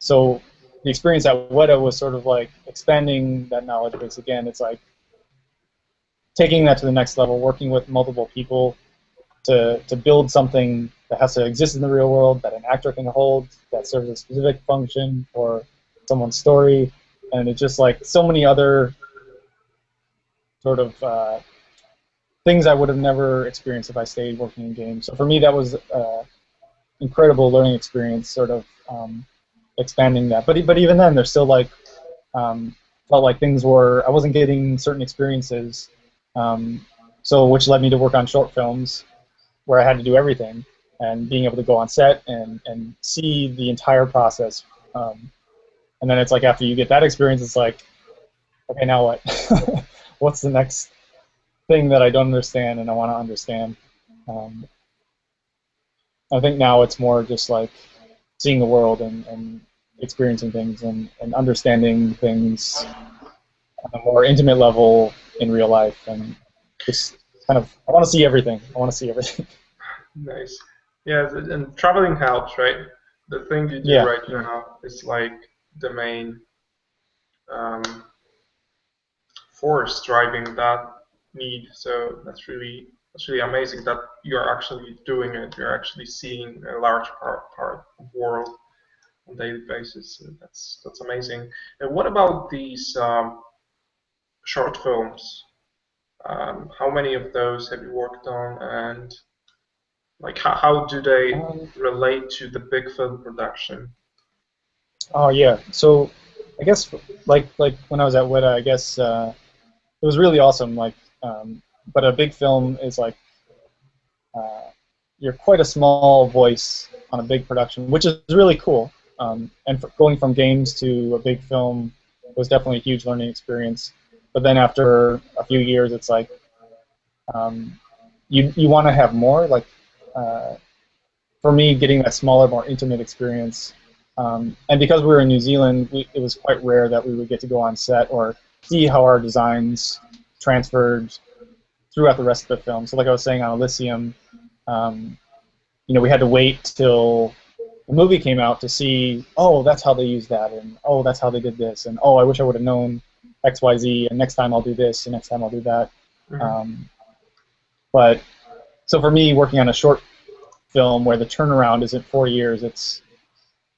So the experience at Weta was sort of like expanding that knowledge base again. It's like taking that to the next level, working with multiple people to build something that has to exist in the real world, that an actor can hold, that serves a specific function for someone's story, and it's just like so many other sort of things I would have never experienced if I stayed working in games. So for me, that was incredible learning experience, sort of expanding that. But even then, there's still like felt like things were, I wasn't getting certain experiences, so which led me to work on short films where I had to do everything, and being able to go on set and see the entire process. And then it's like after you get that experience, it's like, okay, now what? What's the next thing that I don't understand and I want to understand? I think now it's more just like seeing the world and experiencing things and understanding things on a more intimate level in real life, and just kind of, I want to see everything. I want to see everything. Nice. Yeah, and traveling helps, right? The thing you do right now is like the main force driving that need. So that's really amazing that you're actually doing it. You're actually seeing a large part of the world on a daily basis. So that's amazing. And what about these short films? How many of those have you worked on, and like how do they relate to the big film production? Oh yeah, so I guess like when I was at Weta, I guess it was really awesome. Like, but a big film is like you're quite a small voice on a big production, which is really cool. And going from games to a big film was definitely a huge learning experience. But then after a few years, it's like you want to have more. Like for me, getting that smaller, more intimate experience. And because we were in New Zealand, it was quite rare that we would get to go on set or see how our designs transferred throughout the rest of the film. So like I was saying on Elysium, you know, we had to wait till the movie came out to see, oh, that's how they used that, and oh, that's how they did this, and oh, I wish I would have known X, Y, Z, and next time I'll do this, and next time I'll do that. But so for me, working on a short film where the turnaround isn't 4 years, it's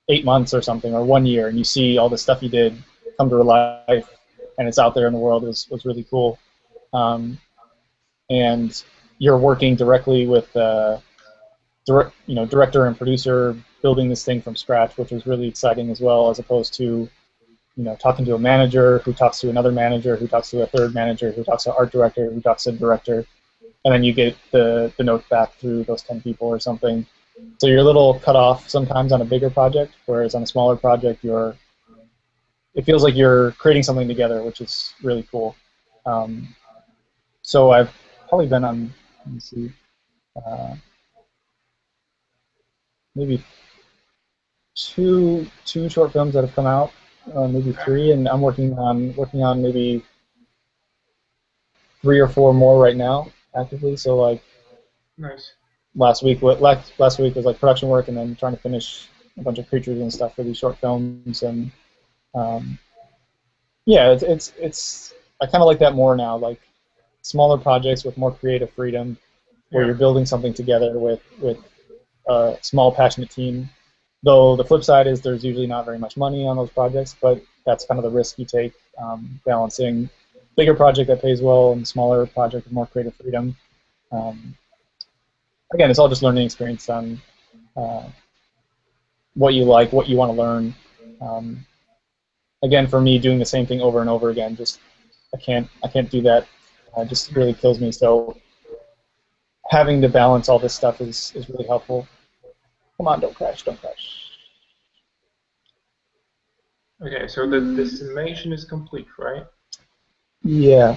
8 months or something, or 1 year, and you see all the stuff you did come to life, and it's out there in the world, was really cool. And you're working directly with director and producer, building this thing from scratch, which was really exciting as well, as opposed to talking to a manager who talks to another manager who talks to a third manager who talks to art director who talks to director, and then you get the note back through those 10 people or something. So you're a little cut off sometimes on a bigger project, whereas on a smaller project it feels like you're creating something together, which is really cool. So I've probably been on, let me see, maybe two short films that have come out, maybe 3, and I'm working on maybe 3 or 4 more right now actively. So like, nice. Last week was like production work, and then trying to finish a bunch of creatures and stuff for these short films, and yeah, it's I kind of like that more now, like smaller projects with more creative freedom, where you're building something together with a small passionate team. Though the flip side is there's usually not very much money on those projects, but that's kind of the risk you take, balancing bigger project that pays well and smaller project with more creative freedom. Again, it's all just learning experience on what you like, what you want to learn. Again, for me, doing the same thing over and over again, just I can't do that. It just really kills me. So having to balance all this stuff is really helpful. Come on, don't crash, don't crash. Okay, so the decimation is complete, right? Yeah,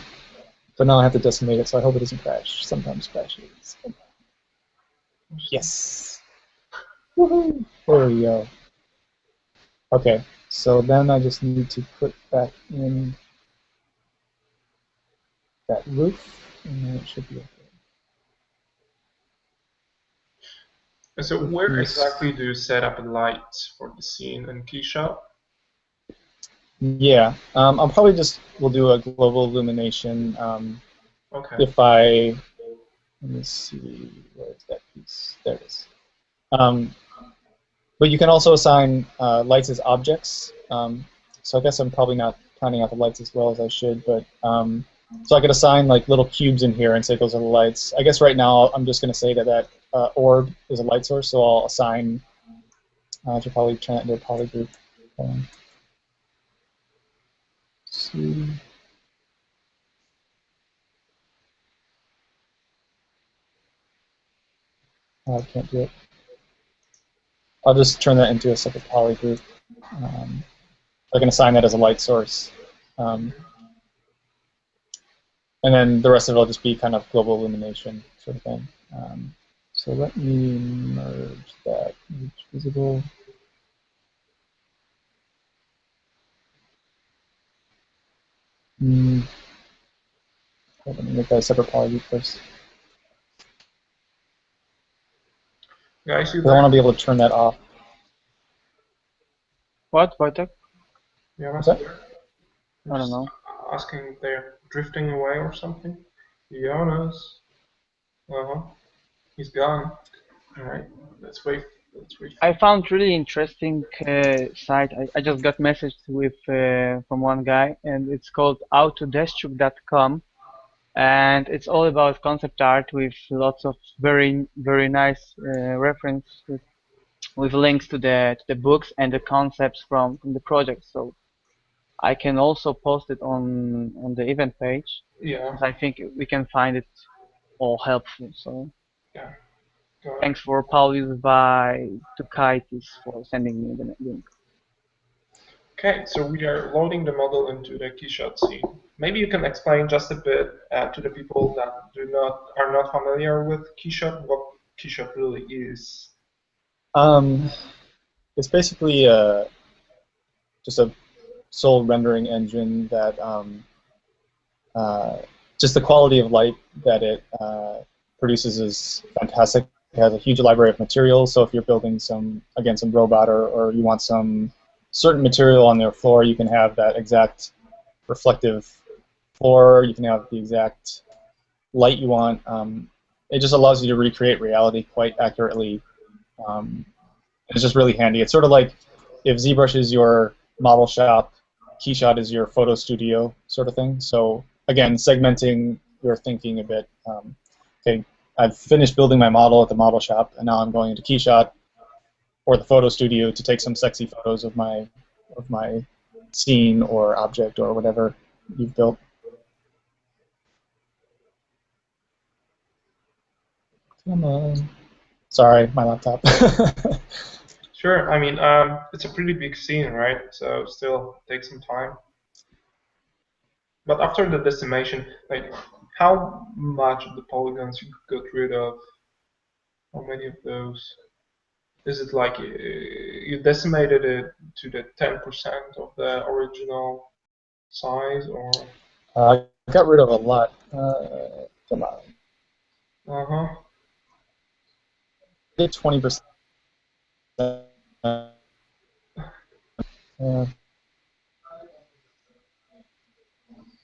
but now I have to decimate it, so I hope it doesn't crash. Sometimes crashes. Yes. Woohoo! There we go. Okay, so then I just need to put back in that roof, and then it should be okay. And so where exactly do you set up a light for the scene in Keyshot? Yeah, I'll probably we'll do a global illumination. Okay. If let me see, where's that piece? There it is. But you can also assign lights as objects. So I guess I'm probably not planning out the lights as well as I should, but so I could assign like little cubes in here and say those are the lights. I guess right now I'm just going to say that orb is a light source, so I'll assign. I should probably turn that into a poly group. See. Oh, I can't do it. I'll just turn that into a separate poly group. I can assign that as a light source. And then the rest of it will just be kind of global illumination sort of thing. So let me merge that. Each visible. Let me make that a separate poly group first. Guys, you I want to be able to turn that off. What, Wojtek? Yeah, What's that? I don't know. Asking if they're drifting away or something. Jonas. He's gone. All right. Let's wait. I found really interesting site. I just got messaged with from one guy, and it's called autodestruct.com, and it's all about concept art with lots of very nice reference with links to the books and the concepts from the project. So I can also post it on the event page. Yeah. I think we can find it all helpful. So Yeah. Go ahead. thanks for Paulius by Tukaitis for sending me the link. Okay, so we are loading the model into the Keyshot scene. Maybe you can explain just a bit to the people that are not familiar with Keyshot what Keyshot really is. It's basically just a sole rendering engine that just the quality of light that it produces is fantastic. It has a huge library of materials, so if you're building some robot or you want some certain material on their floor, you can have that exact reflective floor, you can have the exact light you want. It just allows you to recreate reality quite accurately. It's just really handy. It's sort of like if ZBrush is your model shop, Keyshot is your photo studio sort of thing. So again, segmenting your thinking a bit. Okay, I've finished building my model at the model shop, and now I'm going into Keyshot or the photo studio to take some sexy photos of my scene or object or whatever you've built. Come on. Sorry, my laptop. Sure, I mean, it's a pretty big scene, right? So still takes some time. But after the decimation, like, how much of the polygons you got rid of? How many of those? Is it like you decimated it to the 10% of the original size, or? I got rid of a lot. Come on. Uh-huh. 20%.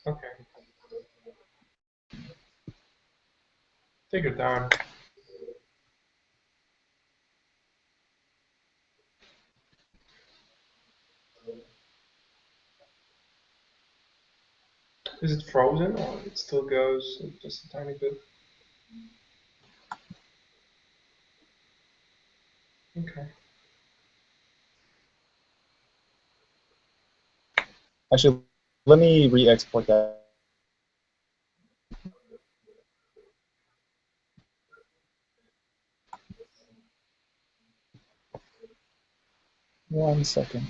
Okay. Take your time. Is it frozen, or it still goes just a tiny bit? Okay. Actually, let me re-export that. One second.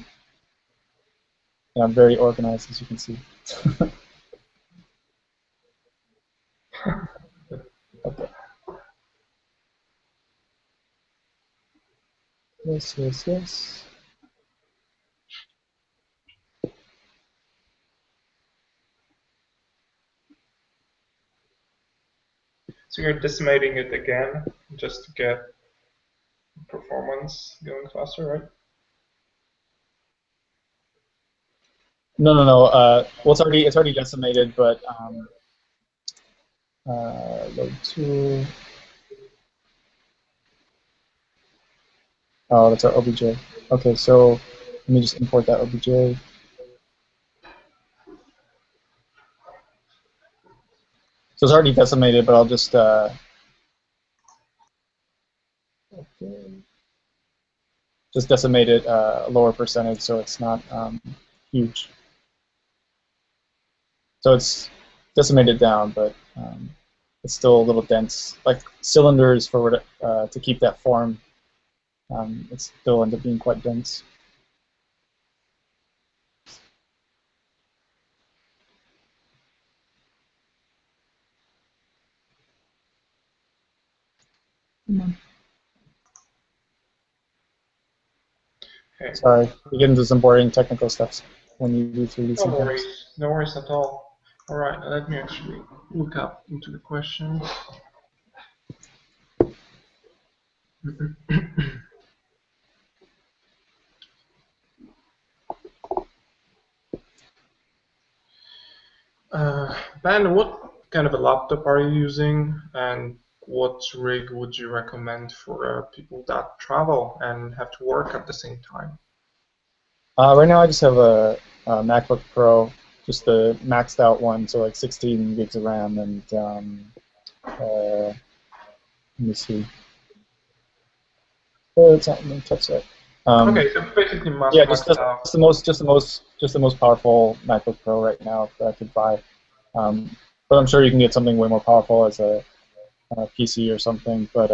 And I'm very organized, as you can see. Okay. Yes, yes, yes. So you're decimating it again just to get performance going faster, right? No, no, no. Well, it's already decimated, but load tool. Oh, that's our OBJ. Okay, so let me just import that OBJ. So it's already decimated, but I'll just okay. Just decimate it a lower percentage so it's not huge. So it's decimated down, but it's still a little dense. Like cylinders for to keep that form, it still ends up being quite dense. Okay. Sorry, we get into some boring technical stuff when you do 3D sometimes. No worries at all. All right, let me actually look up into the question. Ben, what kind of a laptop are you using, and what rig would you recommend for people that travel and have to work at the same time? Right now I just have a MacBook Pro, just the maxed out one, so like 16 gigs of RAM, and let me see. Oh, it's not. Let me touch that. Okay, so basically yeah, maxed just the most powerful MacBook Pro right now that I could buy. But I'm sure you can get something way more powerful as a PC or something. But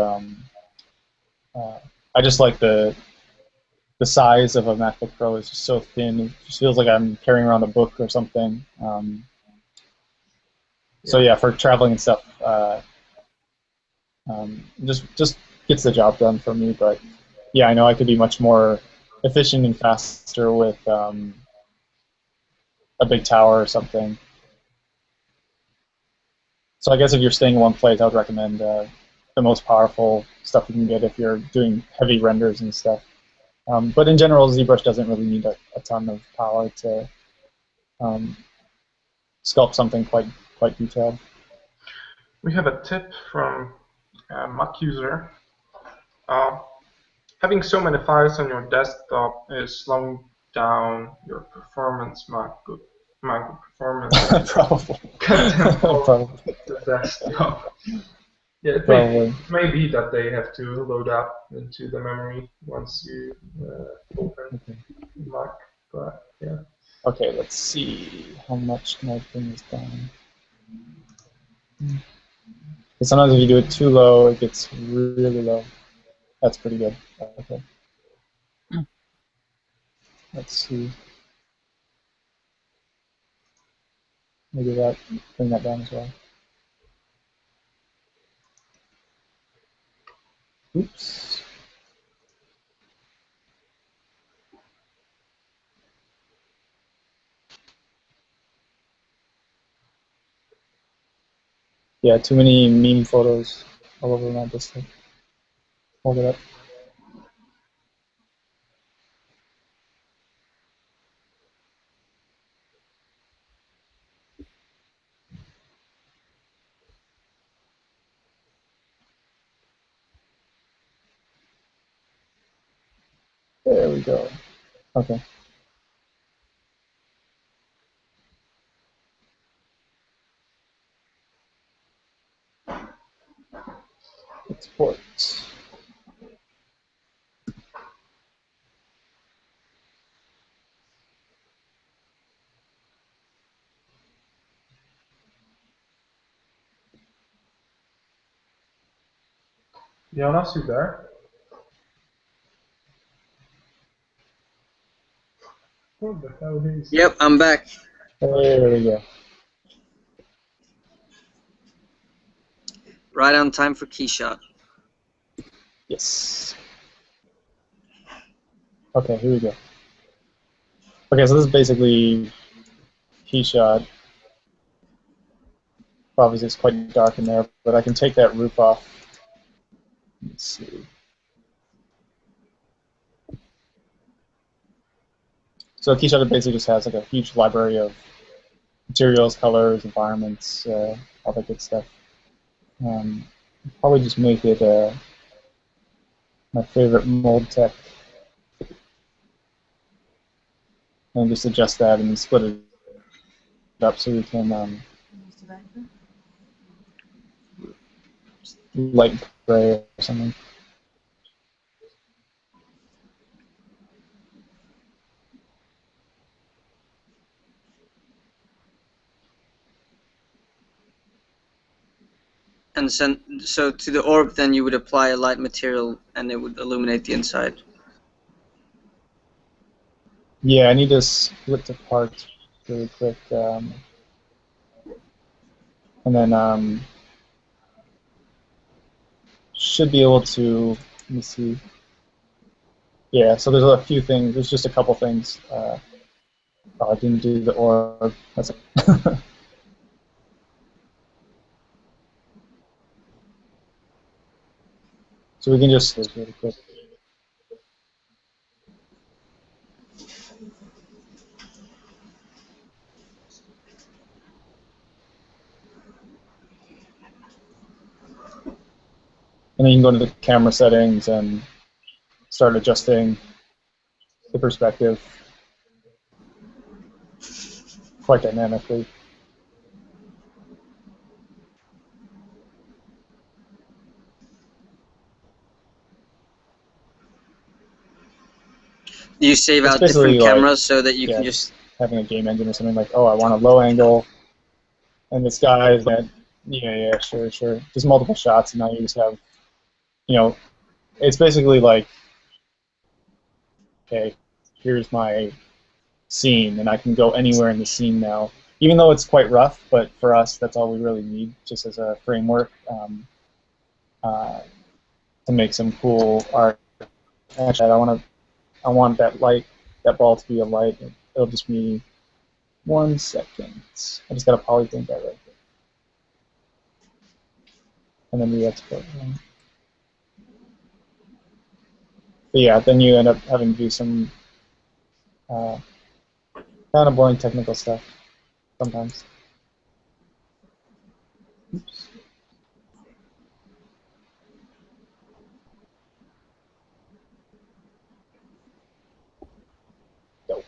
I just like the size of a MacBook Pro is just so thin. It just feels like I'm carrying around a book or something. So yeah, for traveling and stuff, just gets the job done for me. But yeah, I know I could be much more efficient and faster with a big tower or something. So I guess if you're staying in one place, I would recommend the most powerful stuff you can get if you're doing heavy renders and stuff. But in general, ZBrush doesn't really need a ton of power to sculpt something quite detailed. We have a tip from a Mac user. Having so many files on your desktop is slowing down your performance, MacBook performance. Probably. Probably. The desktop. Yeah, it may be that they have to load up into the memory once you open Mac, but yeah. Okay, let's see how much can I bring this down. Sometimes if you do it too low, it gets really low. That's pretty good. Okay. Let's see. Maybe bring that down as well. Oops. Yeah, too many meme photos all over my display. Hold it up. There we go. Okay. Export. Jonas, you there? What the hell is? Yep, I'm back. There we go. Right on time for key shot. Yes. Okay, here we go. Okay, so this is basically key shot. Obviously, it's quite dark in there, but I can take that roof off. Let's see. So key shot basically just has like a huge library of materials, colors, environments, all that good stuff. Probably just make it my favorite mold tech, and just adjust that and split it up so we can light gray or something. And so to the orb, then you would apply a light material, and it would illuminate the inside. Yeah, I need to split the parts really quick, and then should be able to. Let me see. Yeah, so there's a few things. There's just a couple things. Oh, I didn't do the orb. That's it. So we can just do this really quick. And then you can go to the camera settings and start adjusting the perspective quite dynamically. Do you save It's out different basically like, cameras so that you yeah, can just... having a game engine or something like, oh, I want a low angle, and this guy is that, yeah, sure. Just multiple shots, and now you just have, it's basically like, okay, here's my scene, and I can go anywhere in the scene now. Even though it's quite rough, but for us, that's all we really need, just as a framework, to make some cool art. Actually, I want that ball to be a light. It'll just be 1 second. I just got to polypaint that right there. And then re-export. But yeah, then you end up having to do some kind of boring technical stuff sometimes. Oops. Go.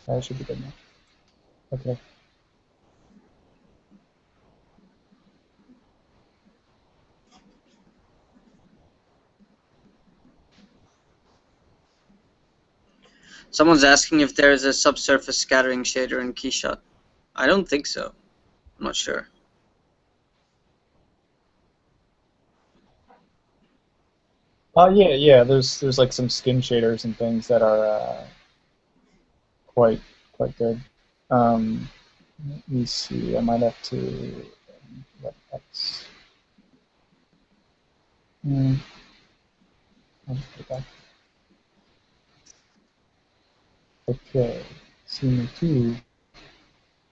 That should be good now. Okay. Someone's asking if there is a subsurface scattering shader in Keyshot. I don't think so. I'm not sure. Yeah. There's like some skin shaders and things that are quite good. Let me see. I might have to let X. I'll just put it back. Okay. Scene 2.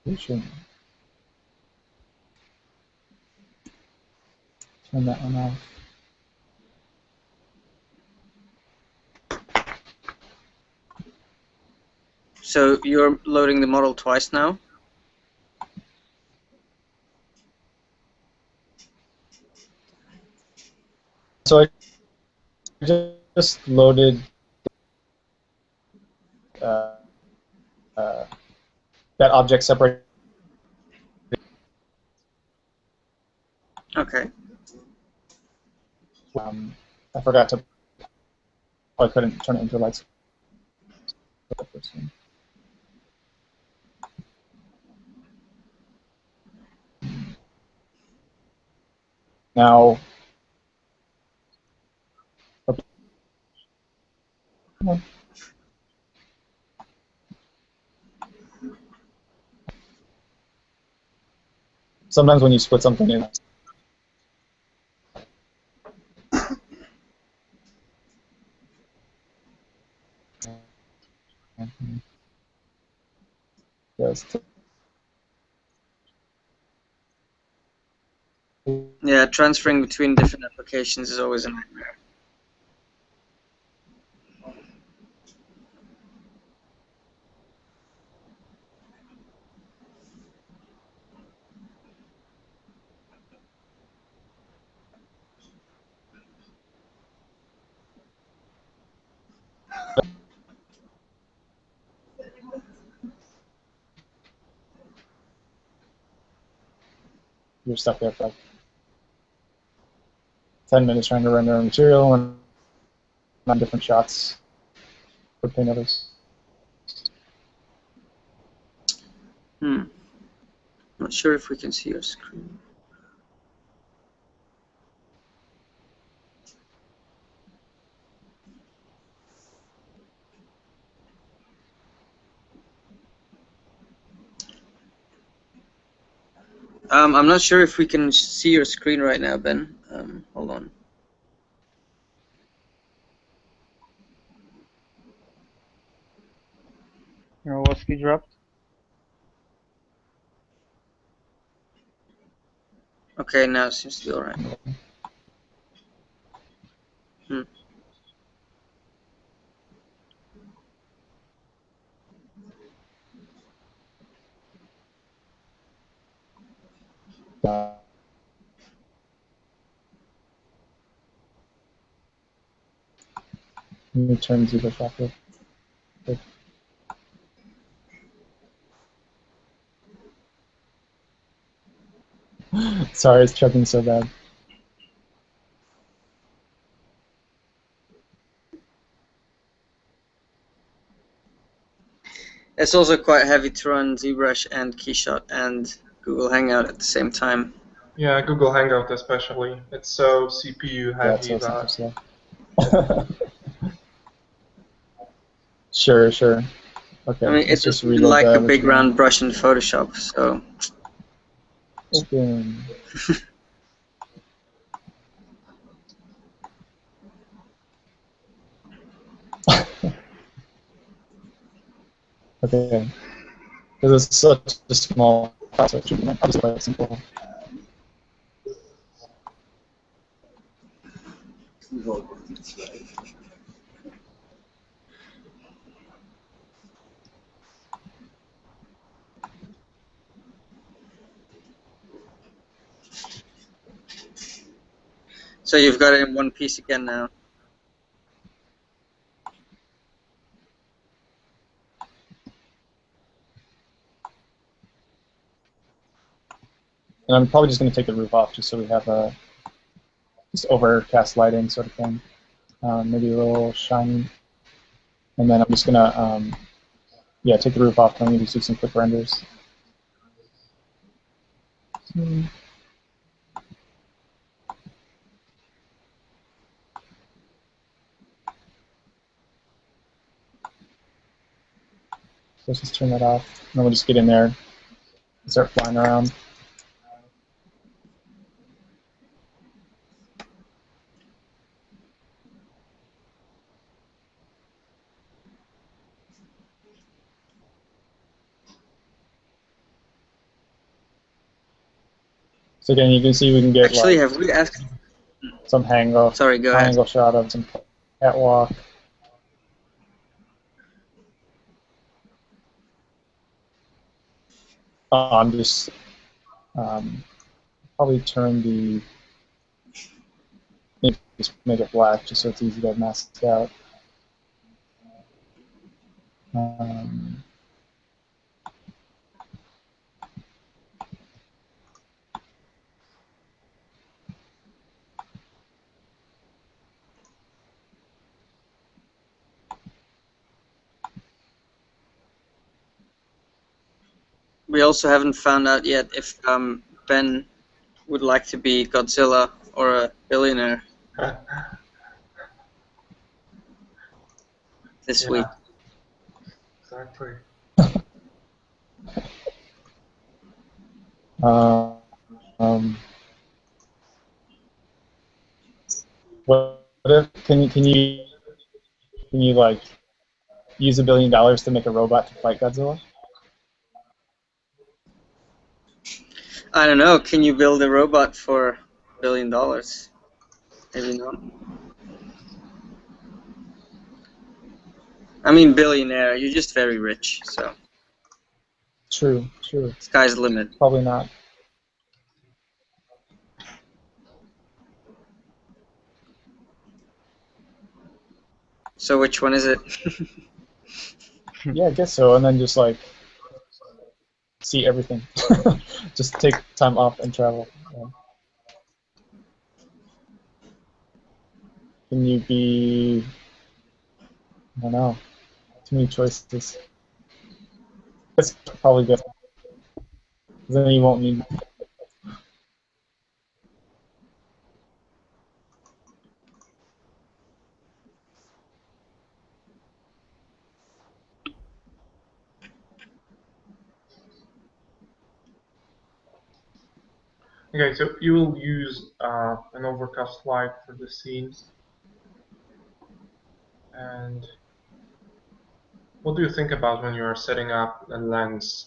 Vision. Turn that one off. So you're loading the model twice now? So I just loaded that object separated. Okay. I forgot to. Oh, I couldn't turn it into lights. Now. Okay. Come on. Sometimes when you split something in. Yes. Yeah, transferring between different applications is always a nightmare. You're stuck there for like 10 minutes trying to render a material and on different shots for paint others. Not sure if we can see your screen. I'm not sure if we can see your screen right now, Ben. Hold on. Your whiskey dropped. Okay, now it seems to be alright. Let me turn Zebra Shop real quick. Sorry, it's chugging so bad. It's also quite heavy to run ZBrush and Keyshot and Google Hangout at the same time. Yeah, Google Hangout especially. It's so CPU heavy Yeah, Sure. Okay. I mean, it's just like a big round brush in Photoshop, so. Open. Okay. Because it's such a small process, I'll just play it simple. So you've got it in one piece again now. And I'm probably just going to take the roof off just so we have a just overcast lighting sort of thing. Maybe a little shiny. And then I'm just going to, yeah, take the roof off. I'm going to do some quick renders. So let's just turn that off. And then we'll just get in there and start flying around. So again, you can see we can get Actually, like have we asked? some angle shot of some catwalk. I'm just probably turn the just make it black just so it's easy to mask out. we also haven't found out yet if Ben would like to be Godzilla or a billionaire this Yeah. week. Exactly. What if can you like use $1 billion to make a robot to fight Godzilla? I don't know. Can you build a robot for $1 billion? Maybe not. I mean, billionaire. You're just very rich, so True. sky's the limit. Probably not. So which one is it? Yeah, I guess so. And then just like see everything. Just take time off and travel. Yeah. Can you be? I don't know. Too many choices. That's probably good. Then you won't need. Okay, so you will use an overcast light for the scene. And what do you think about when you are setting up a lens?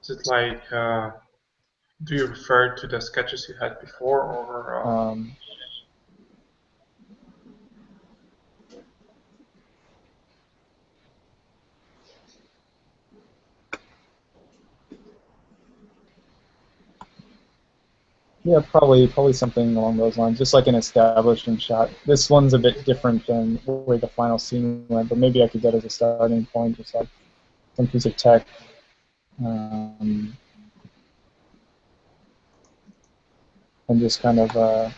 Is it like, do you refer to the sketches you had before, or? Yeah, probably something along those lines, just like an establishing shot. This one's a bit different than where the final scene went, but maybe I could get as a starting point, just like some piece of tech. And just kind of. A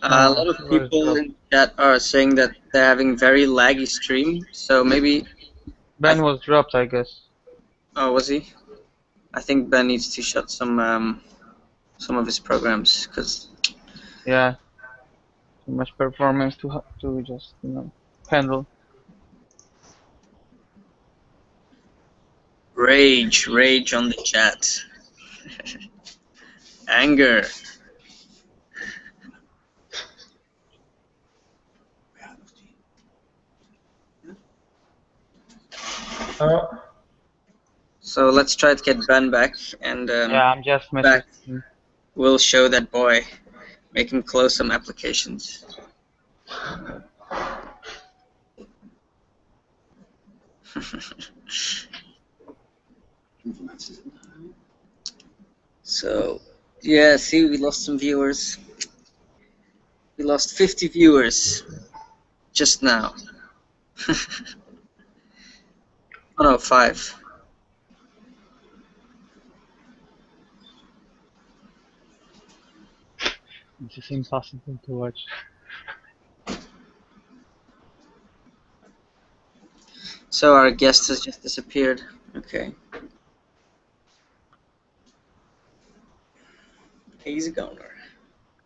lot of people in chat are saying that they're having very laggy stream, so maybe. Ben was dropped, I guess. Oh, was he? I think Ben needs to shut some of his programs, because. Yeah. Too much performance to just handle. Rage on the chat. Anger. So let's try to get Ben back, and Yeah, I'm just back. messaging. We'll show that boy. Make him close some applications. So, yeah, see, we lost some viewers. We lost 50 viewers just now. Oh no, 5. This is impossible to watch. So our guest has just disappeared. Okay. He's a goner.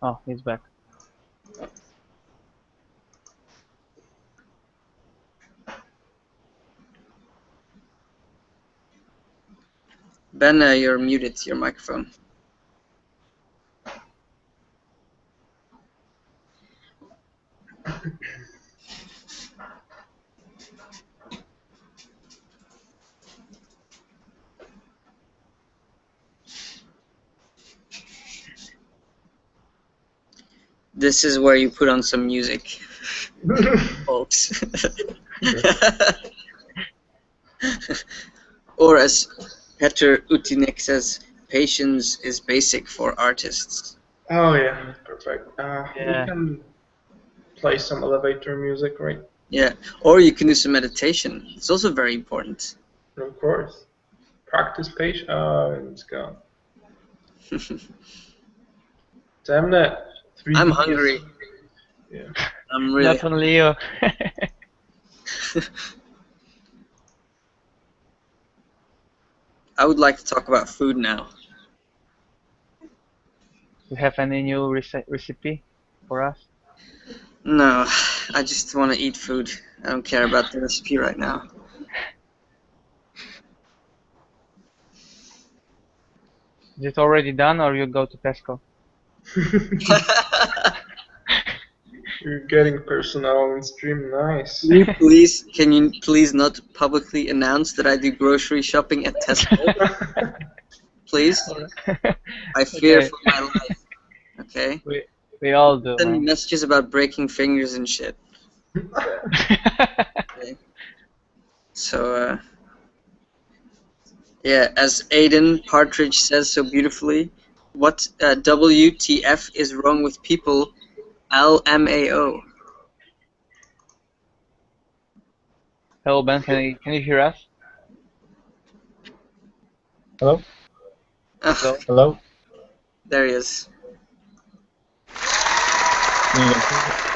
Oh, he's back. Ben, you're muted, your microphone. This is where you put on some music, folks. Or as Peter Utinek says, patience is basic for artists. Oh yeah, perfect. Yeah. We can play some elevator music, right? Yeah, or you can do some meditation. It's also very important. Of course. Practice patience. Oh, and it's gone. Damn it. I'm hungry. Yeah. I'm really That's on Leo. I would like to talk about food now. Do you have any new recipe for us? No, I just want to eat food. I don't care about the recipe right now. Is it already done, or you go to Tesco? You're getting personal on stream, nice. Can you please not publicly announce that I do grocery shopping at Tesco? Please? I fear Okay. for my life. Okay? We all do, Send me man. messages about breaking fingers and shit. Okay? So, yeah, as Aiden Partridge says so beautifully, what WTF is wrong with people? LMAO. Hello, Ben. Can you hear us? Hello? Oh, Hello? there he is.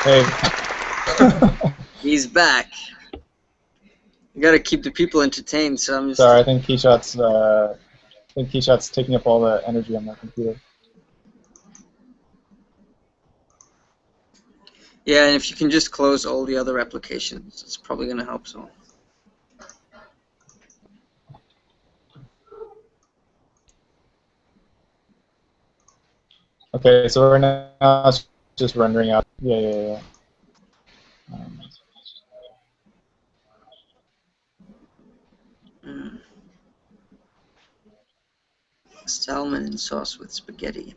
Hey. He's back. You gotta keep the people entertained, so I'm just... Sorry, I think Keyshot's taking up all the energy on my computer. Yeah, and if you can just close all the other applications, it's probably gonna help so. Okay, so right now it's just rendering out. Yeah. Salmon in sauce with spaghetti.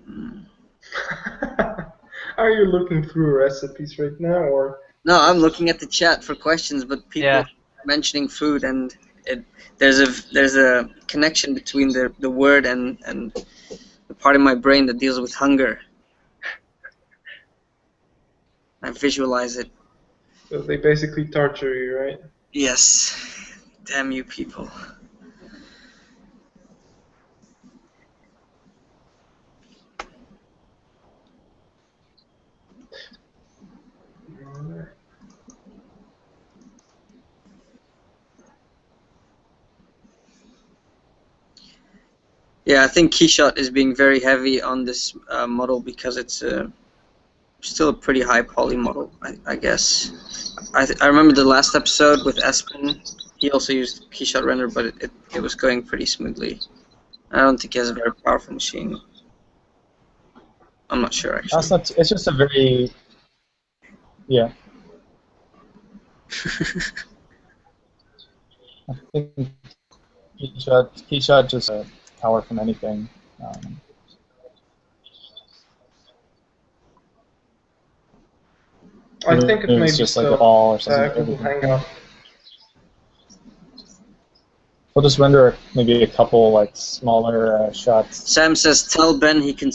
Are you looking through recipes right now, or? No, I'm looking at the chat for questions, but people Yeah. mentioning food, and there's a connection between the word and the part of my brain that deals with hunger. I visualize it. So they basically torture you, right? Yes. Damn you people. Yeah, I think Keyshot is being very heavy on this model because it's still a pretty high poly model, I guess. I remember the last episode with Espen, he also used Keyshot render, but it was going pretty smoothly. I don't think he has a very powerful machine. I'm not sure, actually. That's not. It's just a very. Yeah. I think Keyshot just power from anything. I think it may it's be just like a still ball or something. Google Hangout. We'll just render maybe a couple like smaller shots. Sam says, tell Ben he can...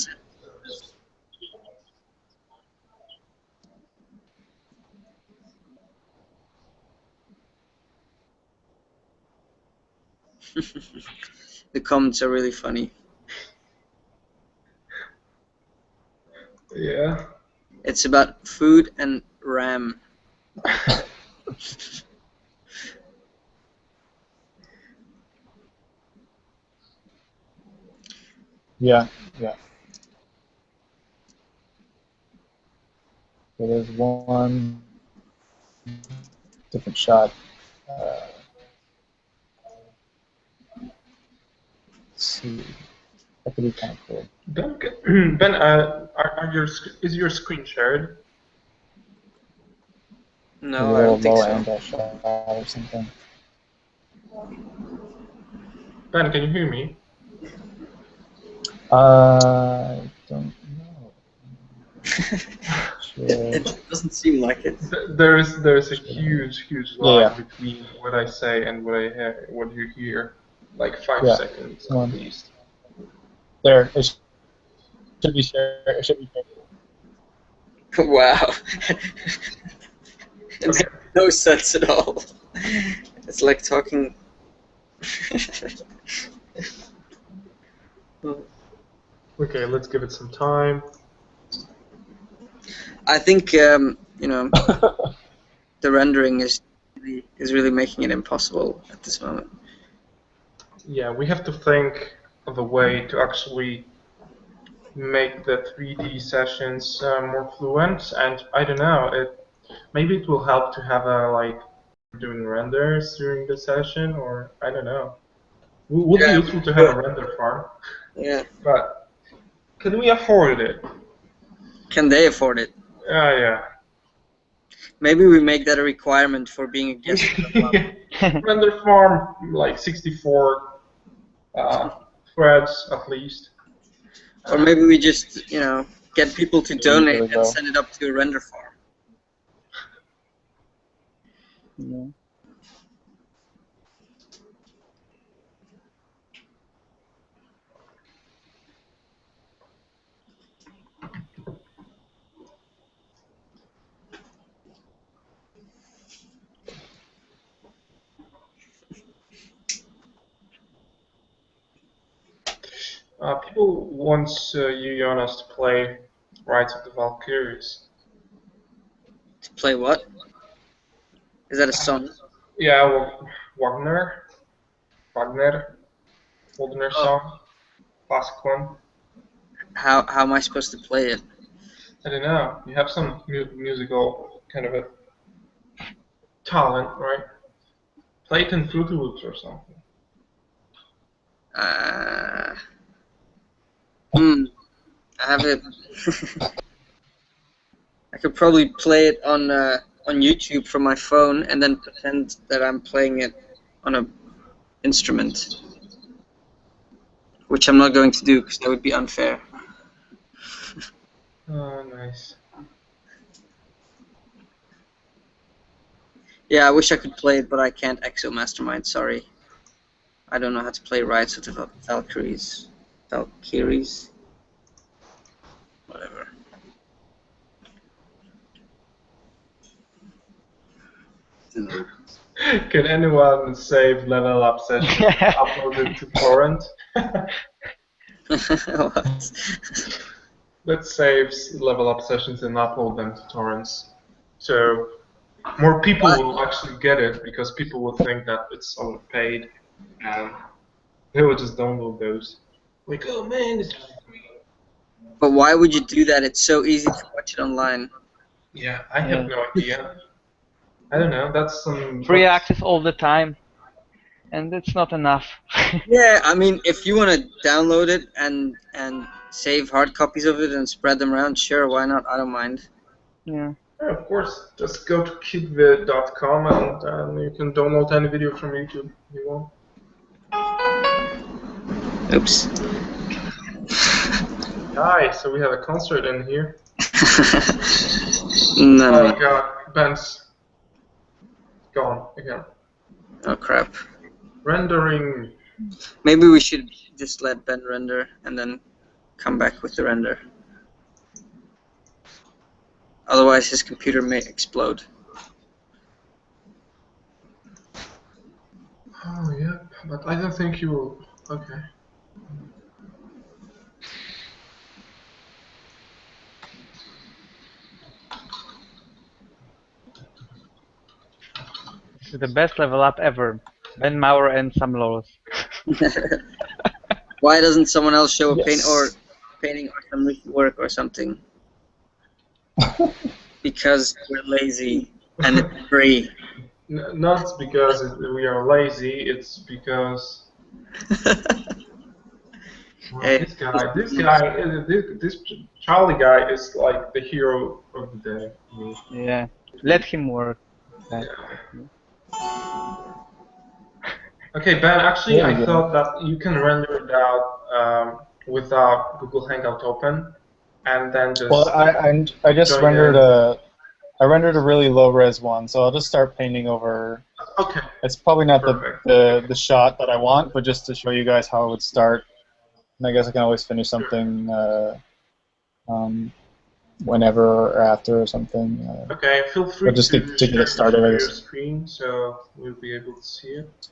The comments are really funny. Yeah. It's about food and RAM. Yeah. So there's one different shot. Let's see. That could be kind of cool. Ben, is your screen shared? No, Maybe I a don't think low so. angle shot or something. Ben, can you hear me? I don't know. Sure. It doesn't seem like it. There's a huge line Yeah. between what I say and what you hear, like 5 Yeah. seconds Come on. at least. There, it should be shared. It should be shared. Wow. It Okay. makes no sense at all. It's like talking... Okay, let's give it some time. I think, you know, the rendering is really making it impossible at this moment. yeah, we have to think of a way to actually make the 3D sessions more fluent, and I don't know, maybe it will help to have a like doing renders during the session, or I don't know. It would be useful to have a render farm. Yeah. But can we afford it? Can they afford it? Yeah. Maybe we make that a requirement for being a guest. Render farm like 64 threads at least. Or maybe we just, you know, get people to donate and go. send it up to a render farm. Yeah. People want you, Jonas, to play Rides of the Valkyries. To play what? Is that a song? Yeah, well, Wagner song, classic one. How am I supposed to play it? I don't know. You have some musical kind of a talent, right? Play it in Fruity Loops or something. I have it. I could probably play it on YouTube from my phone and then pretend that I'm playing it on an instrument, which I'm not going to do because that would be unfair. Oh, nice. Yeah, I wish I could play it, but I can't. Exo Mastermind, sorry. I don't know how to play Rides of the Valkyries. Whatever. Can anyone save level up session and upload it to torrent? What? Let's save level up sessions and upload them to torrents. So more people will actually get it because people will think that it's overpaid and they will just download those. Like, oh man, it's free. But why would you do that? It's so easy to watch it online. Yeah, I have no idea. I don't know, that's some... Free access all the time, and it's not enough. Yeah, I mean, if you want to download it and save hard copies of it and spread them around, sure, why not? I don't mind. Yeah. Yeah, of course, just go to kidvid.com and you can download any video from YouTube you want. Oops. Hi, so we have a concert in here. No. Oh my god, Ben's gone again. Oh crap. Rendering. Maybe we should just let Ben render and then come back with the render. Otherwise his computer may explode. Oh, yeah, but I don't think you will. Okay. This is the best level up ever. Ben Mauro and some lols. Why doesn't someone else show a Yes. painting or some recent work or something? Because we're lazy and it's free. Not because we are lazy, it's because well, Hey. this Charlie guy is like the hero of the day. Yeah. Let him work. Okay, Ben, actually There we I go. thought that you can render it out without Google Hangout open and then just... Well, I just join rendered in. I rendered a really low res one, so I'll just start painting over. Okay. It's probably not Perfect. the shot that I want, but just to show you guys how it would start. And I guess I can always finish something whenever or after or something. Okay, feel free just to to get share it started, I your guess. screen so we'll be able to see it.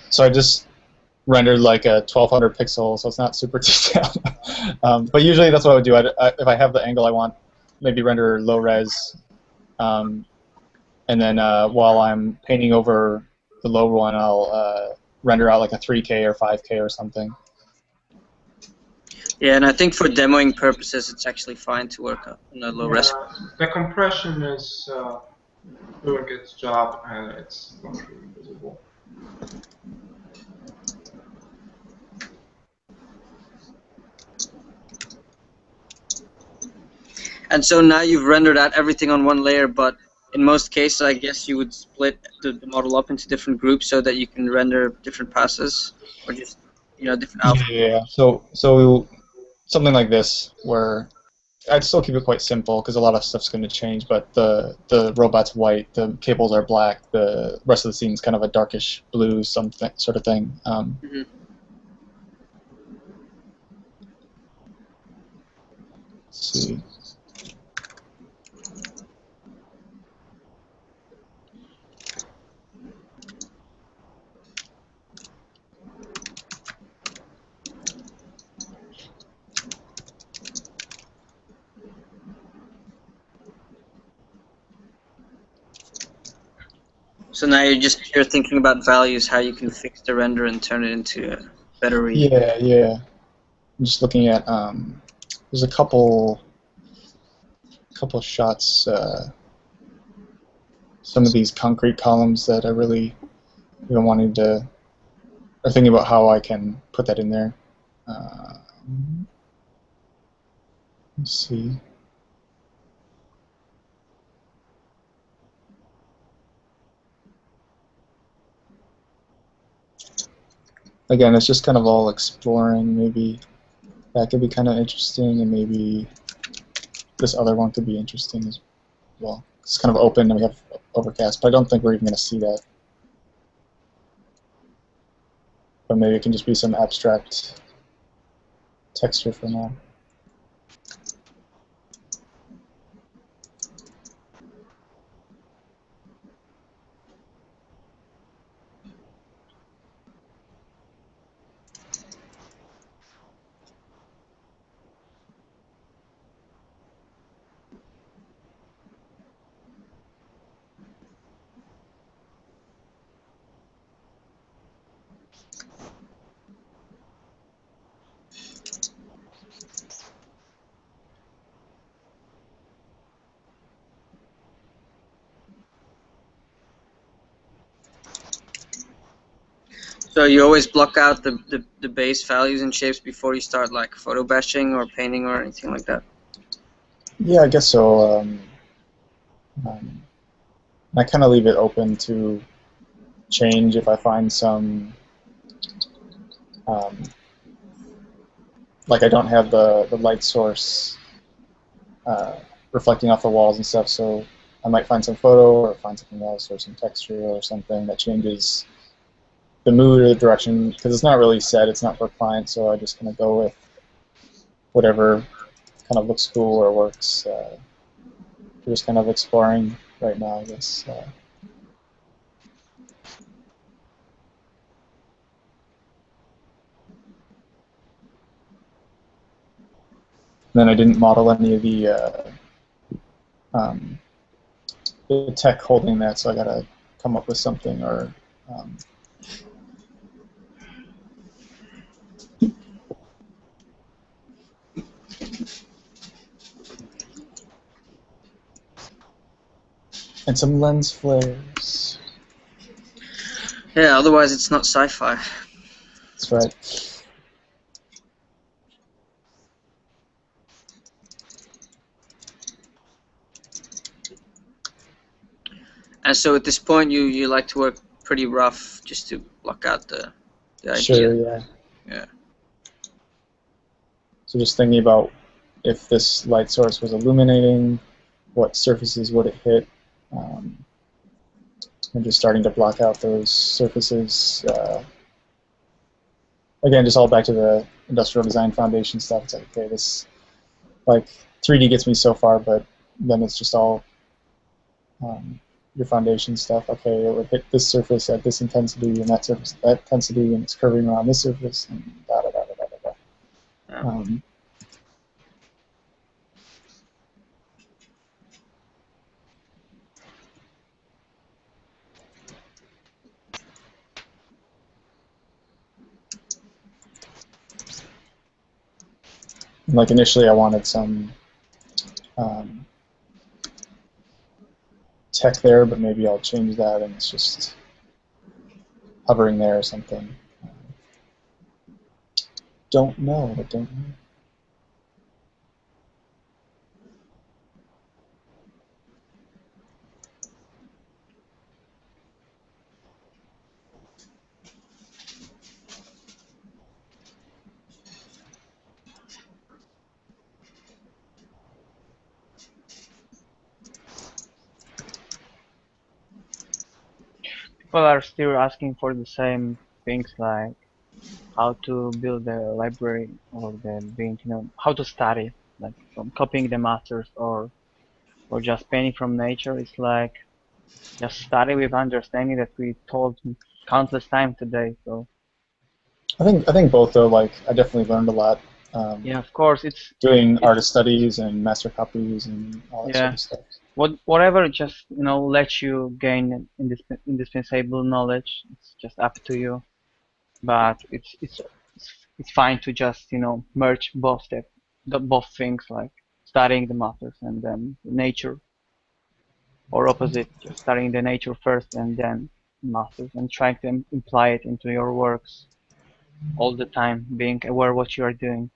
So I just rendered like a 1200 pixel, so it's not super detailed. But usually that's what I would do. If I have the angle I want, maybe render low res and then while I'm painting over the low one, I'll render out like a 3K or 5K or something. Yeah, and I think for demoing purposes, it's actually fine to work on a low res. The compression is doing its job, and it's not really visible. And so now you've rendered out everything on one layer, but in most cases, I guess you would split the model up into different groups so that you can render different passes, or just different alpha. Yeah. So something like this, where I'd still keep it quite simple because a lot of stuff's going to change. But the robot's white, the cables are black, the rest of the scene's kind of a darkish blue, something sort of thing. Mm-hmm. Let's see. So now you're thinking about values, how you can fix the render and turn it into a better read. Yeah. I'm just looking at there's a couple shots. Some of these concrete columns that I really wanting to, or thinking about how I can put that in there. Let's see. Again, it's just kind of all exploring. Maybe that could be kind of interesting, and maybe this other one could be interesting as well. It's kind of open, and we have overcast, but I don't think we're even going to see that. But maybe it can just be some abstract texture for now. So you always block out the base values and shapes before you start like photo bashing or painting or anything like that? Yeah, I guess so. I kind of leave it open to change if I find some, like I don't have the light source reflecting off the walls and stuff, so I might find some photo or find something else or some texture or something that changes the mood or the direction, because it's not really set, it's not for client, so I just kind of go with whatever kind of looks cool or works. We're just kind of exploring right now, I guess. Then I didn't model any of the tech holding that, so I gotta come up with something or. And some lens flares. Yeah, otherwise it's not sci-fi. That's right. And so at this point you like to work pretty rough just to block out the idea. Sure, yeah. Yeah. So just thinking about if this light source was illuminating, what surfaces would it hit? And just starting to block out those surfaces. Again, just all back to the industrial design foundation stuff. It's like, okay, this, like, 3D gets me so far, but then it's just all your foundation stuff. Okay, it would hit this surface at this intensity and that surface at that intensity, and it's curving around this surface, and da da da da da da. Yeah. Like initially, I wanted some tech there, but maybe I'll change that, and it's just hovering there or something. Don't know. I don't know. People are still asking for the same things like how to build a library or the being, how to study, like from copying the masters or just painting from nature. It's like just study with understanding that we told countless times today. So I think both though. Like I definitely learned a lot. yeah, of course, Doing it's artist studies and master copies and all that sort yeah. of stuff. Whatever just lets you gain indispensable knowledge. It's just up to you. But it's fine to just merge both things, like studying the masters and then nature, or opposite, just studying the nature first and then masters, and trying to imply it into your works all the time, being aware what you are doing.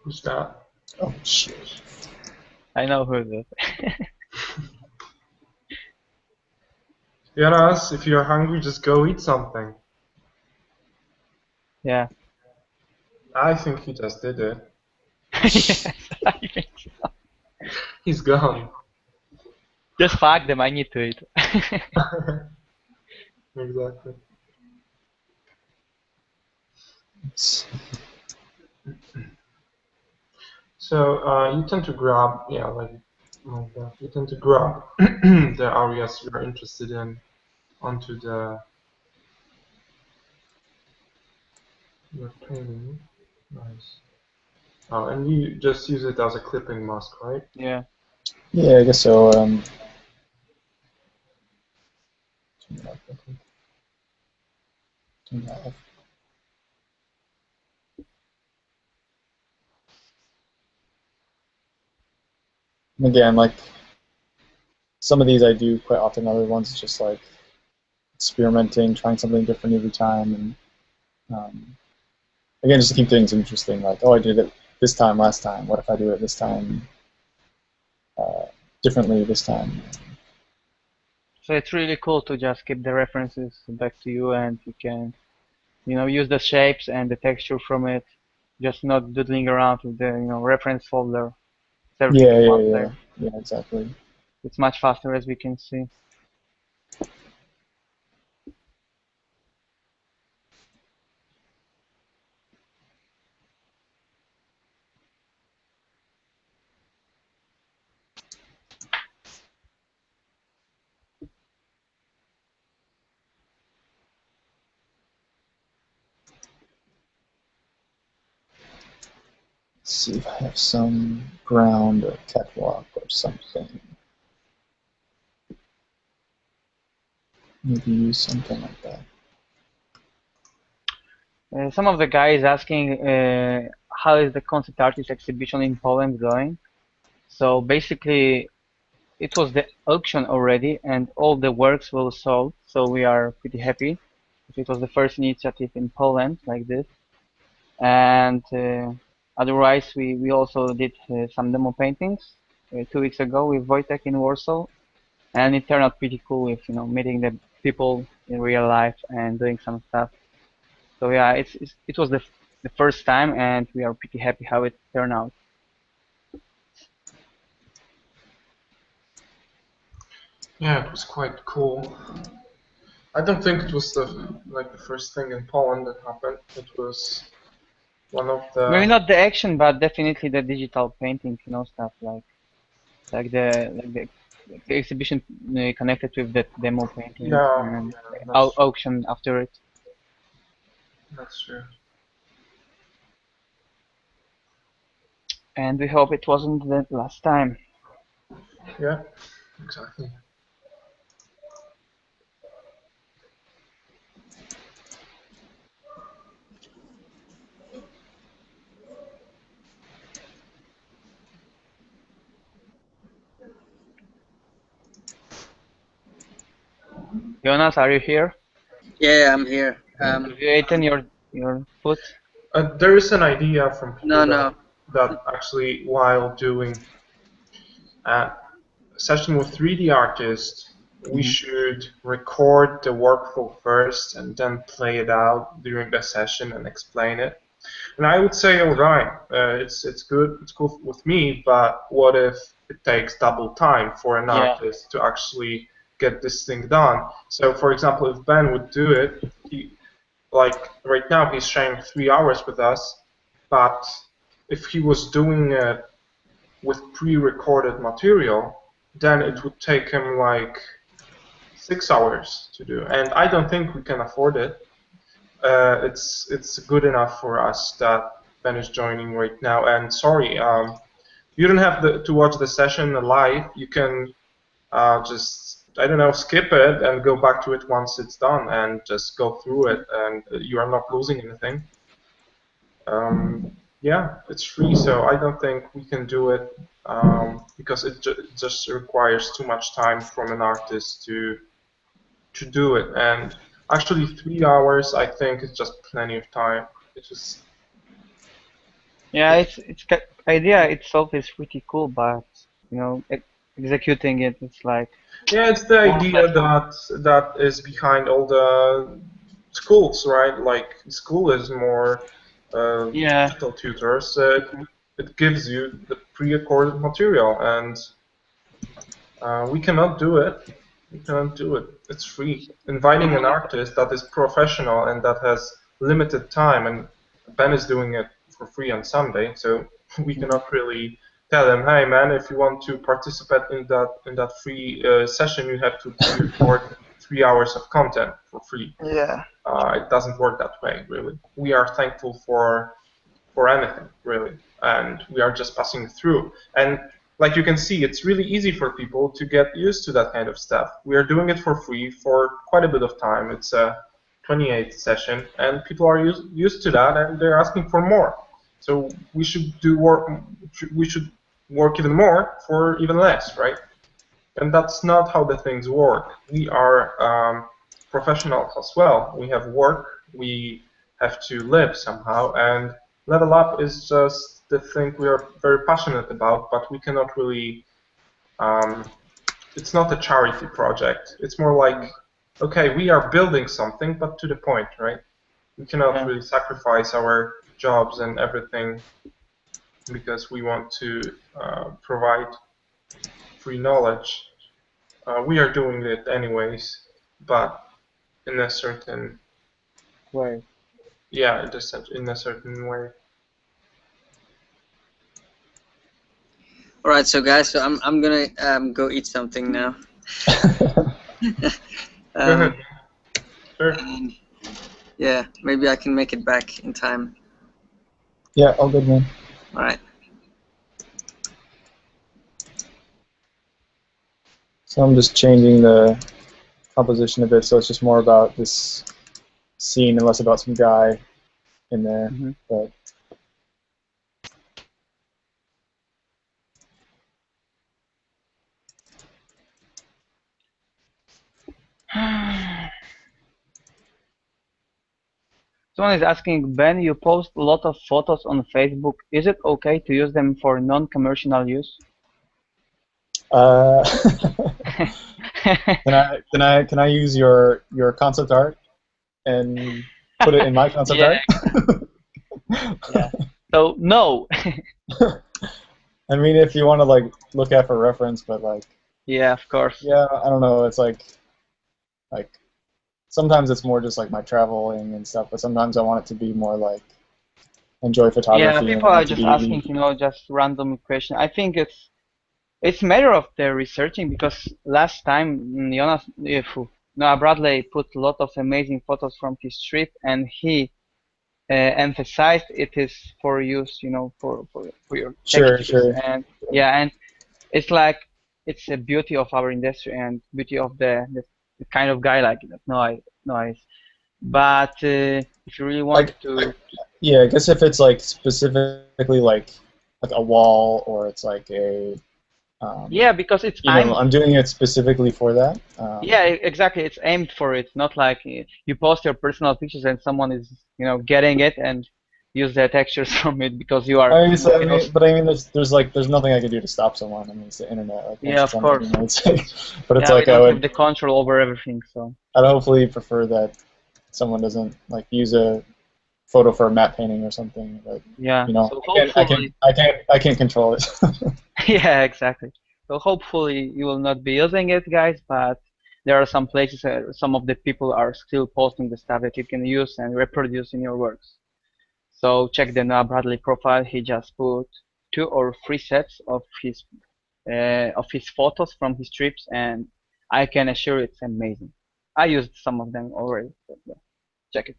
Who's that? Oh shit! I know who it is. Jonas, if you're hungry, just go eat something. Yeah. I think he just did it. Yes, I think so. He's gone. Just fuck them, I need to eat. Exactly. So you tend to grab, yeah, like that. You tend to grab the areas you're interested in onto your painting. Nice. Oh, and you just use it as a clipping mask, right? Yeah. Yeah, I guess so. Turn that off. And again, like some of these I do quite often. Other ones just like experimenting, trying something different every time, and again, just to keep things interesting. Like, oh, I did it this time last time. What if I do it this time differently this time? So it's really cool to just keep the references back to you, and you can, use the shapes and the texture from it, just not doodling around with the, reference folder. It's everything Yeah, in yeah, one yeah, place. yeah, exactly. It's much faster, as we can see. Let's see if I have some ground or catwalk or something. Maybe use something like that. Some of the guys asking how is the concept artist exhibition in Poland going? So basically, it was the auction already, and all the works were sold. So we are pretty happy. It was the first initiative in Poland like this. And otherwise, we also did some demo paintings 2 weeks ago with Wojtek in Warsaw, and it turned out pretty cool with meeting the people in real life and doing some stuff. So yeah, it was the first time, and we are pretty happy how it turned out. Yeah, it was quite cool. I don't think it was the first thing in Poland that happened. It was one of Maybe the not the action, but definitely the digital painting, stuff like the the exhibition connected with that demo painting Yeah, and that's, auction after it. that's true. And we hope it wasn't the last time. Yeah, exactly. Jonas, are you here? Yeah, I'm here. Have you eaten your food? There is an idea from people No. that actually, while doing a session with 3D artists, we should record the workflow first and then play it out during the session and explain it. And I would say, all right, it's good, it's cool with me, but what if it takes double time for an artist to actually get this thing done? So, for example, if Ben would do it, like right now he's sharing 3 hours with us, but if he was doing it with pre-recorded material, then it would take him like 6 hours to do, and I don't think we can afford it. It's good enough for us that Ben is joining right now. And sorry, you don't have to watch the session live. You can just, I don't know, skip it and go back to it once it's done and just go through it, and you are not losing anything. Yeah, it's free, so I don't think we can do it because it just requires too much time from an artist to do it. And actually, 3 hours, I think, is just plenty of time. It's just Yeah, idea itself is pretty cool, but you know, executing it's like yeah, it's the more idea flexible. that is behind all the schools, right? Like school is more Yeah. digital tutors. It gives you the pre-recorded material, and we cannot do it. We cannot do it. It's free. Inviting an artist that is professional and that has limited time, and Ben is doing it for free on Sunday, so we cannot really tell him, hey man, if you want to participate in that free session, you have to pre-record 3 hours of content for free. Yeah. It doesn't work that way, really. We are thankful for anything, really, and we are just passing through. And like you can see, it's really easy for people to get used to that kind of stuff. We are doing it for free for quite a bit of time. It's a 28th session, and people are used to that, and they're asking for more. So we should do work. We should work even more for even less, right? And that's not how the things work. We are professionals as well. We have work. We have to live somehow, and level up is just the thing we are very passionate about, but we cannot really, it's not a charity project. It's more like, okay, we are building something, but to the point, right? We cannot really sacrifice our jobs and everything because we want to provide free knowledge. We are doing it anyways, but in a certain way. Yeah, in a certain way. All right, so guys, so I'm gonna go eat something now. Sure. Yeah, maybe I can make it back in time. Yeah, all good, man. All right. So I'm just changing the composition a bit, so it's just more about this scene and less about some guy in there. But Someone is asking, Ben, you post a lot of photos on Facebook. Is it okay to use them for non-commercial use? Can I use your concept art and put it in my concept art? Yeah. So no. I mean, if you want to like look at for reference, but like. Yeah, of course. Yeah, I don't know. It's like sometimes it's more just like my traveling and stuff, but sometimes I want it to be more like enjoy photography. Yeah, people are just asking, you know, just random question. I think it's it's a matter of the researching, because last time Noah Bradley put a lot of amazing photos from his trip, and he emphasized it is for use, for your Sure, textures, sure. and yeah, and it's like it's a beauty of our industry and beauty of the kind of guy like that Noah is. But if you really want to, Yeah, I guess if it's like specifically like a wall, or it's like a yeah, because it's I'm doing it specifically for that. yeah, exactly. It's aimed for it, not like you post your personal pictures and someone is, getting it and use the textures from it because you are, but I mean, there's nothing I can do to stop someone. I mean, it's the internet. Like, once yeah, it's of on the course. internet, it's like, but it's Yeah, we like don't have the control over everything, so. I'd hopefully prefer that someone doesn't like use a photo for a matte painting or something. But Yeah. So I can't control it. yeah, exactly. So hopefully you will not be using it, guys, but there are some places where some of the people are still posting the stuff that you can use and reproduce in your works. So check the Noah Bradley profile. He just put 2 or 3 sets of his photos from his trips, and I can assure you it's amazing. I used some of them already, so yeah, check it.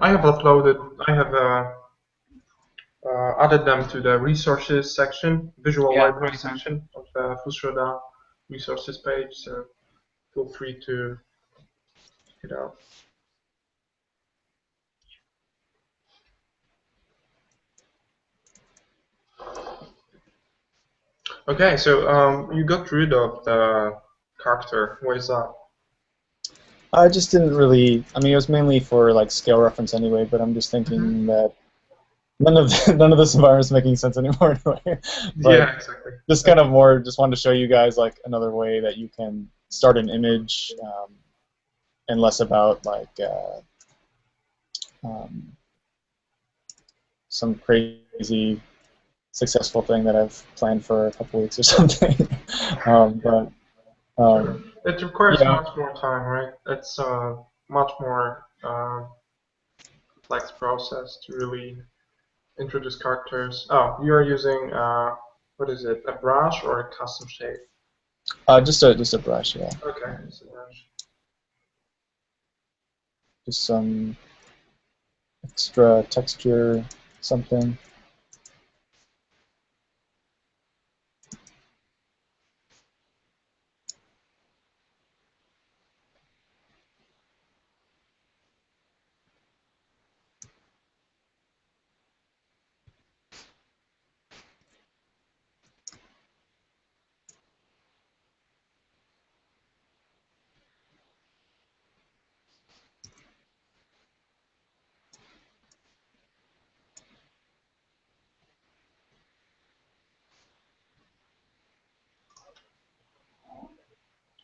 I have added them to the resources section, visual library section of the Fusroda resources page, so feel free to check it out. Okay, so you got rid of the character. Why is that? I just didn't really. I mean, it was mainly for like scale reference anyway. But I'm just thinking that none of this environment's making sense anymore anyway. But yeah, exactly. Just kind of more. Just wanted to show you guys like another way that you can start an image, and less about like some crazy successful thing that I've planned for a couple weeks or something. Sure. It requires yeah. much more time, right? It's a much more complex process to really introduce characters. Oh, you're using what is it? A brush or a custom shape? Just a brush, yeah. Okay, it's a brush. Just some extra texture, something.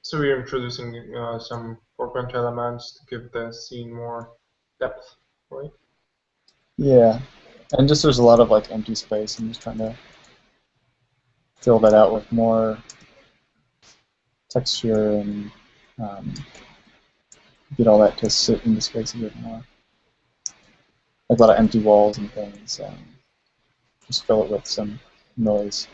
So we're introducing some foreground elements to give the scene more depth, right? Yeah, and just there's a lot of like empty space. I'm just trying to fill that out with more texture and get all that to sit in the space a bit more. Like a lot of empty walls and things. Just fill it with some noise.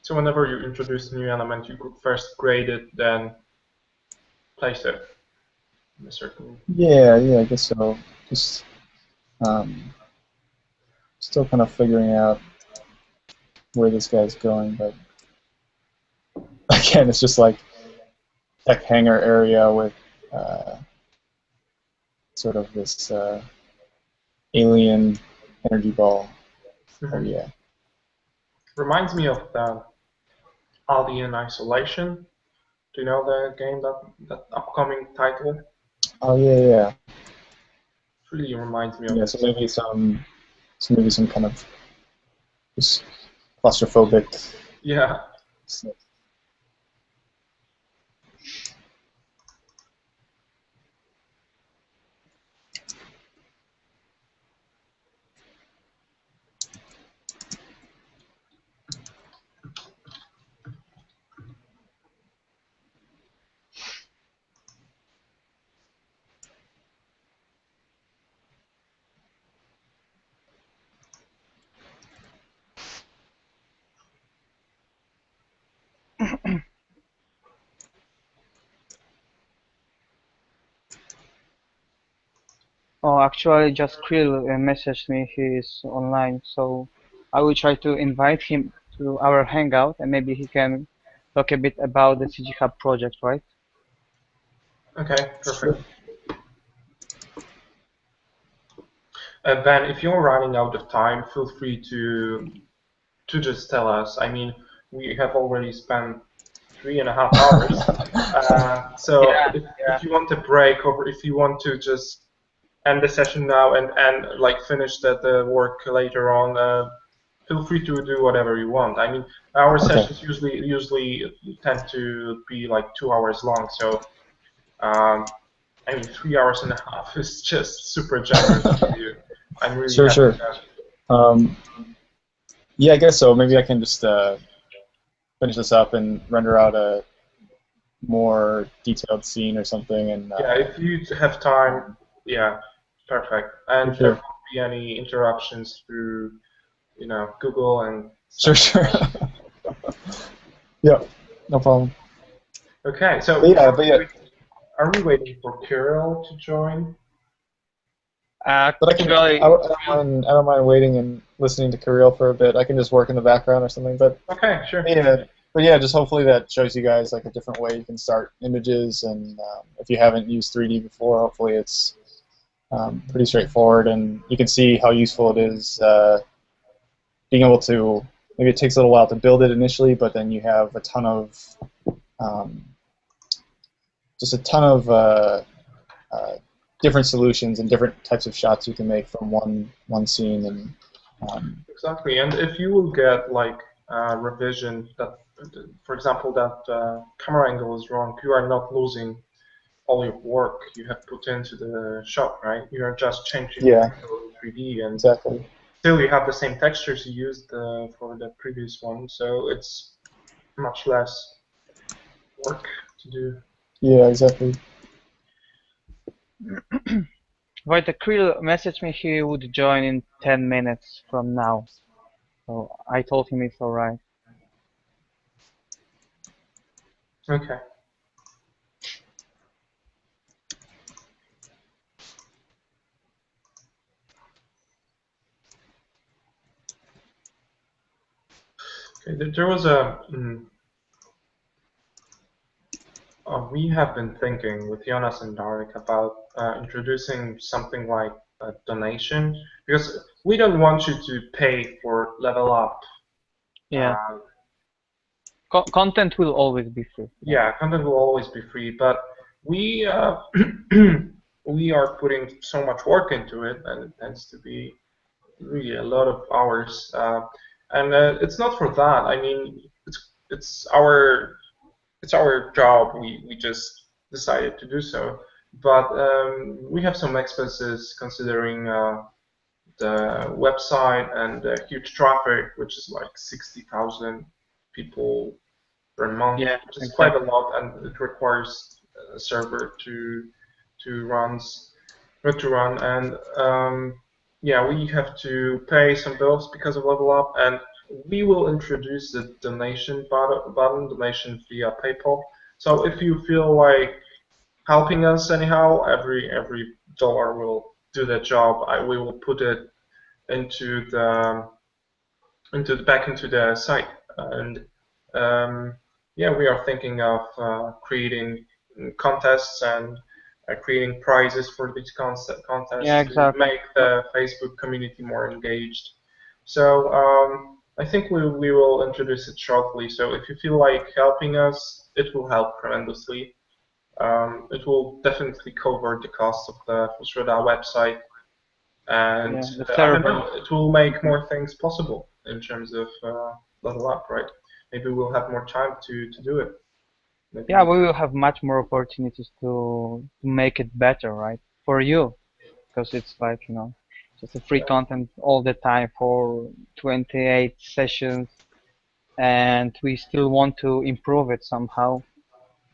So whenever you introduce a new element, you could first grade it, then place it in a certain. Yeah, I guess so. Just still kind of figuring out where this guy's going, but again, it's just like tech hangar area with sort of this alien energy ball area. Reminds me of the Alien Isolation. Do you know the game, that upcoming title? Oh yeah. It really reminds me of it. So maybe some kind of just claustrophobic. Yeah. Oh, actually, just Krill messaged me. He is online, so I will try to invite him to our hangout, and maybe he can talk a bit about the CG Hub project, right? Okay, perfect. Ben, if you're running out of time, feel free to just tell us. I mean, we have already spent 3.5 hours. So if you want a break, or if you want to just end the session now and like finish that work later on, feel free to do whatever you want. I mean, our sessions usually tend to be like 2 hours long. So I mean, 3.5 hours is just super generous to you. I'm really happy Sure. with that. Yeah, I guess so. Maybe I can just finish this up and render out a more detailed scene or something. And yeah, if you have time, yeah, perfect. And there won't be any interruptions through, Google and stuff. Sure. Yeah, no problem. Okay, so are we waiting for Kirill to join? But I don't mind waiting and listening to Kirill for a bit. I can just work in the background or something. But okay, sure. Yeah, but yeah, just hopefully that shows you guys like a different way you can start images, and if you haven't used 3D before, hopefully it's pretty straightforward, and you can see how useful it is being able to. Maybe it takes a little while to build it initially, but then you have a ton of different solutions and different types of shots you can make from one scene. And exactly, and if you will get like revision that, for example, that camera angle is wrong, you are not losing all your work you have put into the shot, right? You are just changing the angle in 3D, and still you have the same textures you used for the previous one, so it's much less work to do. Yeah, exactly. Wojtek Krill messaged me he would join in 10 minutes from now. So I told him it's alright. Okay. Okay, there was a... we have been thinking with Jonas and Darek about introducing something like a donation, because we don't want you to pay for level up. Yeah. Content will always be free. Yeah, content will always be free, but we we are putting so much work into it, and it tends to be really a lot of hours. And it's not for that. I mean, it's our job. We just decided to do so. But we have some expenses considering the website and the huge traffic, which is like 60,000 people per month, which is quite a lot, and it requires a server to run. And yeah, we have to pay some bills because of Level Up, and we will introduce the donation button, donation via PayPal. So if you feel like helping us anyhow. Every dollar will do that job. We will put it into the back into the site, and yeah, we are thinking of creating contests and creating prizes for these Yeah, contests to exactly. make the Facebook community more engaged. So I think we will introduce it shortly. So if you feel like helping us, it will help tremendously. It will definitely cover the cost of the Fusroda website, and Yeah, the I don't server. know, it will make more things possible in terms of level up, right? Maybe we'll have more time to do it. Yeah, Maybe. we will have much more opportunities to make it better, right? For you, because it's like, just a free content all the time for 28 sessions, and we still want to improve it somehow,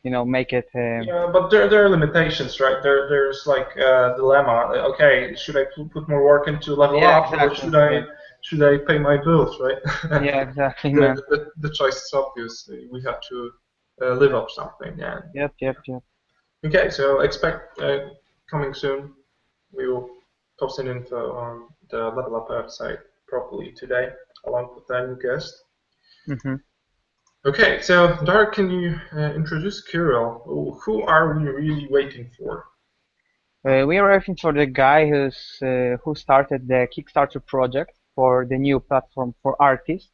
make it. Yeah, but there are limitations, right? There's like a dilemma. Okay, should I put more work into level Yeah, up, or exactly. should I pay my bills, right? Yeah, exactly, the, man. the choice is obvious. We have to live up something. Yeah. Yep, yep, yep. Okay, so expect coming soon. We will post an info on the level up website properly today, along with the new guest. Hmm. Okay, so Darek, can you introduce Kirill? Who are we really waiting for? We are waiting for the guy who started the Kickstarter project for the new platform for artists.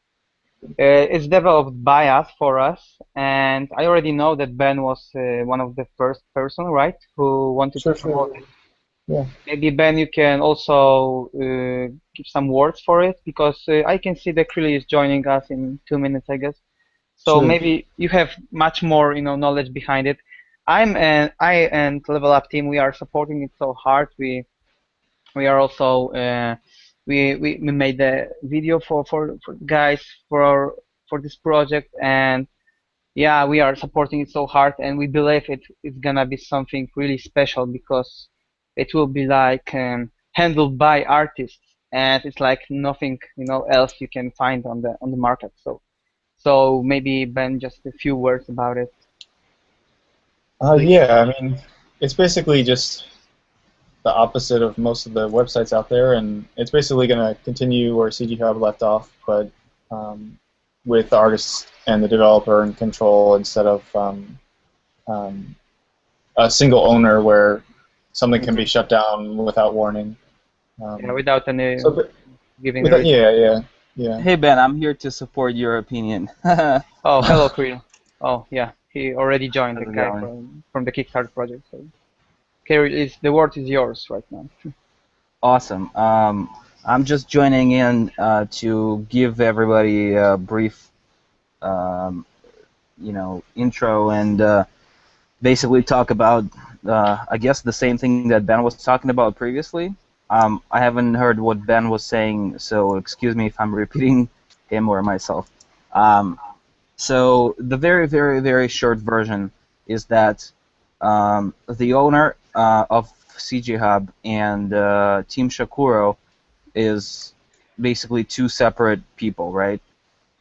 It's developed by us for us, and I already know that Ben was one of the first person, right, who wanted to Sure, promote sure. it. Yeah. Maybe Ben, you can also give some words for it because I can see that Krilly is joining us in 2 minutes, I guess. So Sure. maybe you have much more, knowledge behind it. I and Level Up team, we are supporting it so hard. We are also we made the video for guys for this project, and yeah, we are supporting it so hard, and we believe it's gonna be something really special because it will be like handled by artists, and it's like nothing else you can find on the market. So maybe Ben, just a few words about it. Please. Yeah, I mean, it's basically just the opposite of most of the websites out there, and it's basically going to continue where CG Hub left off, but with the artists and the developer in control instead of um, a single owner where something can be shut down without warning. Yeah, without any So, but giving with a that, reason. yeah. Hey Ben, I'm here to support your opinion. Oh, How's hello, Krill. Oh, yeah, he already joined, the it guy going? from the Kickstarter project. So, Krill, the word is yours right now. Awesome. I'm just joining in to give everybody a brief, um, intro and basically talk about, I guess, the same thing that Ben was talking about previously. I haven't heard what Ben was saying, so excuse me if I'm repeating him or myself. Um, So the very, very, very short version is that the owner of CG Hub and Team Shakuro is basically two separate people, right?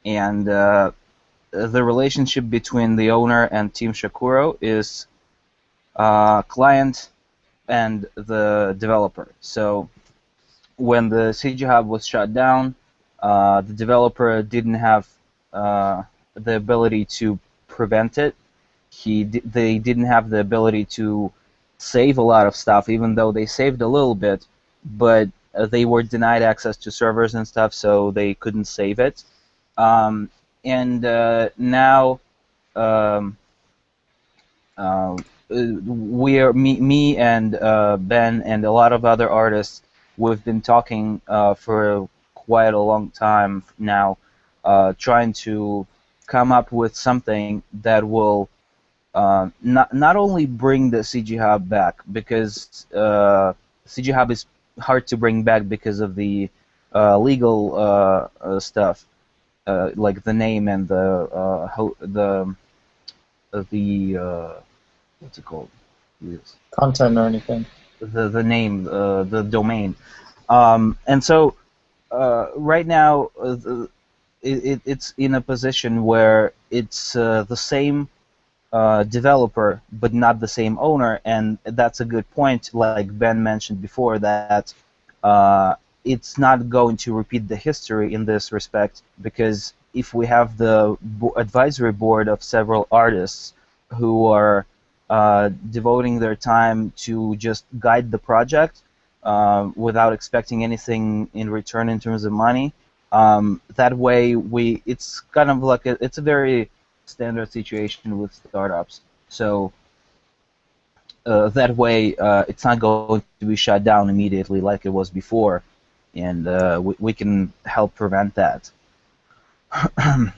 And the relationship between the owner and Team Shakuro is client and the developer. So when the CG Hub was shut down, the developer didn't have the ability to prevent it. They didn't have the ability to save a lot of stuff, even though they saved a little bit, but they were denied access to servers and stuff, so they couldn't save it. And now um, we are me and Ben and a lot of other artists. We've been talking for quite a long time now, trying to come up with something that will not only bring the CG Hub back, because CG Hub is hard to bring back because of the legal stuff, like the name and the what's it called? Yes. Content or anything. The name, the domain, and so right now it's in a position where it's the same developer, but not the same owner, and that's a good point. Like Ben mentioned before, that it's not going to repeat the history in this respect, because if we have the advisory board of several artists who are devoting their time to just guide the project without expecting anything in return in terms of money, that way it's kind of like it's a very standard situation with startups. So that way it's not going to be shut down immediately like it was before, and we can help prevent that. I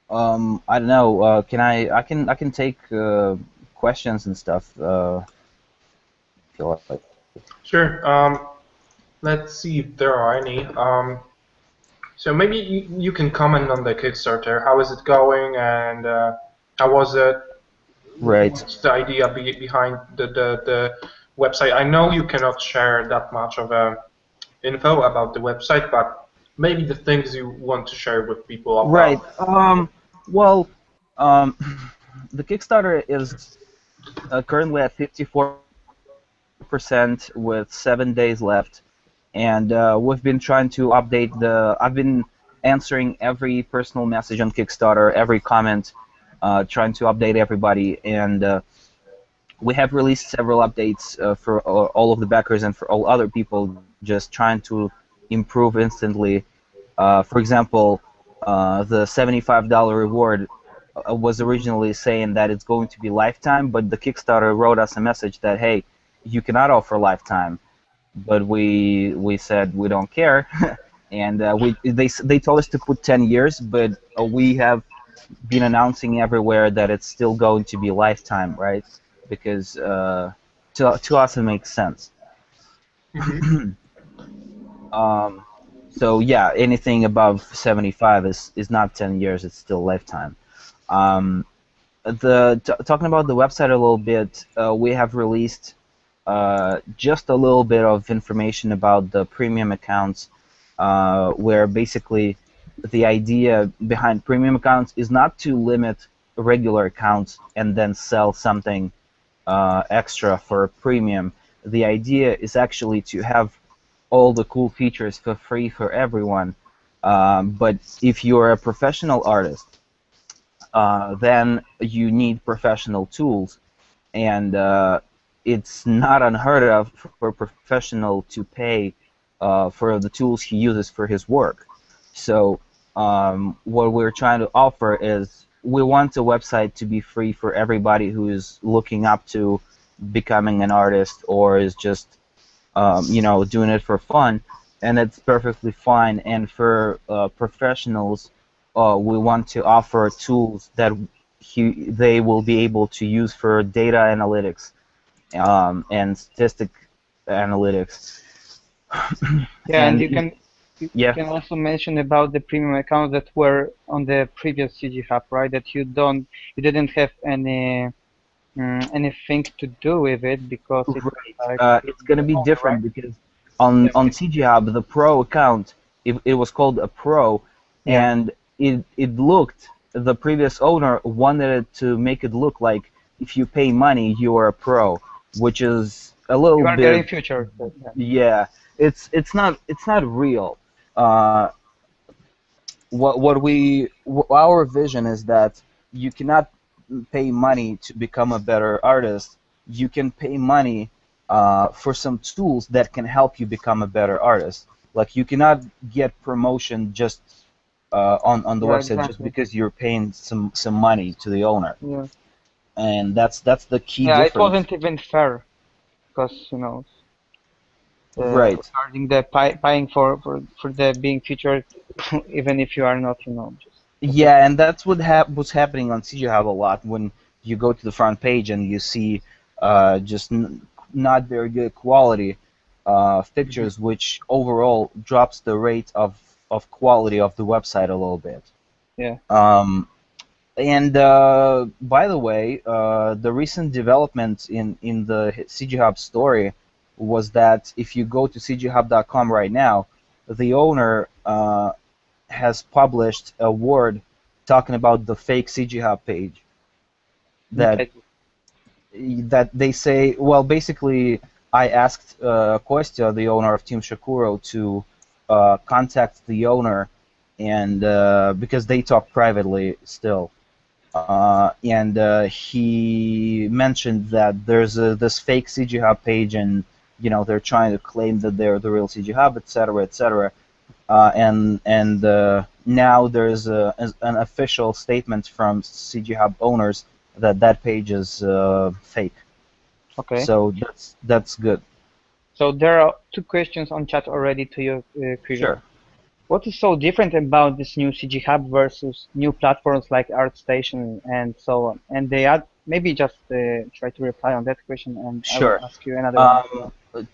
don't know. Can I can take questions and stuff. If you like. Sure. Let's see if there are any. So maybe you can comment on the Kickstarter. How is it going, and how was it? Right. What's the idea behind the website? I know you cannot share that much of info about the website, but maybe the things you want to share with people about. Right. Well, the Kickstarter is currently at 54% with 7 days left, and we've been trying to update the. I've been answering every personal message on Kickstarter, every comment, trying to update everybody, and we have released several updates for all of the backers and for all other people, just trying to improve instantly. For example, the $75 reward was originally saying that it's going to be lifetime, but the Kickstarter wrote us a message that, hey, you cannot offer lifetime. But we said we don't care, and they told us to put 10 years, but we have been announcing everywhere that it's still going to be lifetime, right? Because to us it makes sense. So yeah, anything above 75 is not 10 years; it's still lifetime. Talking about the website a little bit, we have released just a little bit of information about the premium accounts, where basically the idea behind premium accounts is not to limit regular accounts and then sell something extra for premium. The idea is actually to have all the cool features for free for everyone. But if you're a professional artist, then you need professional tools, and it's not unheard of for a professional to pay for the tools he uses for his work. So what we're trying to offer is we want a website to be free for everybody who is looking up to becoming an artist or is just doing it for fun, and it's perfectly fine. And for professionals, we want to offer tools that they will be able to use for data analytics and statistic analytics. Yeah, and you yeah. can also mention about the premium accounts that were on the previous CG Hub, right? That you didn't have anything to do with it because it's going to be different, right? Because on CG Hub, the Pro account, it was called a Pro, and it looked, the previous owner wanted it to make it look like if you pay money, you are a pro, which is a little bit. You are getting future. Yeah, it's not real. Our vision is that you cannot pay money to become a better artist. You can pay money for some tools that can help you become a better artist. Like, you cannot get promotion just on the website just because you're paying some money to the owner. Yeah. And that's the key difference. It wasn't even fair, because right. Regarding the paying for the being featured, even if you are not, just. Yeah, and that's what's happening on CG Hub a lot. When you go to the front page and you see just not very good quality pictures, which overall drops the rate of quality of the website a little bit. Yeah. And by the way, the recent development in the CG Hub story was that if you go to cghub.com right now, the owner has published a word talking about the fake CG Hub page. That they say, well, basically, I asked Kostya, the owner of Team Shakuro, to contact the owner, and because they talk privately still, and he mentioned that there's this fake CG Hub page, and they're trying to claim that they're the real CG Hub, etc., etc. And now there's an official statement from CG Hub owners that page is fake. Okay. So that's good. So there are 2 questions on chat already to you, Krieger. Sure. What is so different about this new CG Hub versus new platforms like ArtStation and so on? And they add, maybe just try to reply on that question, and Sure. I will ask you another one.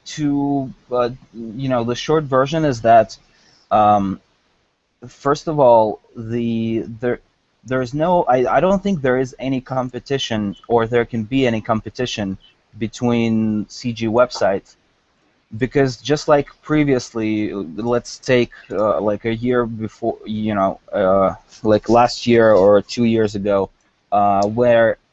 The short version is that, first of all, there's no, I don't think there is any competition, or there can be any competition between CG websites, because just like previously, let's take like a year before, like last year or 2 years ago,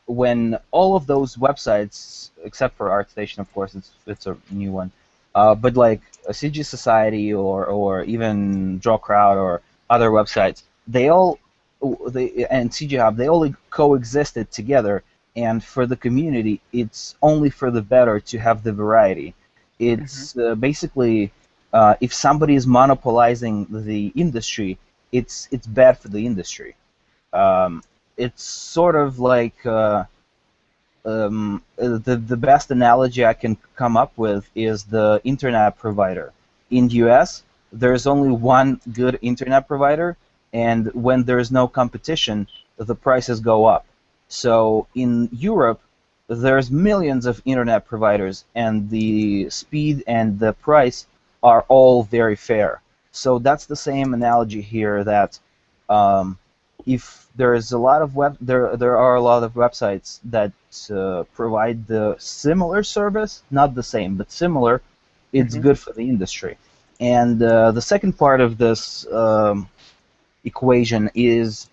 when all of those websites, except for ArtStation, of course, it's a new one, but like a CG Society or even DrawCrowd or other websites, and CG Hub, they all coexisted together, and for the community, it's only for the better to have the variety. It's basically, if somebody is monopolizing the industry, it's bad for the industry. It's sort of like the best analogy I can come up with is the internet provider. In US, there's only one good internet provider, and when there's no competition, the prices go up. So in Europe, there's millions of internet providers, and the speed and the price are all very fair. So that's the same analogy here, that if there's a lot of there are a lot of websites that provide the similar service, not the same, but similar, it's good for the industry. And the second part of this equation is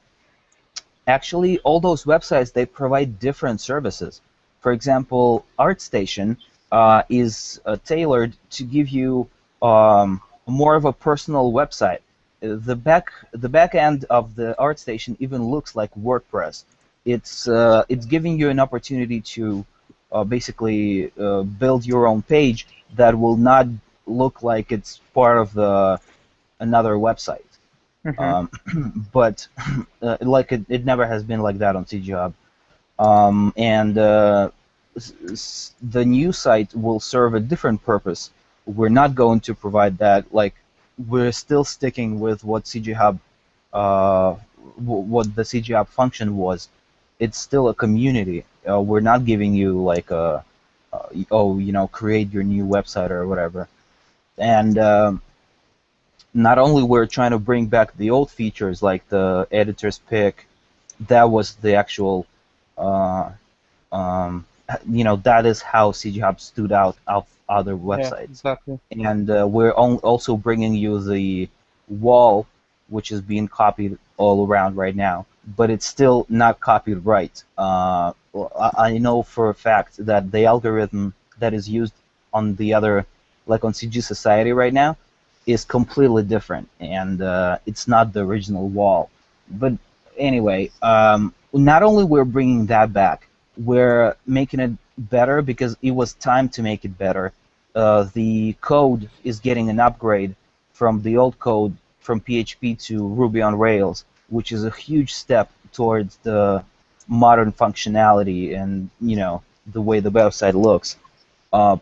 actually all those websites, they provide different services. For example, ArtStation is tailored to give you more of a personal website. The back end of the ArtStation even looks like WordPress. It's giving you an opportunity to basically build your own page that will not look like it's part of another website. But like it never has been like that on CG Hub. And the new site will serve a different purpose. We're not going to provide that. Like, we're still sticking with what CG Hub, what the CG Hub function was. It's still a community. We're not giving you like create your new website or whatever. And not only we're trying to bring back the old features like the editor's pick, that was the actual, that is how CG Hub stood out of other websites. Yeah, exactly. And we're also bringing you the wall, which is being copied all around right now, but it's still not copied right. I know for a fact that the algorithm that is used on the other, like on CG Society right now, is completely different, and it's not the original wall. But anyway, not only we're bringing that back, we're making it better because it was time to make it better. The code is getting an upgrade from the old code from PHP to Ruby on Rails, which is a huge step towards the modern functionality and the way the website looks.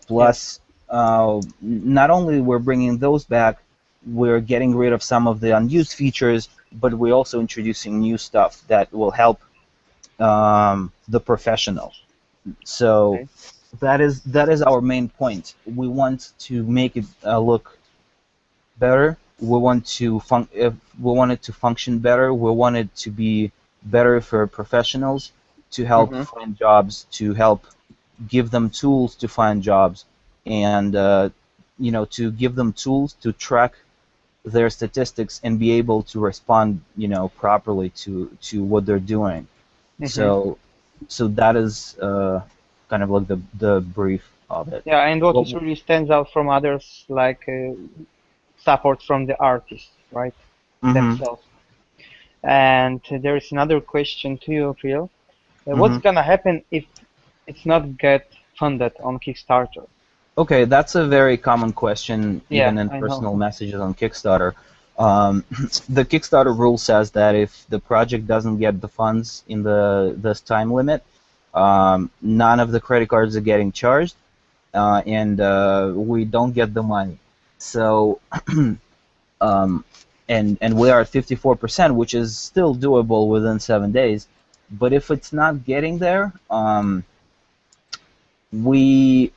Plus, not only we're bringing those back, we're getting rid of some of the unused features, but we're also introducing new stuff that will help the professional. So Okay. that is our main point. We want to make it look better. We want it to function better. We want it to be better for professionals, to help find jobs, to help give them tools to find jobs, and to give them tools to track their statistics and be able to respond, properly to what they're doing. So that is kind of like the brief of it. Yeah, and what Well, is really stands out from others, like support from the artists, right, mm-hmm, themselves. And there is another question to you, Phil. mm-hmm. What's gonna happen if it's not get funded on Kickstarter? Okay, that's a very common question, Yeah, even in I know. personal messages on Kickstarter. The Kickstarter rule says that if the project doesn't get the funds in this time limit, none of the credit cards are getting charged, and we don't get the money. So, um, and we are at 54%, which is still doable within 7 days. But if it's not getting there, we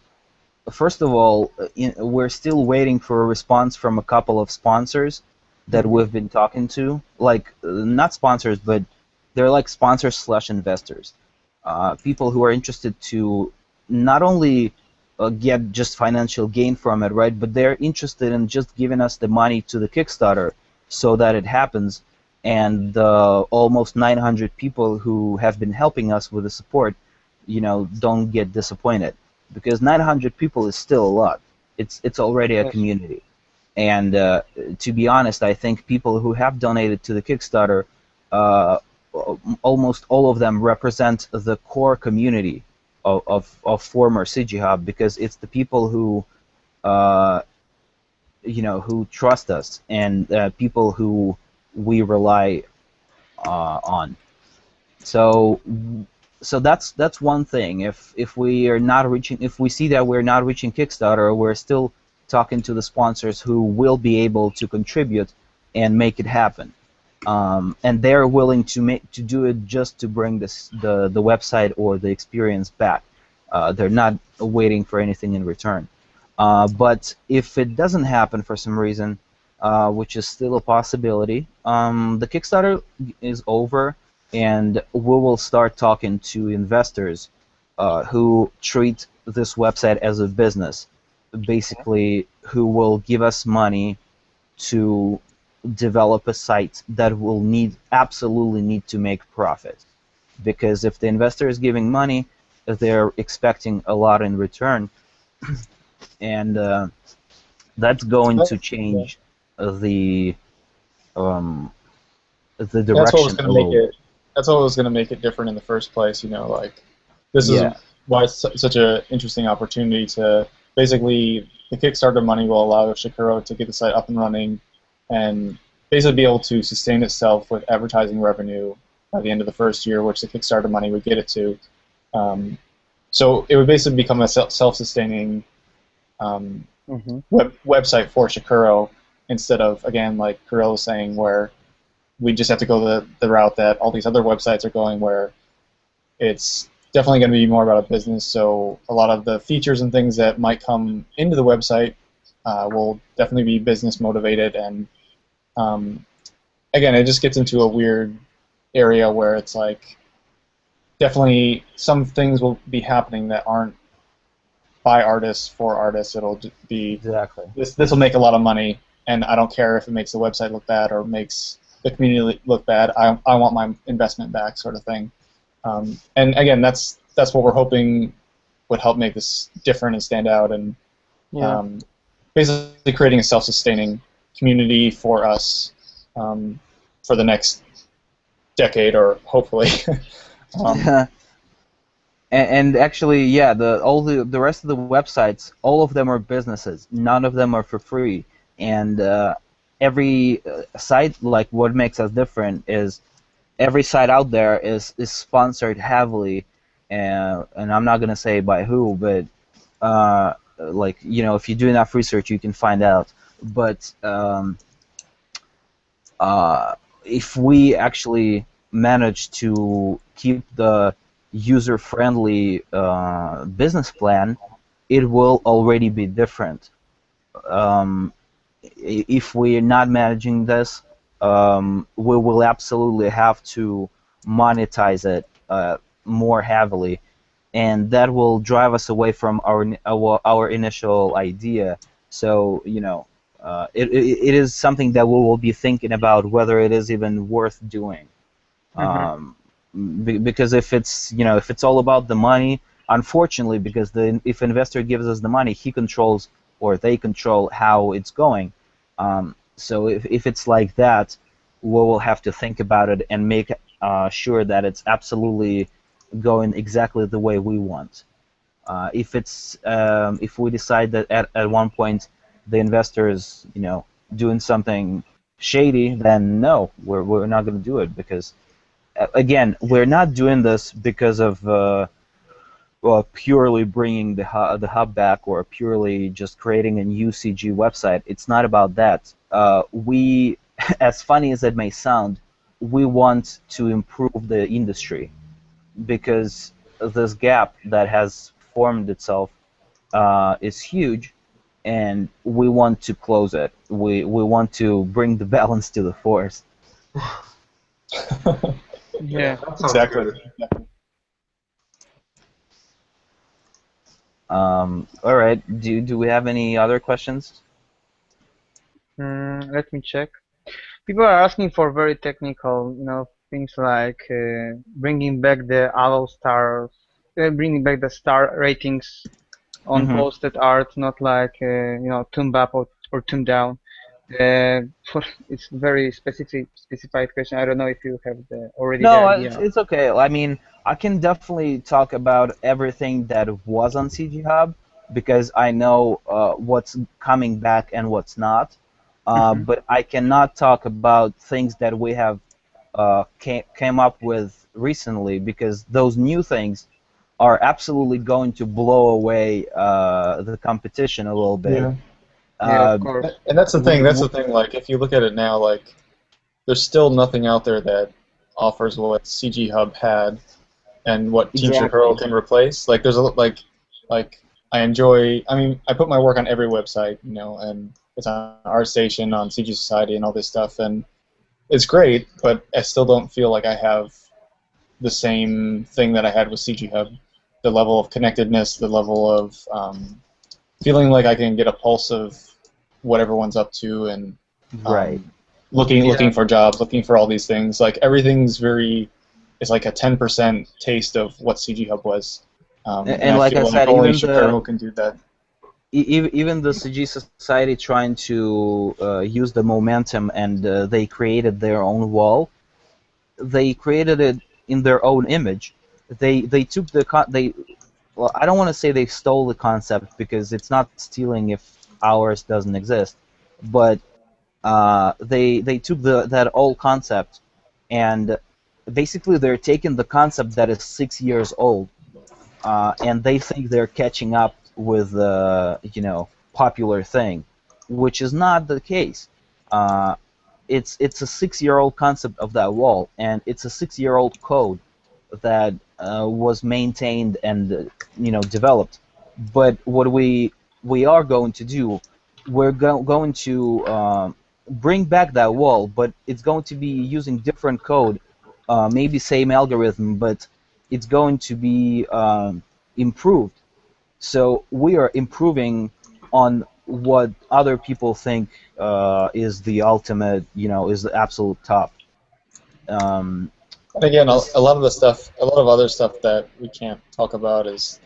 first of all, we're still waiting for a response from a couple of sponsors that we've been talking to. Like, not sponsors, but they're like sponsors slash investors. People who are interested to not only get just financial gain from it, right, but they're interested in just giving us the money to the Kickstarter so that it happens. And the almost 900 people who have been helping us with the support, don't get disappointed, because 900 people is still a lot. It's already a Yes. community, and to be honest, I think people who have donated to the Kickstarter, uh, almost all of them represent the core community of former CG Hub, because it's the people who uh, who trust us, and people who we rely on. So that's one thing. If we are not reaching, if we see that we're not reaching Kickstarter, we're still talking to the sponsors who will be able to contribute and make it happen. And they're willing to do it just to bring the website or the experience back. They're not waiting for anything in return. But if it doesn't happen for some reason, which is still a possibility, the Kickstarter is over, and we will start talking to investors who treat this website as a business, basically, who will give us money to develop a site that will absolutely need to make profit. Because if the investor is giving money, they're expecting a lot in return, and that's going to change the direction That's what was going a to make little. it. That's what was going to make it different in the first place. Like this is Yeah. why it's such an interesting opportunity to basically the Kickstarter money will allow Shakuro to get the site up and running, and basically be able to sustain itself with advertising revenue by the end of the first year, which the Kickstarter money would get it to. So it would basically become a self-sustaining website for Shakuro, instead of, again, like Kirill was saying, where we just have to go the route that all these other websites are going, where it's definitely going to be more about a business. So a lot of the features and things that might come into the website will definitely be business motivated. And again, it just gets into a weird area where it's like definitely some things will be happening that aren't by artists for artists. It'll be Exactly. this will make a lot of money, and I don't care if it makes the website look bad or makes the community look bad. I want my investment back, sort of thing. And again, that's what we're hoping would help make this different and stand out, and basically creating a self-sustaining community for us for the next decade, or hopefully. And actually, yeah, the rest of the websites, all of them are businesses. None of them are for free. And every site, like, what makes us different is every site out there is sponsored heavily, and I'm not gonna say by who, but like, if you do enough research, you can find out. But if we actually manage to keep the user-friendly business plan, it will already be different. If we're not managing this, we will absolutely have to monetize it more heavily, and that will drive us away from our initial idea. So, it is something that we will be thinking about whether it is even worth doing. Because if it's if it's all about the money, unfortunately, because if investor gives us the money, he controls or they control how it's going. So if it's like that, we will have to think about it and make sure that it's absolutely going exactly the way we want. If we decide that at one point the investor is doing something shady, then no, we're not going to do it, because again, we're not doing this because of purely bringing the hub back or purely just creating a new CG website. It's not about that. We, as funny as it may sound, we want to improve the industry, because this gap that has formed itself is huge, and we want to close it. We want to bring the balance to the force. Yeah, that sounds Exactly. good. All right. Do we have any other questions? let me check. People are asking for very technical, things like bringing back the allow stars, bringing back the star ratings on posted art, not like tune up or tune down. It's very specified question. I don't know if you have already the No, idea. it's okay. I mean, I can definitely talk about everything that was on CG Hub, because I know what's coming back and what's not. But I cannot talk about things that we have came up with recently, because those new things are absolutely going to blow away the competition a little bit. Yeah. Yeah, of course. And that's the thing. That's the thing. Like, if you look at it now, like, there's still nothing out there that offers what CG Hub had and what Teacher Hurl can replace. Like, there's a like I enjoy. I mean, I put my work on every website, and it's on ArtStation, on CG Society, and all this stuff, and it's great. But I still don't feel like I have the same thing that I had with CG Hub. The level of connectedness, the level of feeling like I can get a pulse of what everyone's up to, and looking for jobs, looking for all these things. Like, everything's it's like a 10% taste of what CG Hub was. And like I said, only even Chicago can do that. Even the CG Society trying to use the momentum, and they created their own wall. They created it in their own image. They took well, I don't want to say they stole the concept, because it's not stealing if ours doesn't exist, but they took that old concept, and basically they're taking the concept that is 6 years old, and they think they're catching up with popular thing, which is not the case. It's a 6-year-old concept of that wall, and it's a 6-year-old code that was maintained and developed. But what we are going to do, we're going to bring back that wall, but it's going to be using different code, maybe same algorithm, but it's going to be improved. So we are improving on what other people think is the ultimate, is the absolute top. And again, a lot of other stuff that we can't talk about it's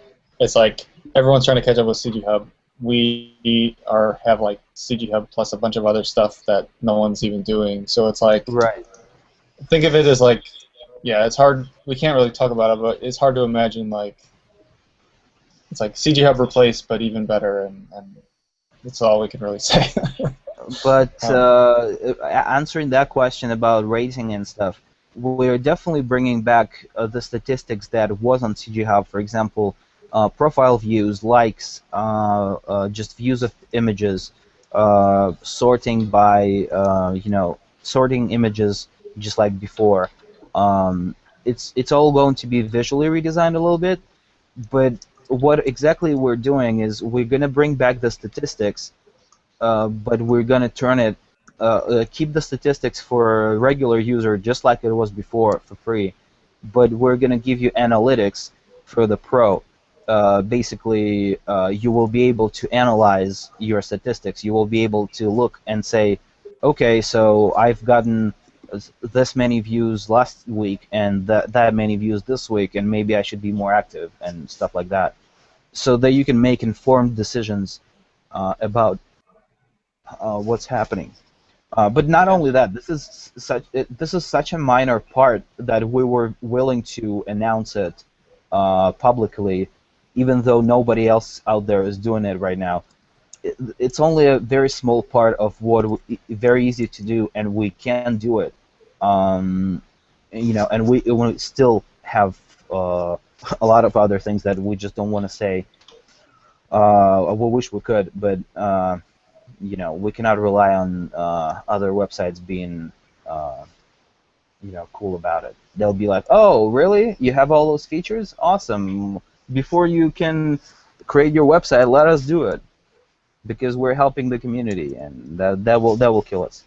like everyone's trying to catch up with CG Hub. We have like CG Hub plus a bunch of other stuff that no one's even doing. So it's like, think of it as like, yeah, it's hard. We can't really talk about it, but it's hard to imagine like it's like CG Hub replaced, but even better, and that's all we can really say. But answering that question about rating and stuff, we're definitely bringing back the statistics that was on CG Hub. For example, profile views, likes, just views of images, sorting by sorting images just like before. It's all going to be visually redesigned a little bit, but what exactly we're doing is we're going to bring back the statistics, but we're going to turn it, keep the statistics for a regular user just like it was before for free, but we're going to give you analytics for the pro. basically you will be able to analyze your statistics. You will be able to look and say, okay, so I've gotten this many views last week and that many views this week, and maybe I should be more active and stuff like that, so that you can make informed decisions about what's happening. But not only that, this is such a minor part that we were willing to announce it publicly, even though nobody else out there is doing it right now. It's only a very small part of what very easy to do, and we can do it. And we still have a lot of other things that we just don't want to say. We wish we could, but we cannot rely on other websites being cool about it. They'll be like, oh, really? You have all those features? Awesome. Before you can create your website, let us do it, because we're helping the community, and that will kill us.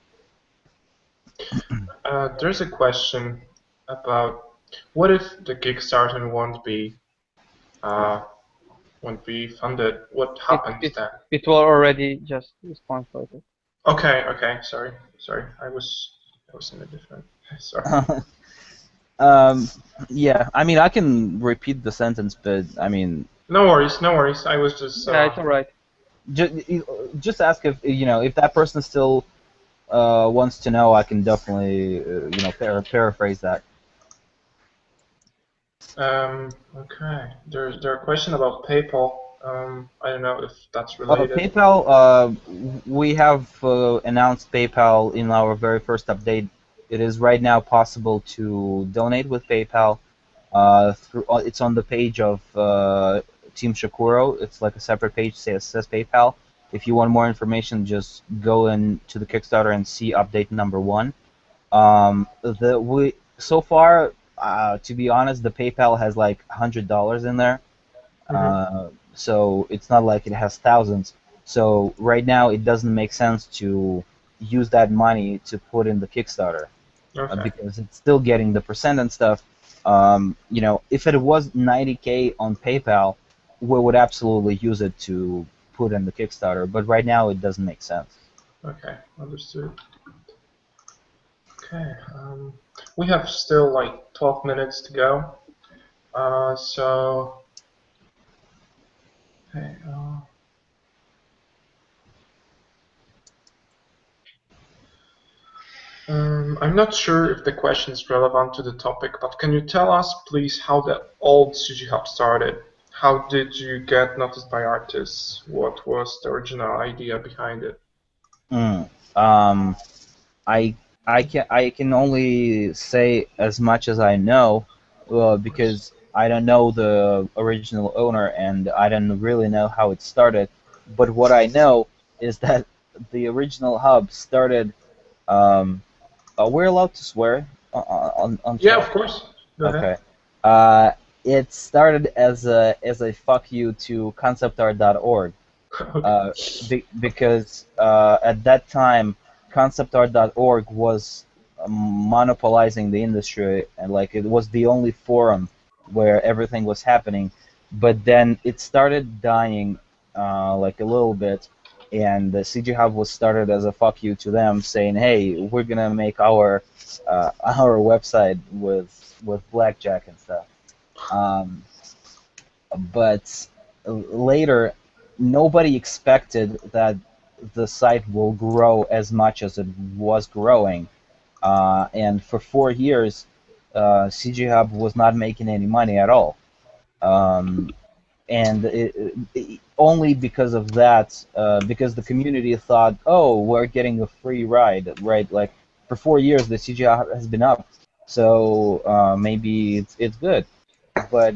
There's a question about what if the Kickstarter won't be funded? What happens then? It will already just respond for it. Okay. Sorry. I was in a different. Sorry. Yeah, I mean, I can repeat the sentence, but I mean. No worries. I was just. Yeah, it's alright. Just ask if that person still wants to know. I can definitely paraphrase that. Okay. There's a question about PayPal. I don't know if that's related. PayPal. We have announced PayPal in our very first update. It is right now possible to donate with PayPal. It's on the page of Team Shakuro. It's like a separate page that says PayPal. If you want more information, just go into the Kickstarter and see update number 1. So far, to be honest, the PayPal has like $100 in there. Mm-hmm. So it's not like it has thousands. So right now, it doesn't make sense to use that money to put in the Kickstarter. Okay. Because it's still getting the percent and stuff. If it was 90K on PayPal, we would absolutely use it to put in the Kickstarter. But right now, it doesn't make sense. Okay, understood. Okay, we have still like 12 minutes to go. Okay. I'm not sure if the question is relevant to the topic, but can you tell us, please, how the old CG Hub started? How did you get noticed by artists? What was the original idea behind it? I can only say as much as I know, because I don't know the original owner and I don't really know how it started. But what I know is that the original hub started. We're allowed to swear on Yeah, chat? of course. Go Okay. ahead. It started as a fuck you to conceptart.org. Okay. Because at that time, conceptart.org was monopolizing the industry, and like it was the only forum where everything was happening. But then it started dying, like a little bit, and the CG Hub was started as a fuck you to them, saying, "Hey, we're gonna make our website with blackjack and stuff." But later, nobody expected that the site will grow as much as it was growing, and for 4 years, CG Hub was not making any money at all, and only because of that, because the community thought, oh, we're getting a free ride, right? Like for 4 years, the CG Hub has been up, so maybe it's good, but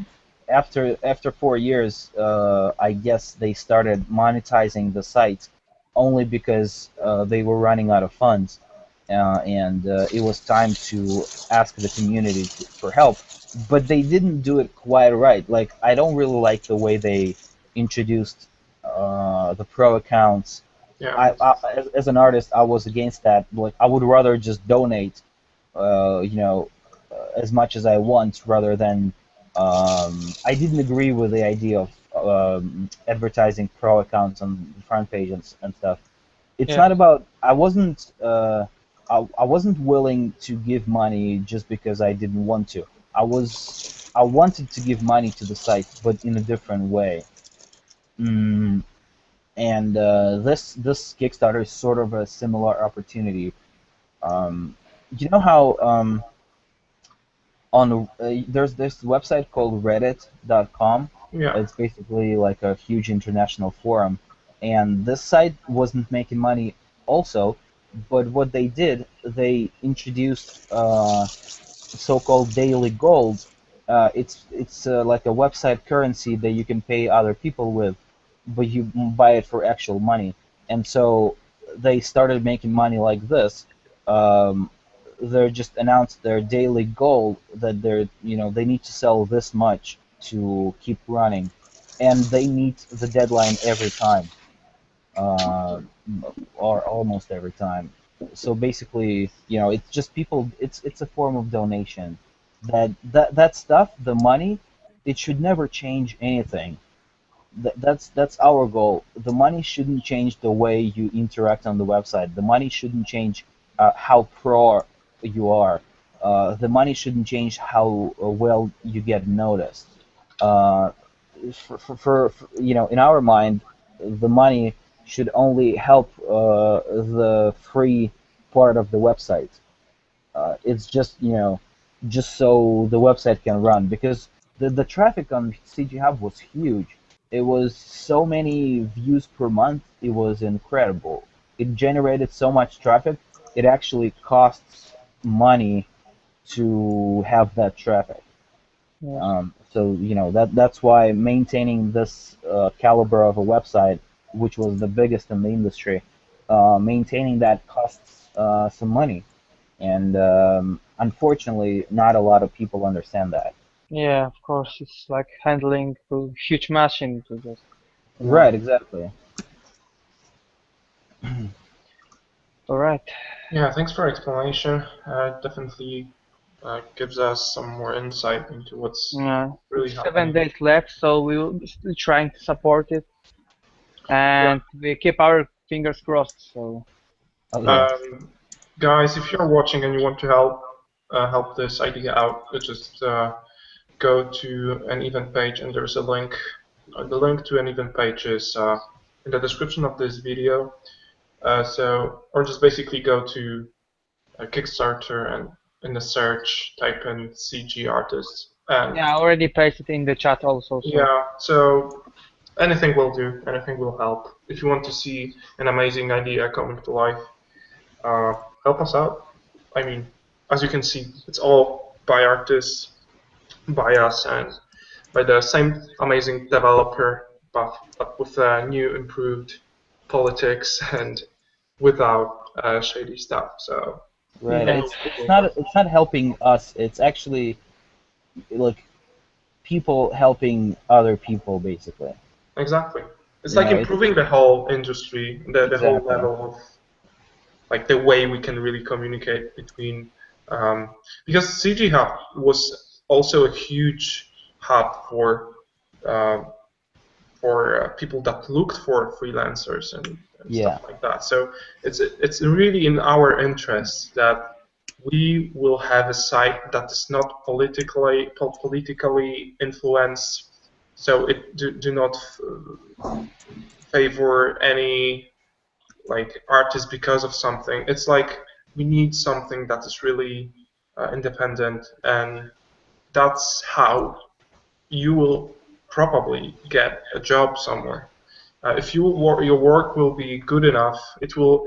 after 4 years, I guess they started monetizing the site only because they were running out of funds, and it was time to ask the community for help. But they didn't do it quite right. Like, I don't really like the way they introduced the pro accounts. Yeah. As an artist, I was against that. Like, I would rather just donate, as much as I want, rather than I didn't agree with the idea of advertising pro accounts on the front page and stuff. It's Yeah. not about I wasn't willing to give money just because I didn't want to. I wanted to give money to the site, but in a different way. Mm, and this Kickstarter is sort of a similar opportunity. You know how on there's this website called Reddit.com. Yeah. It's basically like a huge international forum, and this site wasn't making money also, but what they did, they introduced so-called daily gold. It's like a website currency that you can pay other people with, but you buy it for actual money. And so they started making money like this. Um, they just announced their daily goal that they need to sell this much to keep running, and they meet the deadline every time, uh, or almost every time. So basically, it's just people. It's a form of donation. That stuff, the money, it should never change anything. That's our goal. The money shouldn't change the way you interact on the website. The money shouldn't change how pro you are. The money shouldn't change how well you get noticed. Uh, in our mind, the money should only help the free part of the website. It's just so the website can run, because the traffic on CG Hub was huge. It was so many views per month. It was incredible. It generated so much traffic. It actually costs money to have that traffic. Yeah. So that's why maintaining this caliber of a website, which was the biggest in the industry, maintaining that costs some money, and unfortunately, not a lot of people understand that. Yeah, of course, it's like handling a huge machine to just, you know. Right, exactly. All right. Yeah, thanks for explanation. Definitely gives us some more insight into what's Yeah, really it's 7 happening. days left, so we will be still trying to support it, Yeah. and we keep our fingers crossed. So Okay. Guys, if you're watching and you want to help this idea out, just go to an event page, and there's a link. The link to an event page is in the description of this video. Or just basically go to Kickstarter and in the search type in CG artists. And yeah, I already pasted in the chat also. So yeah, so anything will do. Anything will help. If you want to see an amazing idea coming to life, help us out. I mean, as you can see, it's all by artists, by us, and by the same amazing developer, but with new, improved politics and without shady stuff. So Right. yeah, It's not helping us. It's actually like people helping other people, basically. exactly, it's You like know, it's improving the whole industry, the whole exactly. level of like the way we can really communicate between because CG Hub was also a huge hub uh, for people that looked for freelancers and Yeah. stuff like that. So it's really in our interest that we will have a site that is not politically influenced. So it do not favor any like artist because of something. It's like we need something that is really independent, and that's how you will probably get a job somewhere. If your work will be good enough, it will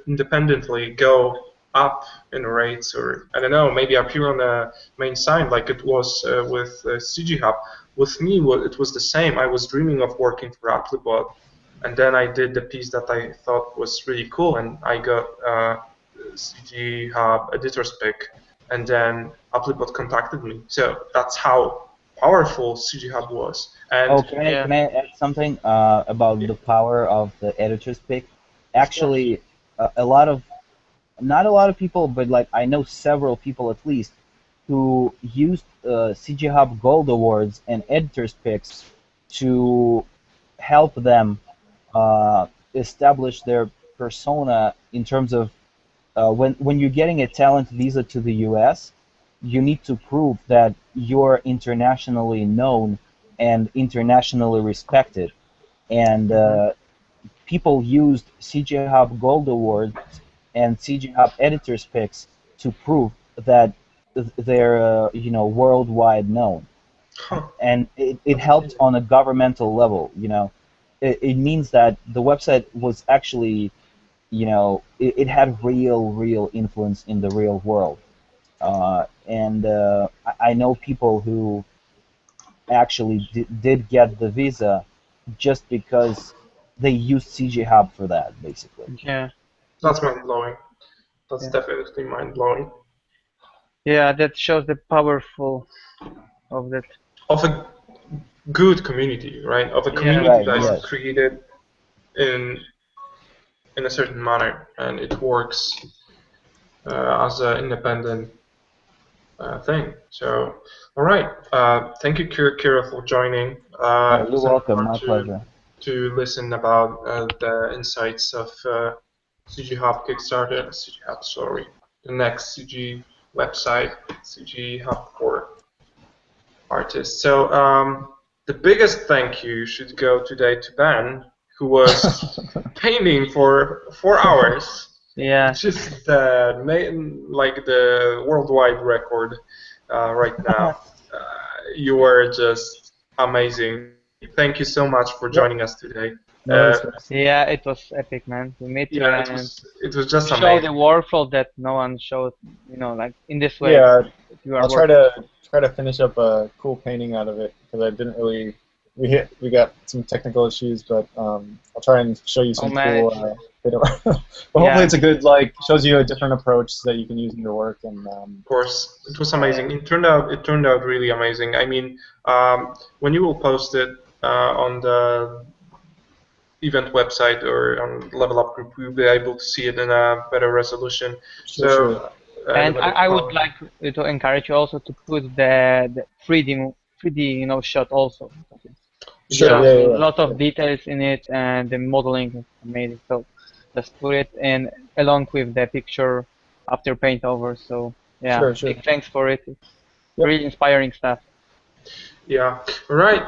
independently go up in rates, or I don't know, maybe appear on the main sign like it was with CG Hub. With me, it was the same. I was dreaming of working for Applebot, and then I did the piece that I thought was really cool, and I got CG Hub editor's pick, and then Applebot contacted me. So that's how powerful CG Hub was. And Oh, can I yeah, can I add something about yeah, the power of the editor's pick? of course. Actually, not a lot of people, but like I know several people at least who used CG Hub Gold Awards and editors picks to help them establish their persona in terms of when you're getting a talent visa to the U.S., you need to prove that you're internationally known and internationally respected. And people used CG Hub Gold Awards and CG Hub editors picks to prove that they're worldwide known. Huh. And it helped on a governmental level. It means that the website was actually, it had real influence in the real world. And I know people who actually did get the visa just because they used CG Hub for that, basically. Yeah. That's mind-blowing. That's definitely mind-blowing. Yeah, that shows the powerful of that. Of a good community, right? Of a community Right, that is yes. created in a certain manner, and it works as an independent thing. So, all right. Thank you, Kira, for joining. You're welcome. My pleasure. To listen about the insights of CG Hub Kickstarter, CG Hub, sorry, the next CG website, CG Hub for artists. So the biggest thank you should go today to Ben, who was painting for 4 hours. Yeah. Which is the worldwide record right now. You were just amazing. Thank you so much for joining us today. Yeah, it was epic, man. To meet you and it was just show amazing. the workflow that no one showed, like in this way. Yeah, you are I'll try to finish up a cool painting out of it because I didn't really. We got some technical issues, but I'll try and show you some cool. But hopefully it's a good shows you a different approach that you can use in your work. And of course, it was amazing. It turned out really amazing. I mean, when you will post it on the event website or on Level Up group, we'll be able to see it in a better resolution. Sure. And I would like to encourage you also to put the 3D shot also. Sure. A lot of details in it, and the modeling is amazing. So just put it in along with the picture after paint over. So yeah, sure. Big thanks for it. It's really inspiring stuff. Yeah. Right.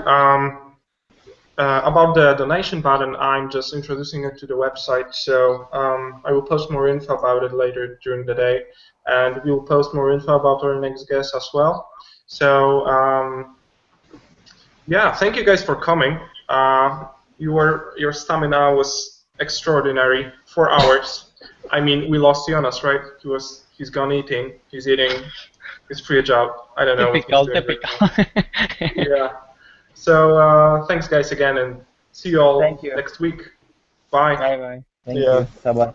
About the donation button, I'm just introducing it to the website, so I will post more info about it later during the day, and we will post more info about our next guest as well. So yeah, thank you guys for coming. Your stamina was extraordinary. 4 hours. I mean, we lost Jonas, right? He's gone eating. He's eating. He's free job. I don't know. Typical. Yeah. So thanks guys again, and see you all next week. Bye. Bye. Thank you. Bye-bye.